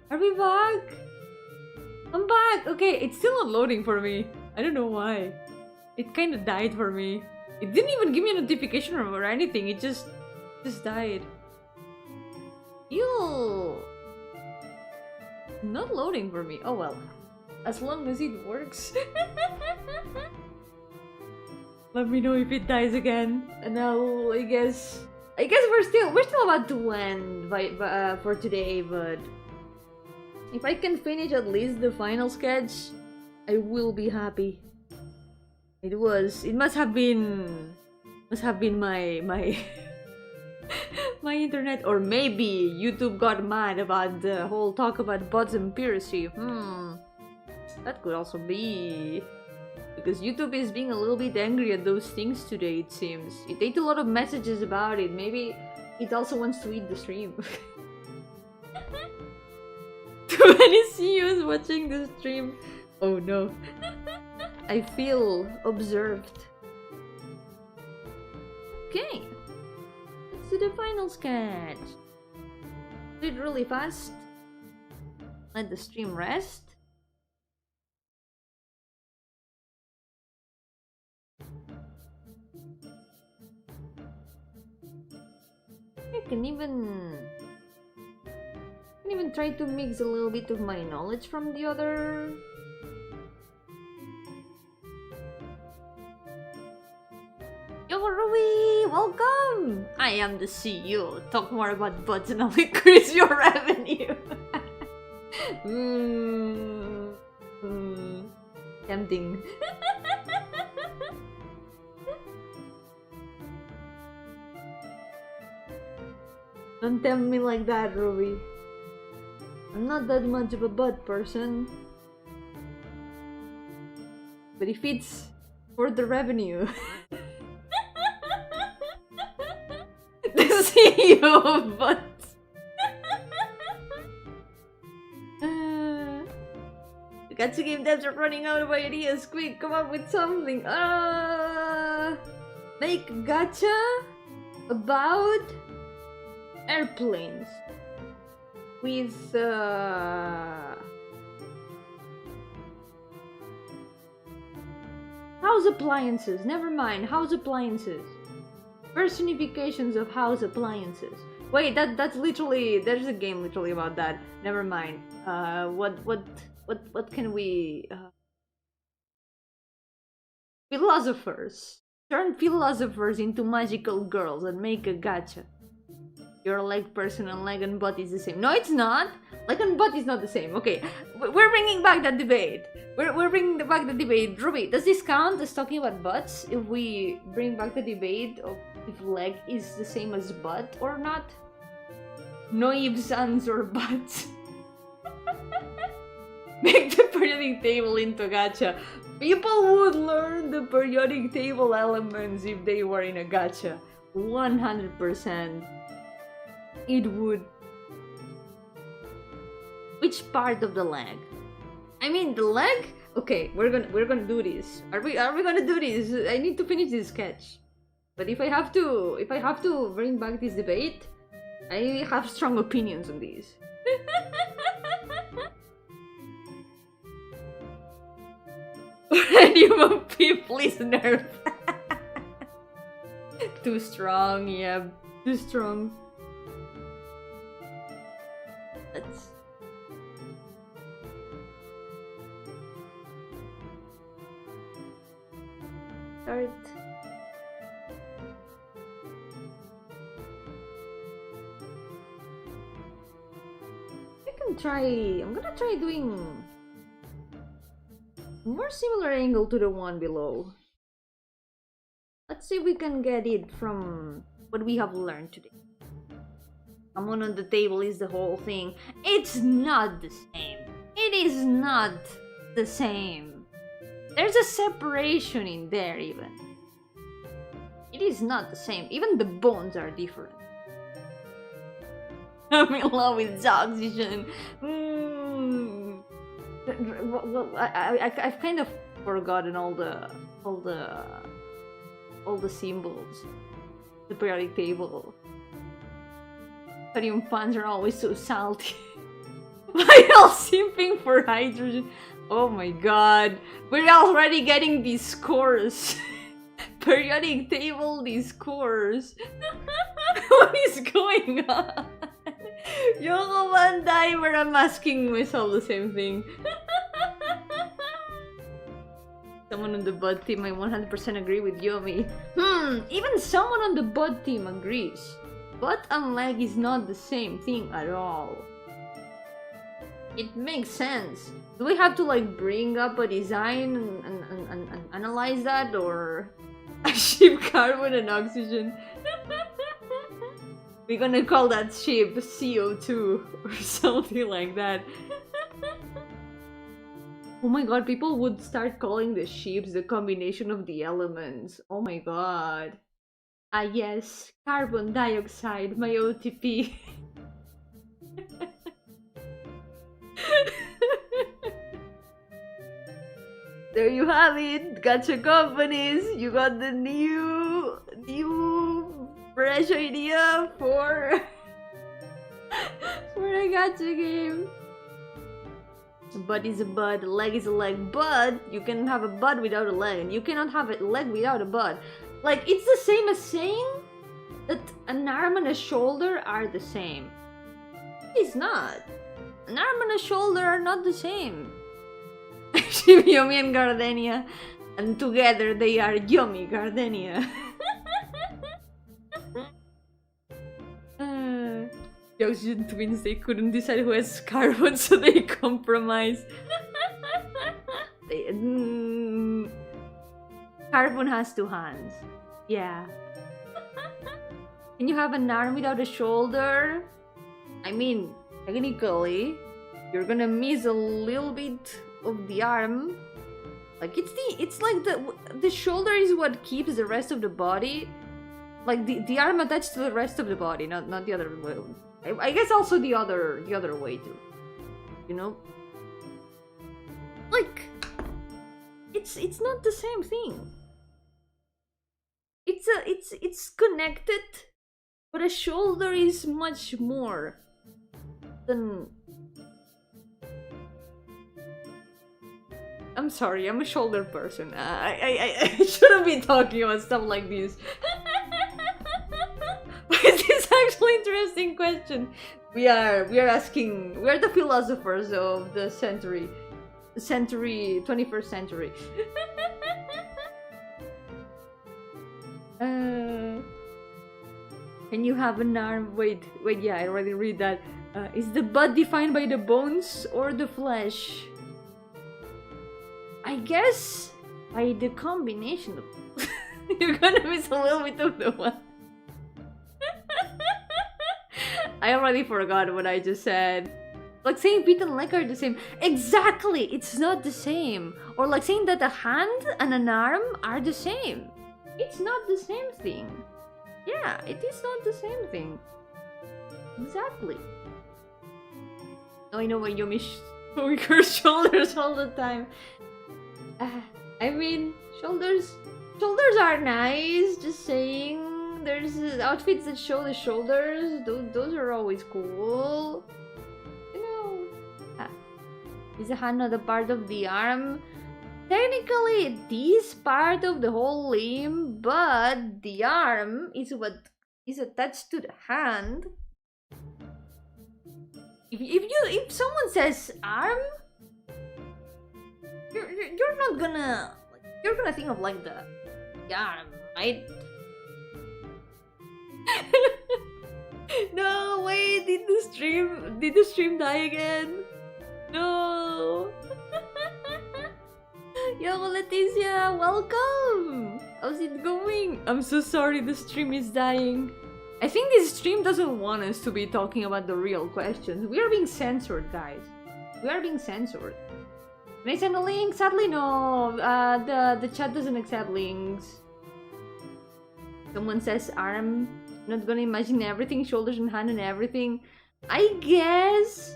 Are we back? I'm back! Okay, it's still not loading for me. I don't know why. It kind of died for me. It didn't even give me a notification or anything. It just died. Ew. Not loading for me. Oh well. As long as it works. Let me know if it dies again. And now I guess we're still about to end for today, but if I can finish at least the final sketch, I will be happy. It must have been my my internet, or maybe YouTube got mad about the whole talk about bots and piracy. That could also be because YouTube is being a little bit angry at those things today, it seems. It ate a lot of messages about it. Maybe it also wants to eat the stream. Too many CEOs watching the stream. Oh no. I feel observed. Okay. Let's do the final sketch. Do it really fast. Let the stream rest. I can even try to mix a little bit of my knowledge from the other. Yo, Ruby! Welcome! I am the CEO. Talk more about bots and I'll increase your revenue. Tempting. Don't tempt me like that, Ruby. I'm not that much of a bot person. But if it's for the revenue. The CEO of bots. The gacha game devs are running out of ideas. Quick, come up with something. Make gacha about airplanes with house appliances. Never mind, house appliances. Personifications of house appliances. Wait, that's literally, there's a game literally about that. Never mind. What can we philosophers. Turn philosophers into magical girls and make a gacha. Your leg person and leg and butt is the same. No, it's not. Leg and butt is not the same. Okay, we're bringing back that debate. We're bringing back the debate. Ruby, does this count as talking about butts if we bring back the debate of if leg is the same as butt or not? No ifs, ands, or buts. Make the periodic table into gacha. People would learn the periodic table elements if they were in a gacha. 100%. It would. Which part of the leg? I mean, the leg. Okay, we're gonna do this. Are we gonna do this? I need to finish this sketch. But if I have to bring back this debate, I have strong opinions on this. Human P, please nerf. Too strong, yeah, too strong. Let's. Start. I'm gonna try doing a more similar angle to the one below. Let's see if we can get it from what we have learned today. Someone on the table is the whole thing. It's not the same. It is not the same. There's a separation in there even. It is not the same. Even the bones are different. I'm in love with oxygen. Well, I've kind of forgotten all the symbols. The periodic table. Helium fans are always so salty. Why all simping for hydrogen? Oh my god, we're already getting these scores. Periodic table, these scores. What is going on? Yo-hooo and Diver, I'm asking myself the same thing. Someone on the butt team, I 100% agree with Yomi. Even someone on the butt team agrees. Butt and leg is not the same thing at all. It makes sense. Do we have to like bring up a design and analyze that, or a ship carbon and oxygen? We're gonna call that ship CO2 or something like that. Oh my god, people would start calling the ships the combination of the elements. Oh my god. Ah yes, carbon dioxide, my OTP. There you have it, gacha companies. You got the new fresh idea for a gacha game. Butt is a butt, leg is a leg, but you can have a butt without a leg, and you cannot have a leg without a butt. Like, it's the same as saying that an arm and a shoulder are the same. It's not. An arm and a shoulder are not the same. Yomi and Gardenia, and together they are Yomi Gardenia. The oxygen twins, they couldn't decide who has carbon, so they compromise. Carbon has two hands. Yeah. Can you have an arm without a shoulder? I mean, technically, you're gonna miss a little bit of the arm. Like, it's like the shoulder is what keeps the rest of the body. Like the arm attached to the rest of the body, not the other way. I guess also the other way too. You know? Like, it's not the same thing. It's connected But a shoulder is much more than... I'm sorry, I'm a shoulder person. I shouldn't be talking about stuff like this. This is actually an interesting question. We are the philosophers of the 21st century. Can you have an arm? Wait, yeah, I already read that. Is the butt defined by the bones or the flesh? I guess by the combination of... You're gonna miss a little bit of the one. I already forgot what I just said. Like saying feet and leg are the same. Exactly! It's not the same. Or like saying that a hand and an arm are the same. It's not the same thing. Yeah, it is not the same thing. Exactly. Oh, I know why Yomi curves shoulders all the time. I mean, shoulders are nice, just saying. There's outfits that show the shoulders, those are always cool. You know, is the hand not a part of the arm? Technically, it is part of the whole limb, but the arm is what is attached to the hand. If someone says arm, you're not gonna think of like the arm, right? No, wait, did the stream die again? No. Yo, Leticia, welcome. How's it going? I'm so sorry, the stream is dying. I think this stream doesn't want us to be talking about the real questions. We are being censored, guys. We are being censored. Can I send a link? Sadly, no. The chat doesn't accept links. Someone says arm. Not gonna imagine everything, shoulders and hand and everything. I guess,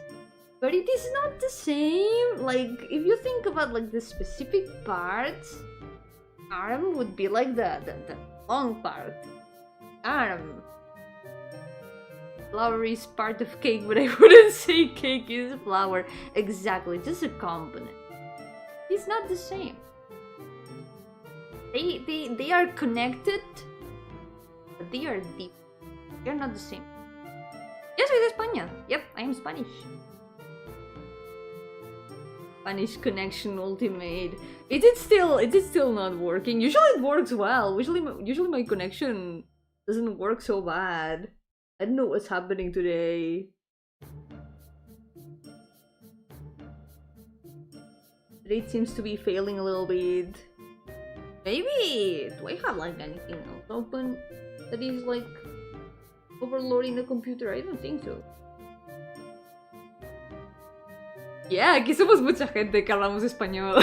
but it is not the same. Like, if you think about like the specific parts, arm would be like the long part. Arm. Flower is part of cake, but I wouldn't say cake is flour. Exactly, just a component. It's not the same. They are connected, but they are deep. They're not the same. Yo soy de España. Yep, I am Spanish. Spanish connection ultimate. Is it still not working? Usually it works well. Usually my connection doesn't work so bad. I don't know what's happening today. Today it seems to be failing a little bit. Maybe do I have like anything else open that is like overloading the computer? I don't think so. Yeah, aquí somos mucha gente que hablamos español.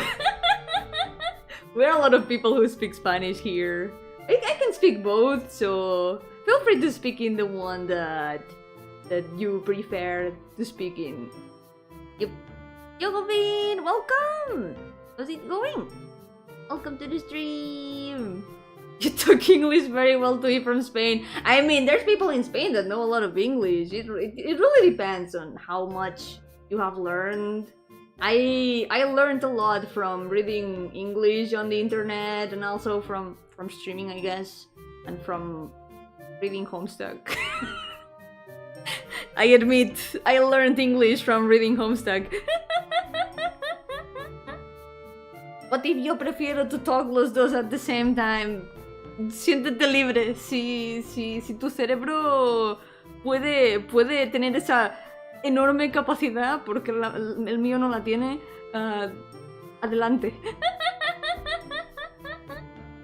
We're a lot of people who speak Spanish here. I can speak both, so feel free to speak in the one that you prefer to speak in. Yep. Yo, Gavin, welcome! How's it going? Welcome to the stream! You talk English very well to be from Spain. I mean, there's people in Spain that know a lot of English. It really depends on how much you have learned. I learned a lot from reading English on the internet and also from streaming, I guess, and from reading Homestuck. I admit, I learned English from reading Homestuck. But if yo prefiero to talk los dos at the same time, siéntete libre. Si tu cerebro puede tener esa enorme capacidad, porque el mío no la tiene, adelante.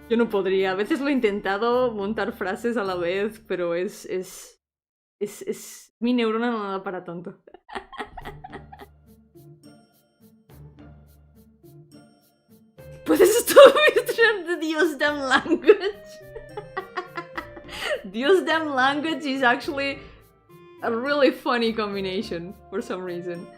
Yo no podría. A veces lo he intentado montar frases a la vez, pero mi neurona no da para tanto. ¿Puedes stop the Dios damn language? Dios damn language is actually a really funny combination for some reason.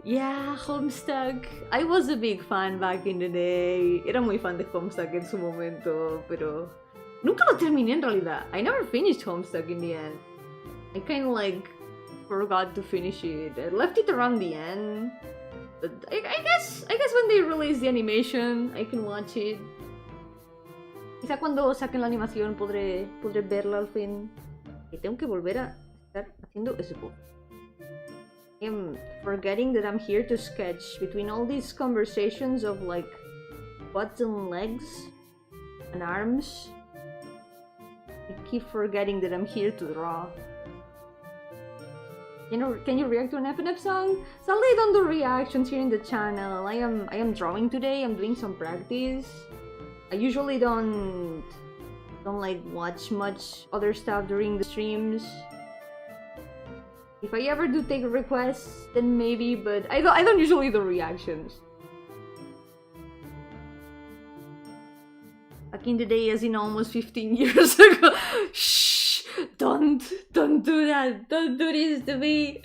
Yeah, Homestuck. I was a big fan back in the day. Era muy fan de Homestuck en su momento, pero Nunca lo terminé en realidad. I never finished Homestuck in the end. I kind of like forgot to finish it. I left it around the end. But I guess when they release the animation, I can watch it. Quizá cuando saquen la animación podré verla al fin. Y tengo que volver a estar haciendo eso. I'm forgetting that I'm here to sketch between all these conversations of like butts and legs and arms. I keep forgetting that I'm here to draw. Can you react to an FNF song? Sadly, I don't do reactions here in the channel. I am drawing today. I'm doing some practice. I usually don't like watch much other stuff during the streams. If I ever do take requests, then maybe, but I don't usually do reactions. Back in the day, as in almost 15 years ago. Shh! Don't do that! Don't do this to me!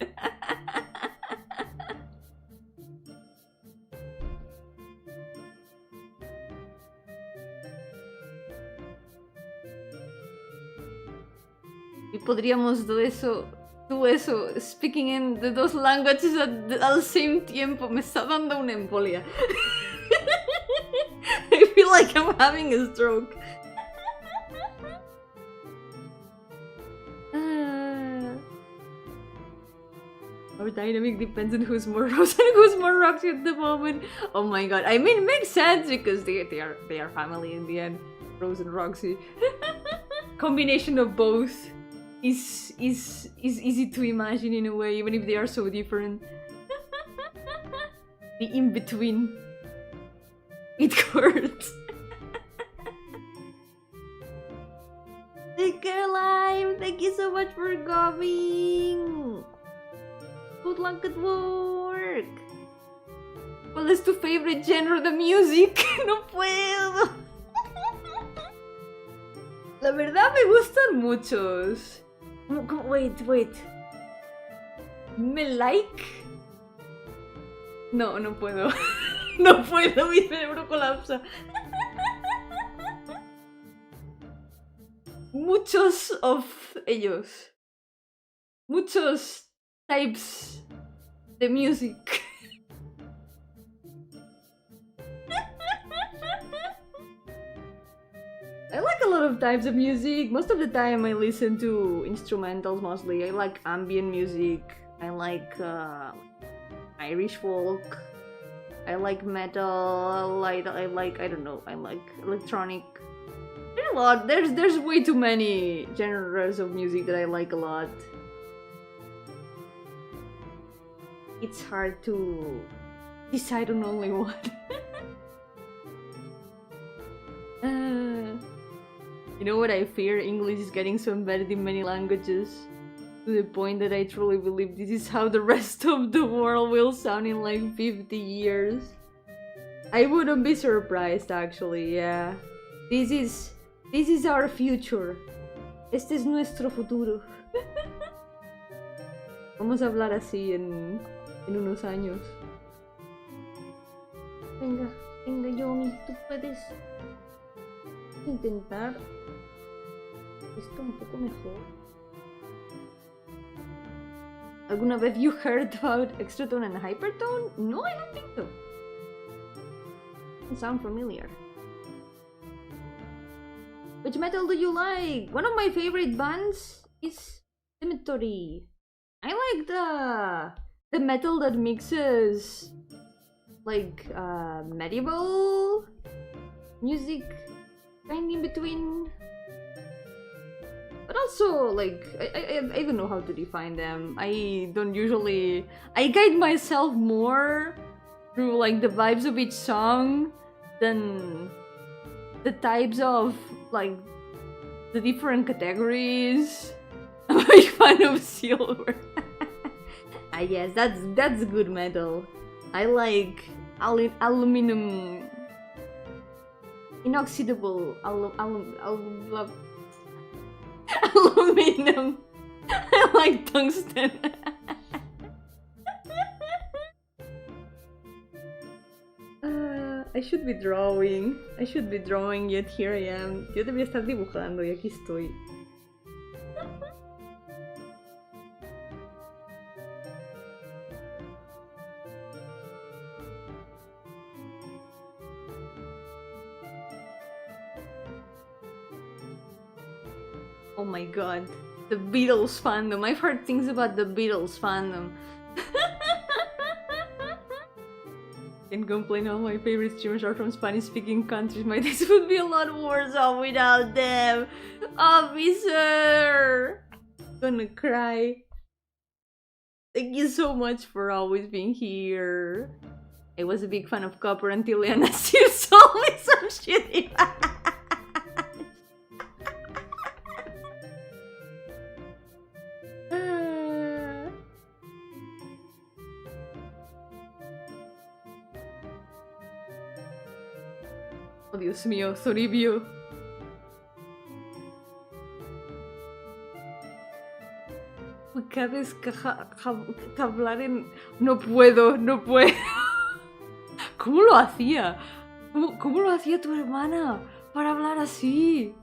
Y podríamos do eso, speaking in the dos languages al same tiempo, me está dando una embolia. I feel like I'm having a stroke. Our dynamic depends on who's more Rose and who's more Roxy at the moment. Oh my god, I mean, it makes sense because they are family in the end, Rose and Roxy. Combination of both is easy to imagine in a way, even if they are so different. The in-between. It hurts. Take care, Live! Thank you so much for coming! Good luck at work! ¿Cuál es tu favorite genre de music? No puedo. La verdad me gustan muchos. Wait. ¿Me like? No puedo. No puedo, mi cerebro colapsa. Muchos of ellos. Muchos types de music. I like a lot of types of music. Most of the time I listen to instrumentals mostly. I like ambient music. I like Irish folk. I like metal. I like, I don't know, I like electronic. There's a lot. There's way too many genres of music that I like a lot. It's hard to decide on only one. You know what I fear? English is getting so embedded in many languages to the point that I truly believe this is how the rest of the world will sound in like 50 years. I wouldn't be surprised actually, yeah. This is our future. Este es nuestro futuro. Vamos a hablar así en unos años. Venga, Yomi, tú puedes intentar esto un poco mejor. ¿Alguna vez you heard about extratone and hypertone? No, I don't think so. Doesn't sound familiar. Which metal do you like? One of my favorite bands is Cemetery. I like the metal that mixes like medieval music kind in between, but also like I don't know how to define them. I guide myself more through like the vibes of each song than the types of like the different categories. I'm a big fan of silver. Ah yes, that's good metal. I like aluminum, inoxidable aluminum. I like tungsten. I should be drawing. I should be drawing, yet here I am. Yo debería estar dibujando y aquí estoy. Oh my god. The Beatles fandom. I've heard things about the Beatles fandom. Can't complain, all my favorite streamers are from Spanish-speaking countries. My days would be a lot worse off without them. Officer! Gonna cry. Thank you so much for always being here. I was a big fan of Copper until Leanna still told me some shit. Oh, Dios mío, Soribio. Cada vez que hablar en... No puedo, no puedo. ¿Cómo lo hacía? ¿Cómo lo hacía tu hermana para hablar así?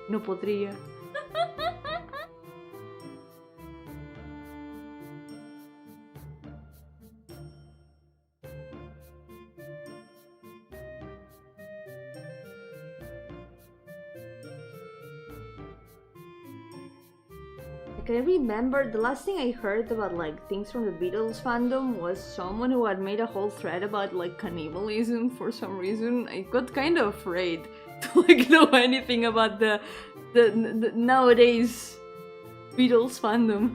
No podría. I remember the last thing I heard about like things from the Beatles fandom was someone who had made a whole thread about like cannibalism for some reason. I got kind of afraid to like know anything about the nowadays Beatles fandom.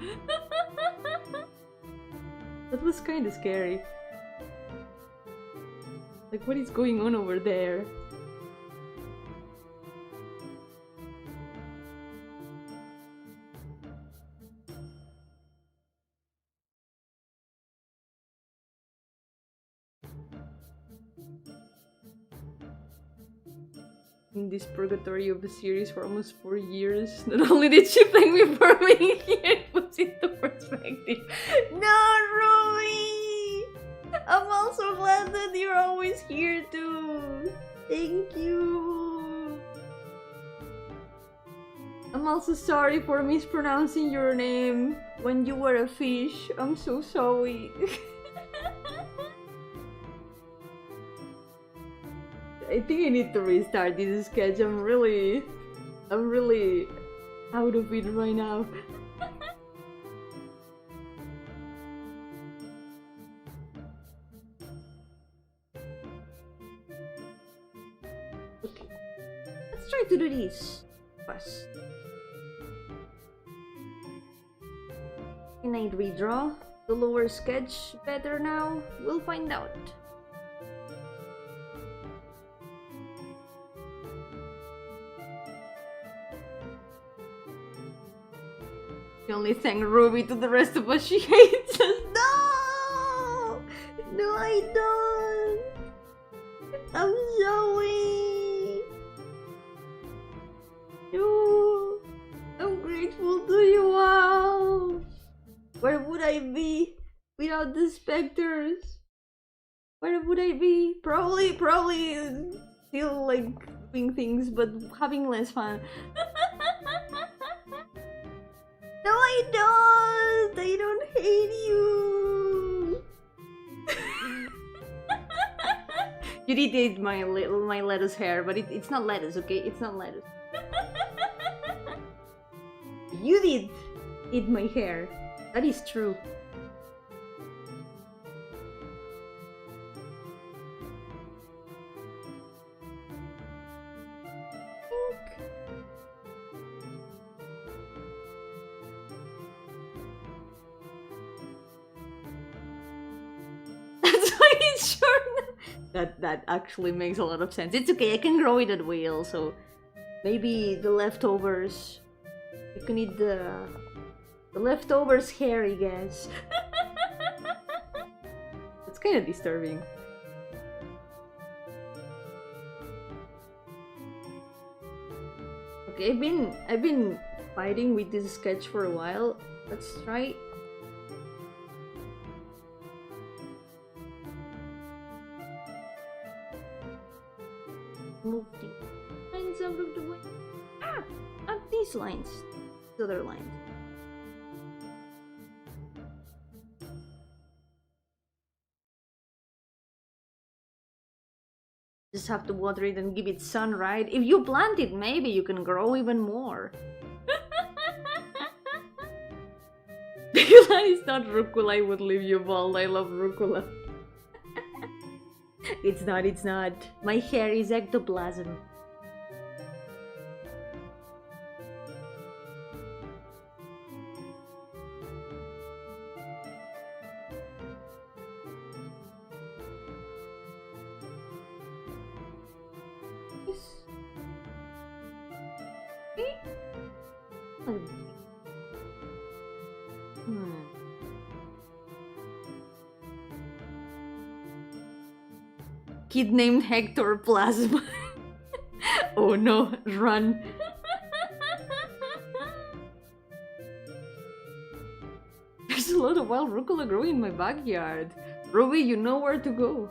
That was kind of scary. Like, what is going on over there? In this purgatory of a series for almost 4 years. Not only did she thank me for being here, it puts into perspective. No, Ruby! I'm also glad that you're always here too. Thank you. I'm also sorry for mispronouncing your name when you were a fish. I'm so sorry. I think I need to restart this sketch. I'm really out of it right now. Okay, let's try to do this first. Can I redraw the lower sketch better now? We'll find out. She only thanked Ruby, to the rest of us she hates us. No! No, I don't! I'm sorry! No! I'm grateful to you all! Where would I be without the specters? Where would I be? Probably still like doing things but having less fun. No, I don't hate you. You did eat my lettuce hair, but it's not lettuce, okay? It's not lettuce. You did eat my hair. That is true. That actually makes a lot of sense. It's okay, I can grow it at will, so maybe the leftovers. You can eat the leftovers hair, I guess. It's kind of disturbing. Okay, I've been fighting with this sketch for a while. Let's try. Move the lines out of the way. Ah! Not these lines. The other lines. Just have to water it and give it sun, right? If you plant it, maybe you can grow even more. It's not rucola, I would leave you bald. I love rucola. It's not, it's not. My hair is ectoplasm. Kid named Hector Plasma. Oh no, run. There's a lot of wild rucola growing in my backyard. Ruby, you know where to go.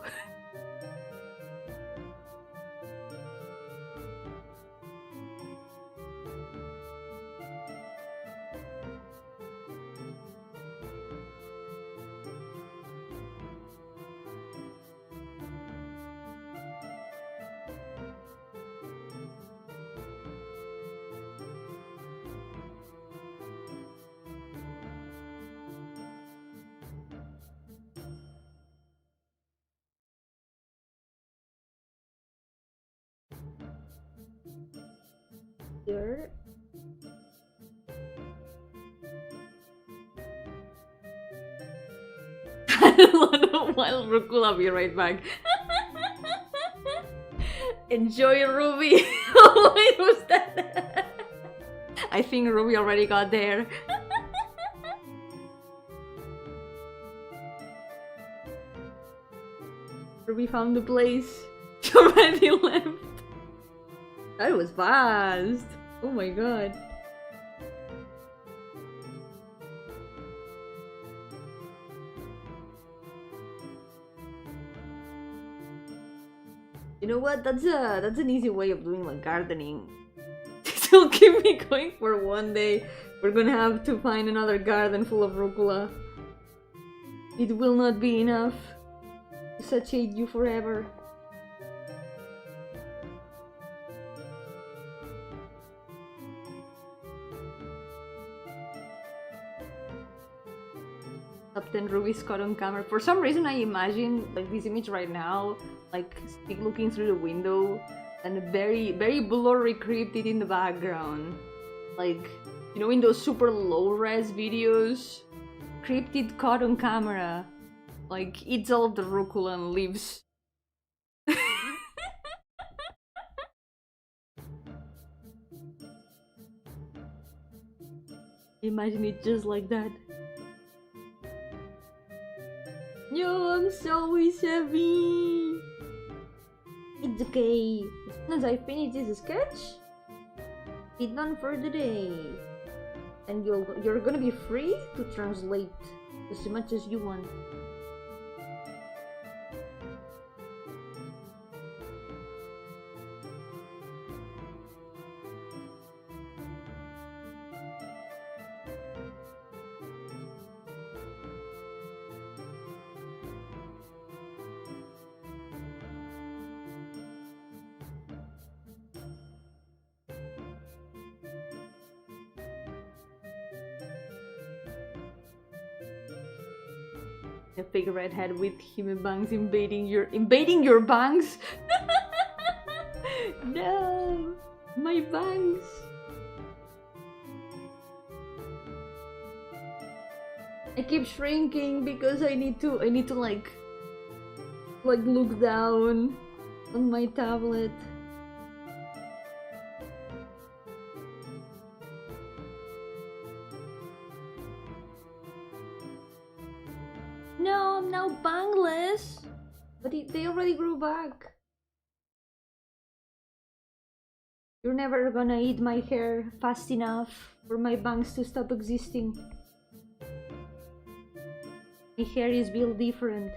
Here. A lot of wild rucola. I'll be right back. Enjoy, Ruby. Oh, wait, who's that? I think Ruby already got there. Ruby found the place. She already left. That was fast. Oh my god. You know what? That's an easy way of doing like gardening. It'll keep me going for one day. We're gonna have to find another garden full of rucola. It will not be enough to satiate you forever. Captain Ruby's caught on camera. For some reason I imagine like this image right now, like Stick looking through the window and a very blurry cryptid in the background. Like, you know, in those super low res videos, cryptid caught on camera, like eats all of the rucola and leaves. Imagine it just like that. Yo, I'm so heavy. It's okay. As soon as I finish this sketch, be done for the day. And you're gonna be free to translate as much as you want. A big redhead with human bangs invading your bangs. No, my bangs. I keep shrinking because I need to like look down on my tablet. No, I'm now bangless. But they already grew back. You're never gonna eat my hair fast enough for my bangs to stop existing. My hair is built different.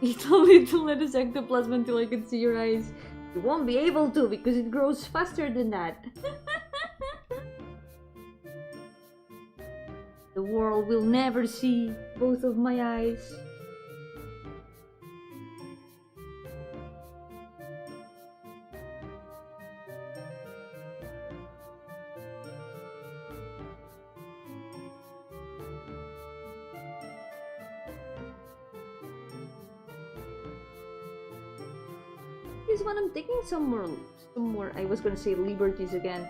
Little, little, let us ectoplasm until I can see your eyes. You won't be able to because it grows faster than that. The world will never see both of my eyes. This one I'm taking some more. I was gonna say liberties again.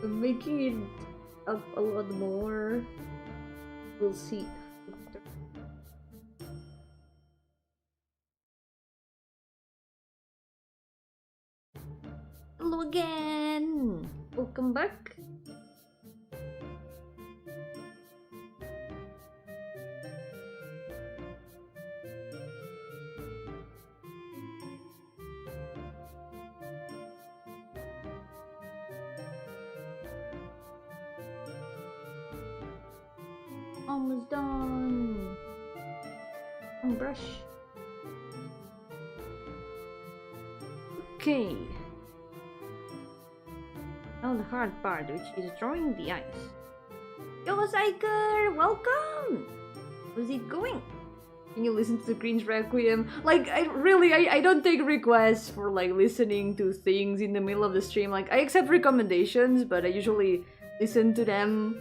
I'm making it up a lot more. We'll see. Hello again! Welcome back. Almost done. And brush. Okay. Now the hard part, which is drawing the eyes. Yo, Psyker! Welcome! How's it going? Can you listen to the cringe requiem? Like, I don't take requests for like listening to things in the middle of the stream. Like, I accept recommendations, but I usually listen to them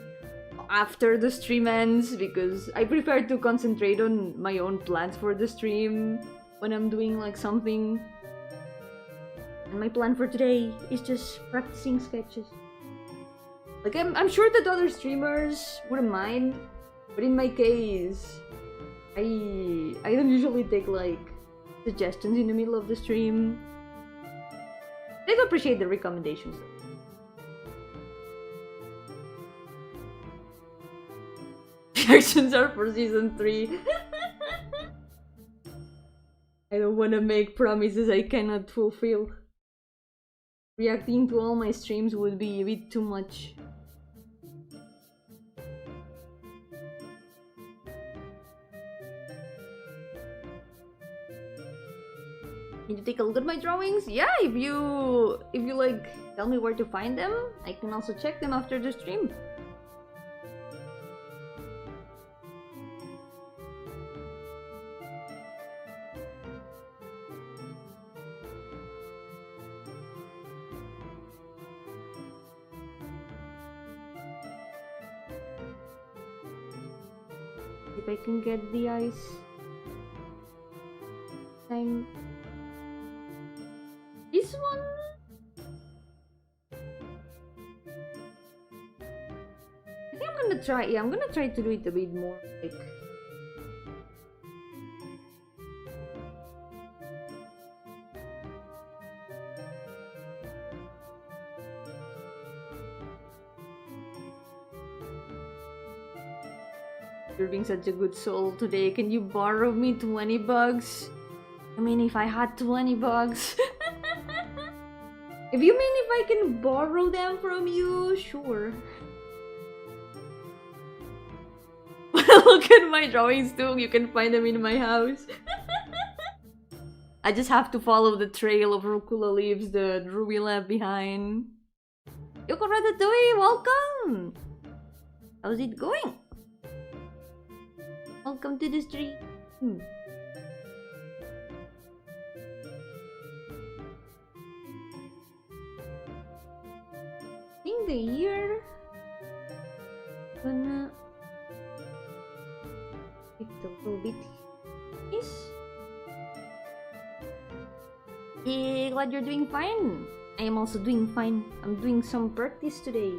after the stream ends because I prefer to concentrate on my own plans for the stream when I'm doing like something. And my plan for today is just practicing sketches. Like I'm sure that other streamers wouldn't mind, but in my case, I don't usually take like suggestions in the middle of the stream. I do appreciate the recommendations though. Reactions are for season 3. I don't want to make promises I cannot fulfill. Reacting to all my streams would be a bit too much. Need to take a look at my drawings? Yeah, if you like tell me where to find them, I can also check them after the stream. If I can get the eyes time. This one I think I'm gonna try, yeah, I'm gonna try to do it a bit more like you're being such a good soul today. Can you borrow me 20 bucks? I mean, if I had 20 bucks. If you mean if I can borrow them from you, sure. Look at my drawings too, you can find them in my house. I just have to follow the trail of rucola leaves that Ruby left behind. Yoko Ratatouille, welcome! How's it going? Welcome to the stream. I think the year gonna take a little bit. Yes. Hey, glad you're doing fine. I am also doing fine. I'm doing some practice today.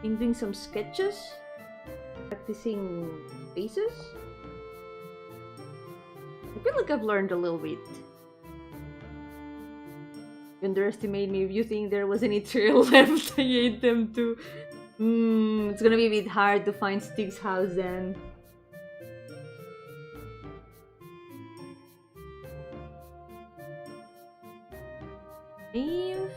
I'm doing some sketches. Practicing faces. I feel like I've learned a little bit. You underestimate me if you think there was any trail left. I ate them too. It's gonna be a bit hard to find Stig's house then. Leave.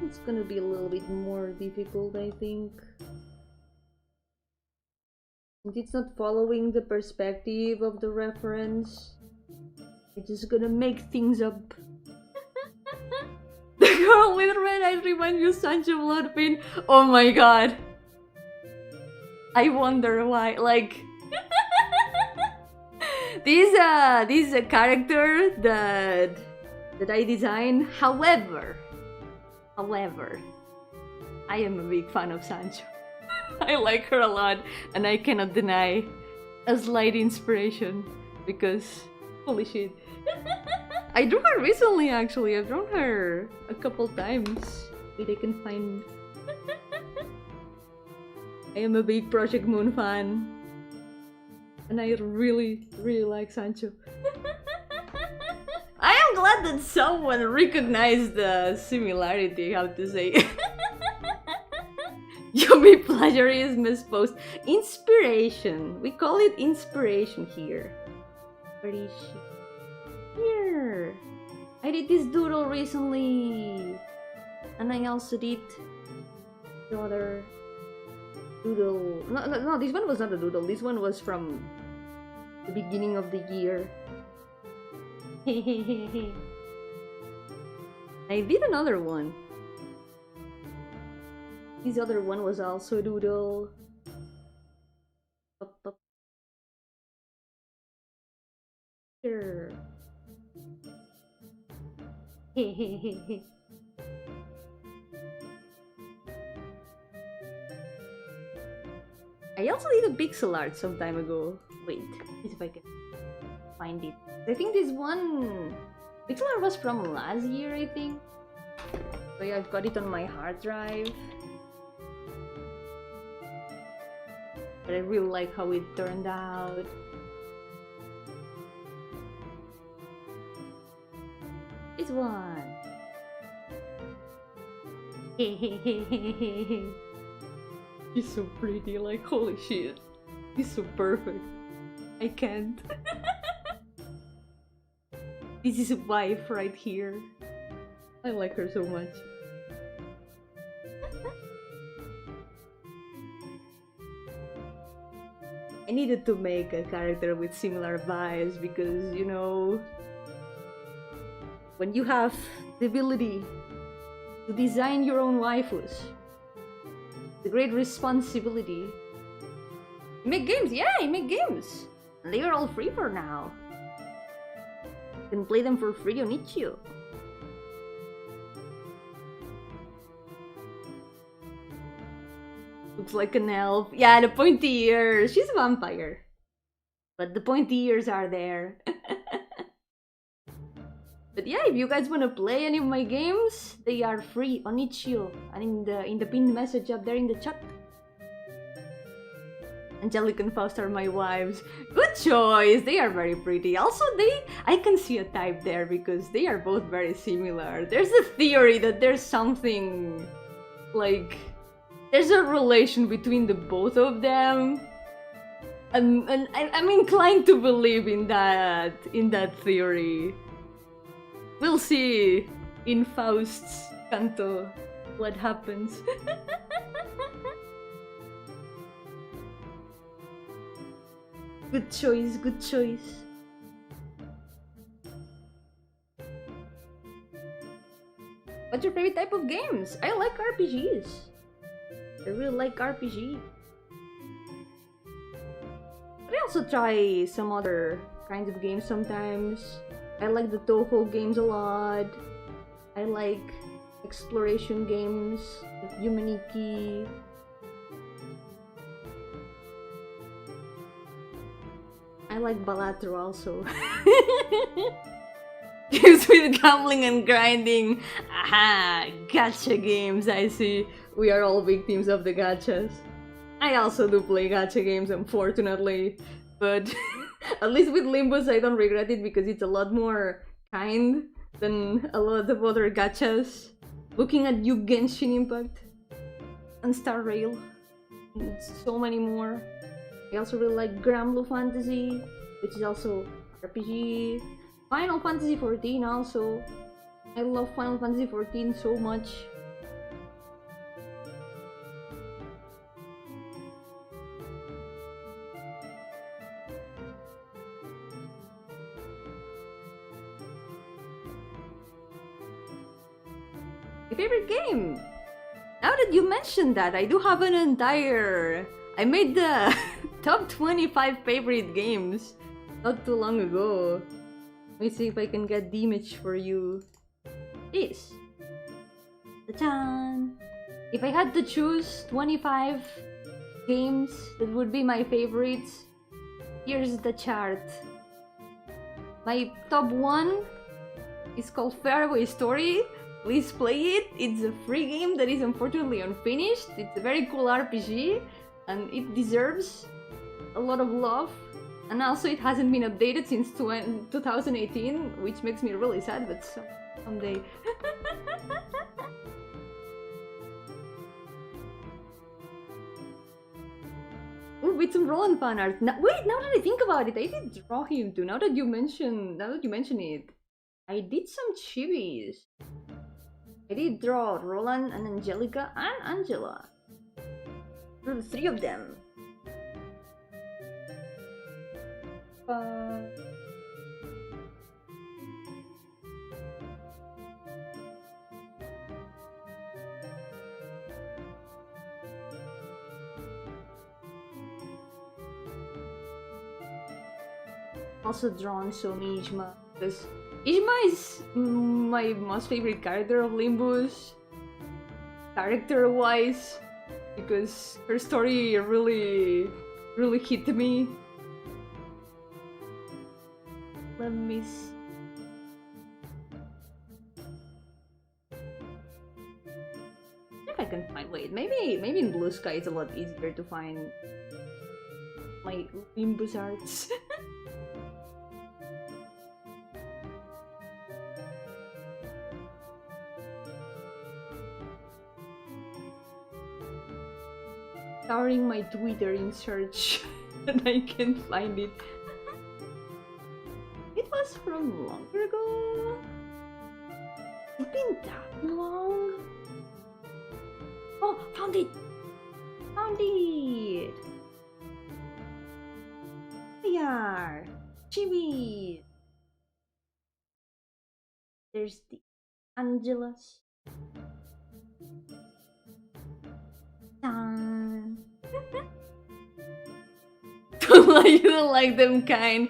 It's gonna be a little bit more difficult, I think. And it's not following the perspective of the reference. It's just gonna make things up. The girl with red eyes reminds you Sancho Bloodpin. Oh my god. I wonder why. Like, this is a character that I designed. However, I am a big fan of Sancho. I like her a lot, and I cannot deny a slight inspiration because holy shit. I drew her recently, actually. I've drawn her a couple times. Wait, I can find. I am a big Project Moon fan, and I really like Sancho. I am glad that someone recognized the similarity, I have to say. Yomi plagiarism is post. Inspiration. We call it inspiration here. Where is she? Here. I did this doodle recently. And I also did the other doodle. No, this one was not a doodle. This one was from the beginning of the year. I did another one. This other one was also a doodle. Sure. I also did a pixel art some time ago. Wait, let's see if I can find it. I think this one pixel art was from last year, I think. So yeah, I've got it on my hard drive. But I really like how it turned out. This one. He's so pretty, like holy shit. He's so perfect. I can't. This is a wife right here. I like her so much. I needed to make a character with similar vibes because, you know, when you have the ability to design your own waifus, the great responsibility. You make games, yeah, you make games. And they are all free for now. You can play them for free on itch.io. Looks like an elf. Yeah, the pointy ears. She's a vampire. But the pointy ears are there. But yeah, if you guys want to play any of my games, they are free on itch.io and in the pinned message up there in the chat. Angelic and Faust are my wives. Good choice. They are very pretty. Also, I can see a type there because they are both very similar. There's a theory that there's something like there's a relation between the both of them. And I'm inclined to believe in that theory. We'll see in Faust's canto what happens. Good choice, good choice. What's your favorite type of games? I like RPGs. I really like RPG. But I also try some other kinds of games sometimes. I like the Toho games a lot. I like exploration games like Humaniki. I like Balatro also. Games with gambling and grinding. Aha! Gacha games, I see. We are all victims of the gachas. I also do play gacha games, unfortunately. But at least with Limbus I don't regret it because it's a lot more kind than a lot of other gachas. Looking at you, Genshin Impact and Star Rail. And so many more. I also really like Granblue Fantasy, which is also RPG. Final Fantasy XIV also. I love Final Fantasy XIV so much. My favorite game. Now that you mentioned that, I do have an entire... I made the top 25 favorite games not too long ago. Let me see if I can get the image for you. This. Ta-chan! If I had to choose 25 games that would be my favorites, here's the chart. My top 1 is called Fairway Story. Please play it. It's a free game that is unfortunately unfinished. It's a very cool RPG and it deserves a lot of love. And also it hasn't been updated since 2018, which makes me really sad, but someday. Ooh, with some Roland fan art. Wait, now that I think about it, I did draw him too. Now that you mention it, I did some chibis. I did draw Roland and Angelica and Angela. There were 3 of them. Also drawn Somi Ijma, because Ijma is my most favorite character of Limbus, character-wise, because her story really hit me. Let me see. If I can find, wait, maybe in Blue Sky it's a lot easier to find my Limbus arts. Scouring my Twitter in search and I can't find it. It was from longer ago? It's been that long? Oh, found it! Found it! They are chibis! There's the Angelas. You don't like them kind.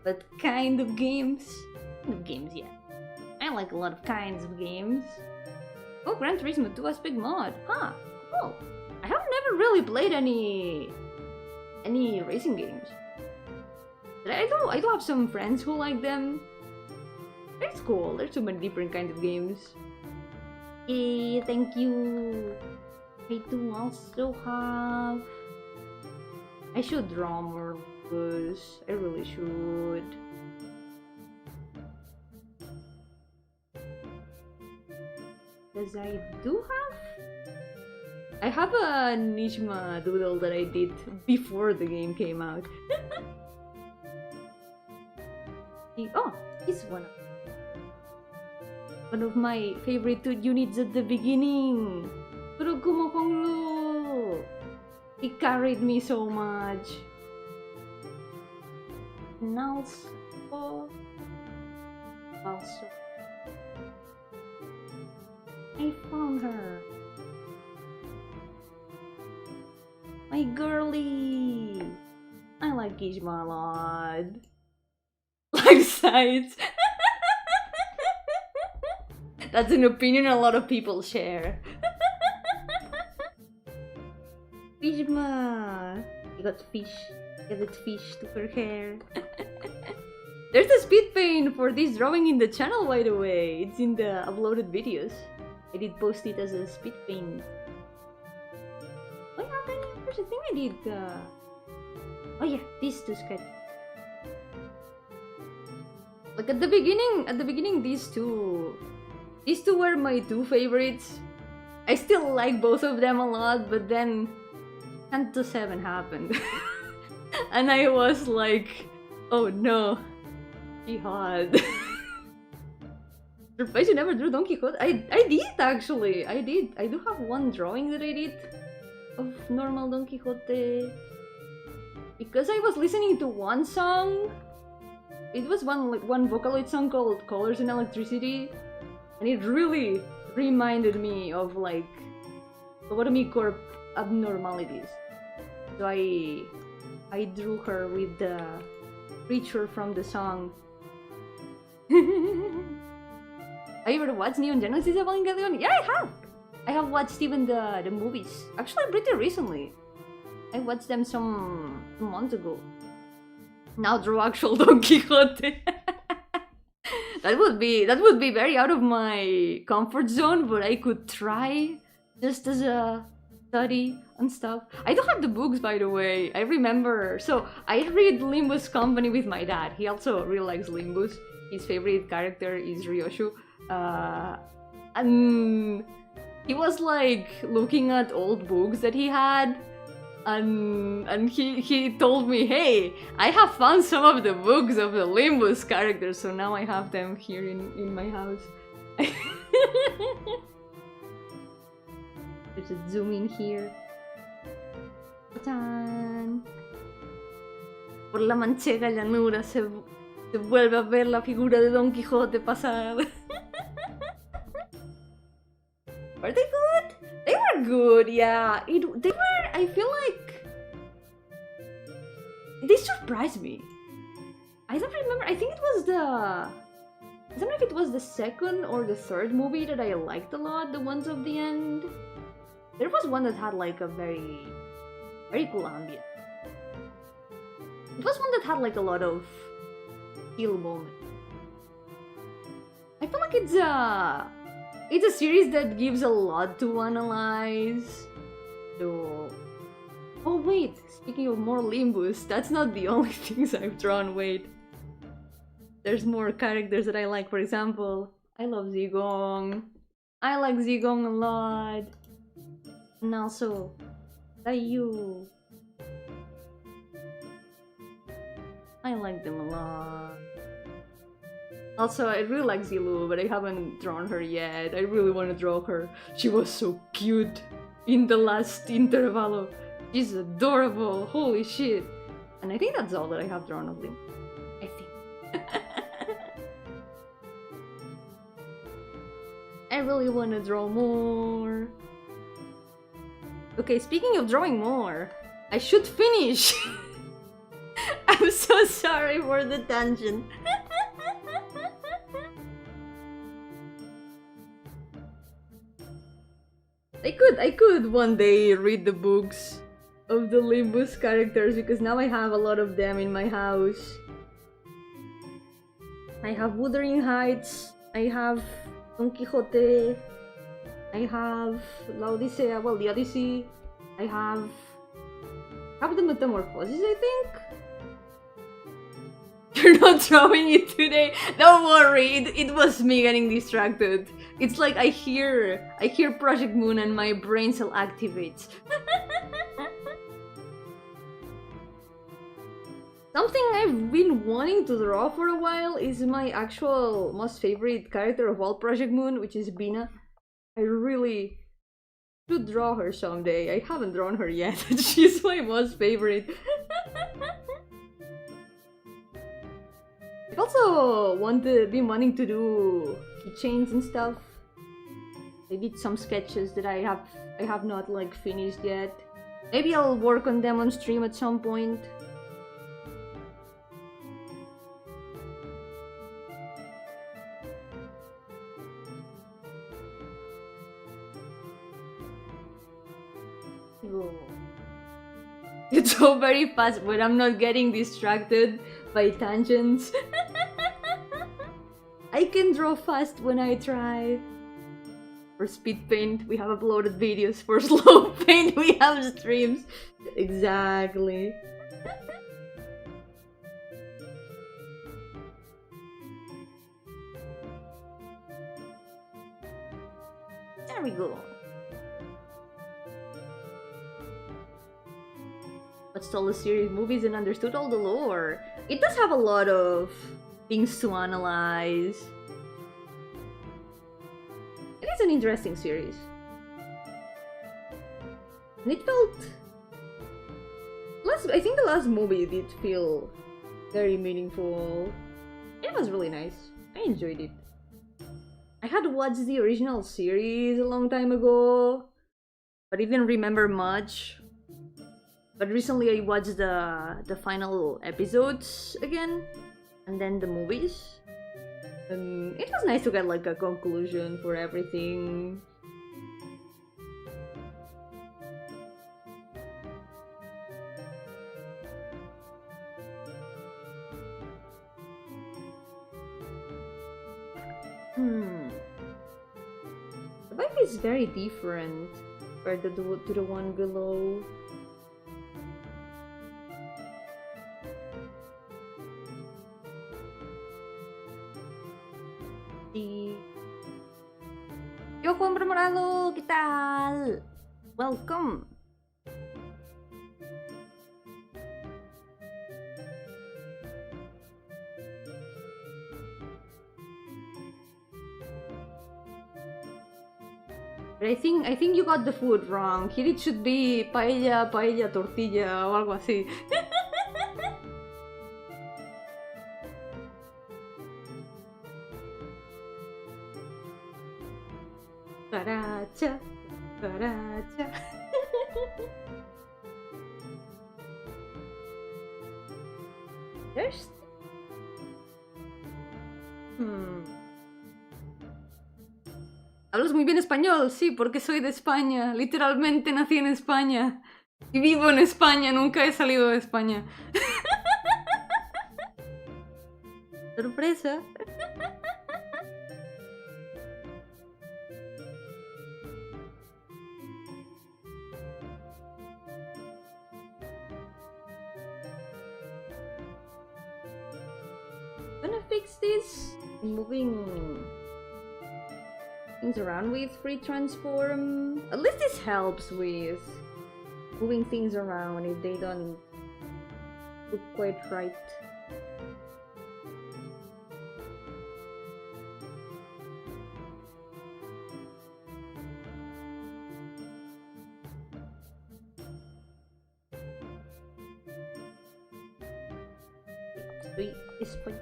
But kind of games. Kind of games, yeah. I like a lot of kinds of games. Oh, Gran Turismo 2 aspect mod. Huh, cool. I have never really played any racing games. But I do have some friends who like them. It's cool. There's so many different kinds of games. Hey, thank you. I do also have... I should draw more Limbus. I really should. Because I do have... I have a Nishma doodle that I did before the game came out. Oh, this one. One of my favorite 2 units at the beginning. He carried me so much. And also, I found her. My girly. I like Gizma a lot. Like sides. That's an opinion a lot of people share. Gizma. You got fish. Added fish to her hair. There's a speed paint for this drawing in the channel, by the way. It's in the uploaded videos. I did post it as a speed paint. Oh yeah, there's a thing I did. Oh yeah, these 2 sketches. Like at the beginning, these two were my 2 favorites. I still like both of them a lot, but then Canto 7 happened. And I was like, oh no, jihad. Surprised you never drew Don Quixote? I did actually, I did. I do have one drawing that I did of normal Don Quixote. Because I was listening to one song it was one Vocaloid song called Colors and Electricity, and it really reminded me of like lobotomy corp abnormalities. So I drew her with the creature from the song. Have you ever watched Neon Genesis Evangelion? Yeah, I have! I have watched even the movies. Actually, pretty recently. I watched them some months ago. Now draw actual Don Quixote. That would be very out of my comfort zone, but I could try just as a study and stuff. I don't have the books, by the way. I remember. So I read Limbus Company with my dad. He also really likes Limbus. His favorite character is Ryoshu. And he was like looking at old books that he had, and he told me, hey, I have found some of the books of the Limbus characters, so now I have them here in my house. There's a zoom in here. ¡Tán! Por la manchega llanura se vuelve a ver la figura de Don Quijote pasar. Were they good? They were good, yeah. They were, I feel like... They surprised me. I don't remember, I think it was I don't know if it was the second or the third movie that I liked a lot, the ones of the end. There was one that had like a very cool ambient. It was one that had like a lot of chill moments. I feel like it's a series that gives a lot to analyze. So... Oh wait, speaking of more Limbus, that's not the only things I've drawn, wait. There's more characters that I like, for example, I love Zigong. I like Zigong a lot. And also, Dayu. I like them a lot. Also, I really like Zilu, but I haven't drawn her yet. I really want to draw her. She was so cute in the last intervalo. She's adorable, holy shit. And I think that's all that I have drawn of them. I think. I really want to draw more. Okay, speaking of drawing more, I should finish. I'm so sorry for the tangent. I could one day read the books of the Limbus characters, because now I have a lot of them in my house. I have Wuthering Heights, I have Don Quixote, I have La Odisea, well, the Odyssey, I have the Metamorphosis, I think? You're not drawing it today? Don't worry, it was me getting distracted. It's like I hear Project Moon and my brain cell activates. Something I've been wanting to draw for a while is my actual most favorite character of all Project Moon, which is Bina. I really should draw her someday. I haven't drawn her yet. She's my most favorite. I've also been wanting to do keychains and stuff. I did some sketches that I have not like finished yet. Maybe I'll work on them on stream at some point. It's so very fast when I'm not getting distracted by tangents. I can draw fast when I try. For speed paint, we have uploaded videos. For slow paint, we have streams. Exactly. There we go. Watched all the series, movies, and understood all the lore. It does have a lot of things to analyze. It is an interesting series. And it felt... I think the last movie did feel very meaningful. It was really nice. I enjoyed it. I had watched the original series a long time ago, but I didn't remember much. But recently I watched the final episodes again, and then the movies. And it was nice to get like a conclusion for everything. The vibe is very different compared to the one below. Yo, Juan Morado, ¿qué tal? Welcome. But I think you got the food wrong. Here it should be paella, tortilla o algo así. Caracha, caracha. There's... Hablas muy bien español, sí, porque soy de España. Literalmente nací en España. Y vivo en España, nunca he salido de España. Sorpresa. Gonna fix this. Moving things around with free transform. At least this helps with moving things around if they don't look quite right. Soy español.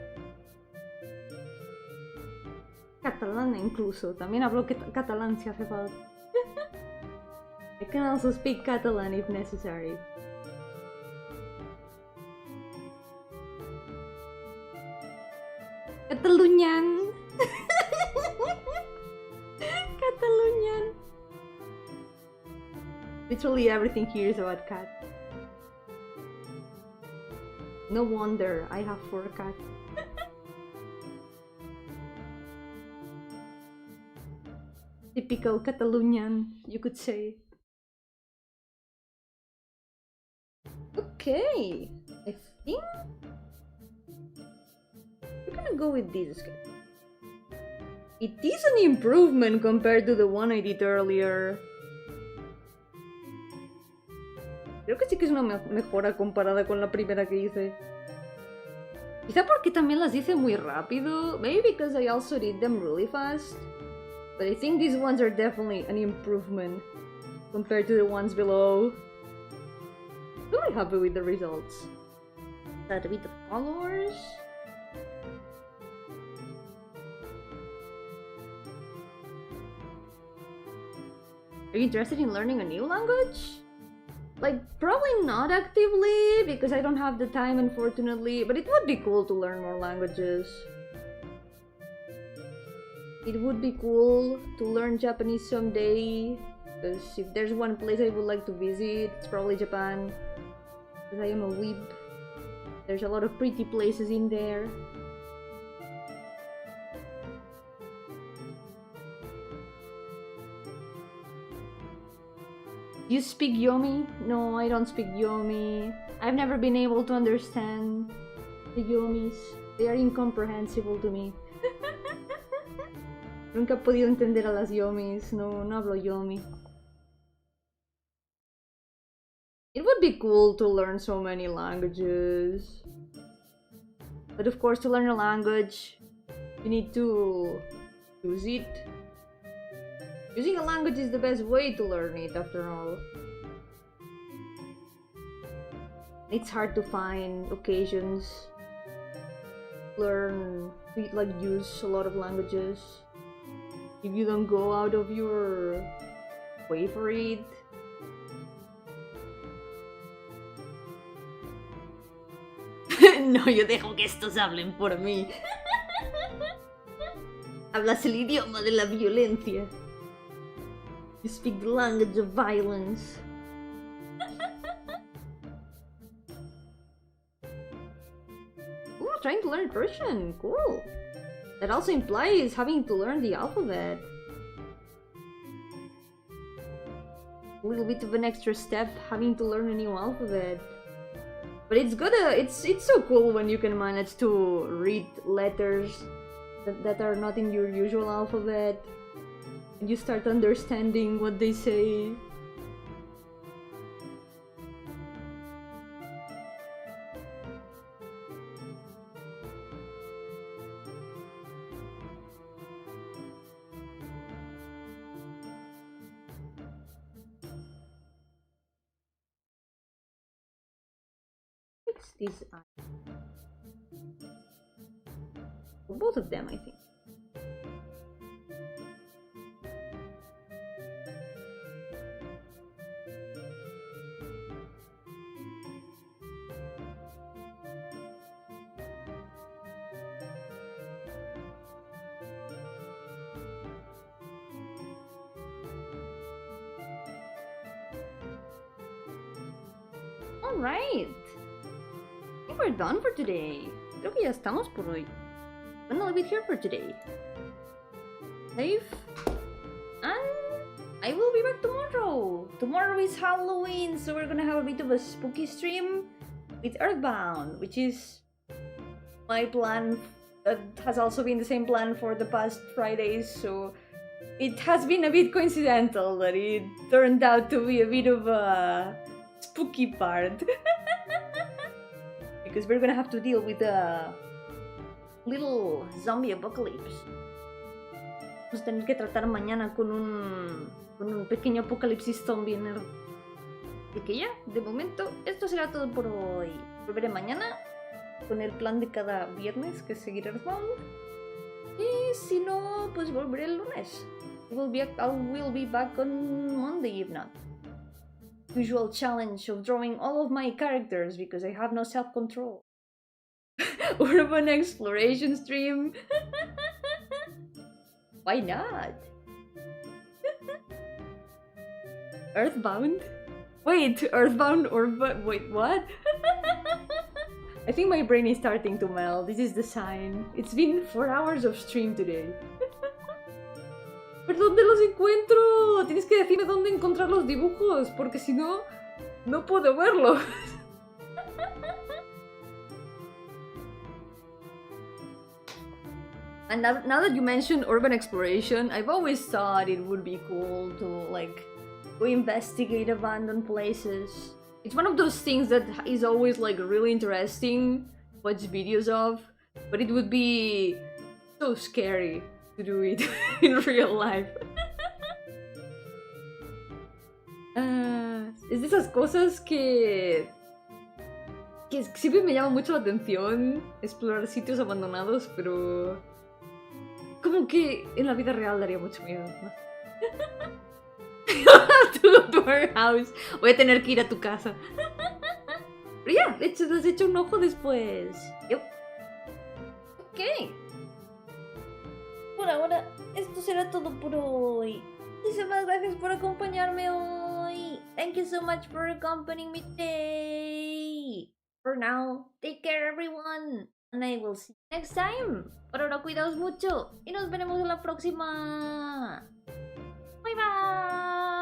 Catalana incluso, también hablo catalán si hace falta. I can also speak Catalan if necessary. Catalunian. Catalunian. Literally everything here is about cat. No wonder I have 4 cats. Typical Catalonian, you could say. Okay, I think we're gonna go with this. It is an improvement compared to the one I did earlier. Creo que sí que es una mejora comparada con la primera que hice. Quizá porque también las hice muy rápido. Maybe because I also did them really fast. But I think these ones are definitely an improvement compared to the ones below. Really happy with the results. Add a bit of colors. Are you interested in learning a new language? Like, probably not actively, because I don't have the time, unfortunately, but it would be cool to learn more languages. It would be cool to learn Japanese someday, because if there's one place I would like to visit, it's probably Japan, because I am a weeb. There's a lot of pretty places in there. You speak Yomi? No, I don't speak Yomi. I've never been able to understand the Yomis. They are incomprehensible to me. Nunca he podido entender a las Yomis. No, no hablo Yomi. It would be cool to learn so many languages. But of course, to learn a language, you need to use it. Using a language is the best way to learn it, after all. It's hard to find occasions learn, like, use a lot of languages. If you don't go out of your way for it. No, yo dejo que estos hablen por mí. Hablas el idioma de la violencia. You speak the language of violence. Ooh, trying to learn Persian. Cool. That also implies having to learn the alphabet. A little bit of an extra step, having to learn a new alphabet. But it's good. It's so cool when you can manage to read letters that are not in your usual alphabet, and you start understanding what they say. What's this? Both of them, I think. All right. I think we're done for today. Creo que ya estamos por hoy. I'm gonna leave it here for today. Save. And I will be back tomorrow. Tomorrow is Halloween, so we're gonna have a bit of a spooky stream with Earthbound, which is my plan. That has also been the same plan for the past Fridays, so it has been a bit coincidental that it turned out to be a bit of a spooky part. Because we're gonna have to deal with a little zombie apocalypse. Vamos a tener que tratar mañana con un pequeño apocalipsis zombie en Earth. Así que ya, de momento, esto será todo por hoy. Volveré mañana con el plan de cada viernes, que es seguir Earthbound. Y si no, pues volveré el lunes. I will be back on Monday if not. Usual challenge of drawing all of my characters because I have no self-control. Urban exploration stream. Why not? Earthbound? Wait, Earthbound or wait, what? I think my brain is starting to melt. This is the sign. It's been 4 hours of stream today. ¿Pero dónde los encuentro? Tienes que decirme dónde encontrar los dibujos, porque si no, no puedo verlos. And now that you mentioned urban exploration, I've always thought it would be cool to, like, go investigate abandoned places. It's one of those things that is always, like, really interesting to watch videos of, but it would be so scary to do it in real life. Es de esas cosas que siempre me llama mucho la atención explorar sitios abandonados, pero como que en la vida real daría mucho miedo, ¿no? To go to her house. Voy a tener que ir a tu casa. Pero ya, les echo un ojo después. Yep. Ok. Por ahora, esto será todo por hoy. Muchísimas gracias por acompañarme hoy. Thank you so much for accompanying me today. For now, take care everyone. And I will see you next time. Por ahora, cuidaos mucho. Y nos veremos en la próxima. Bye bye.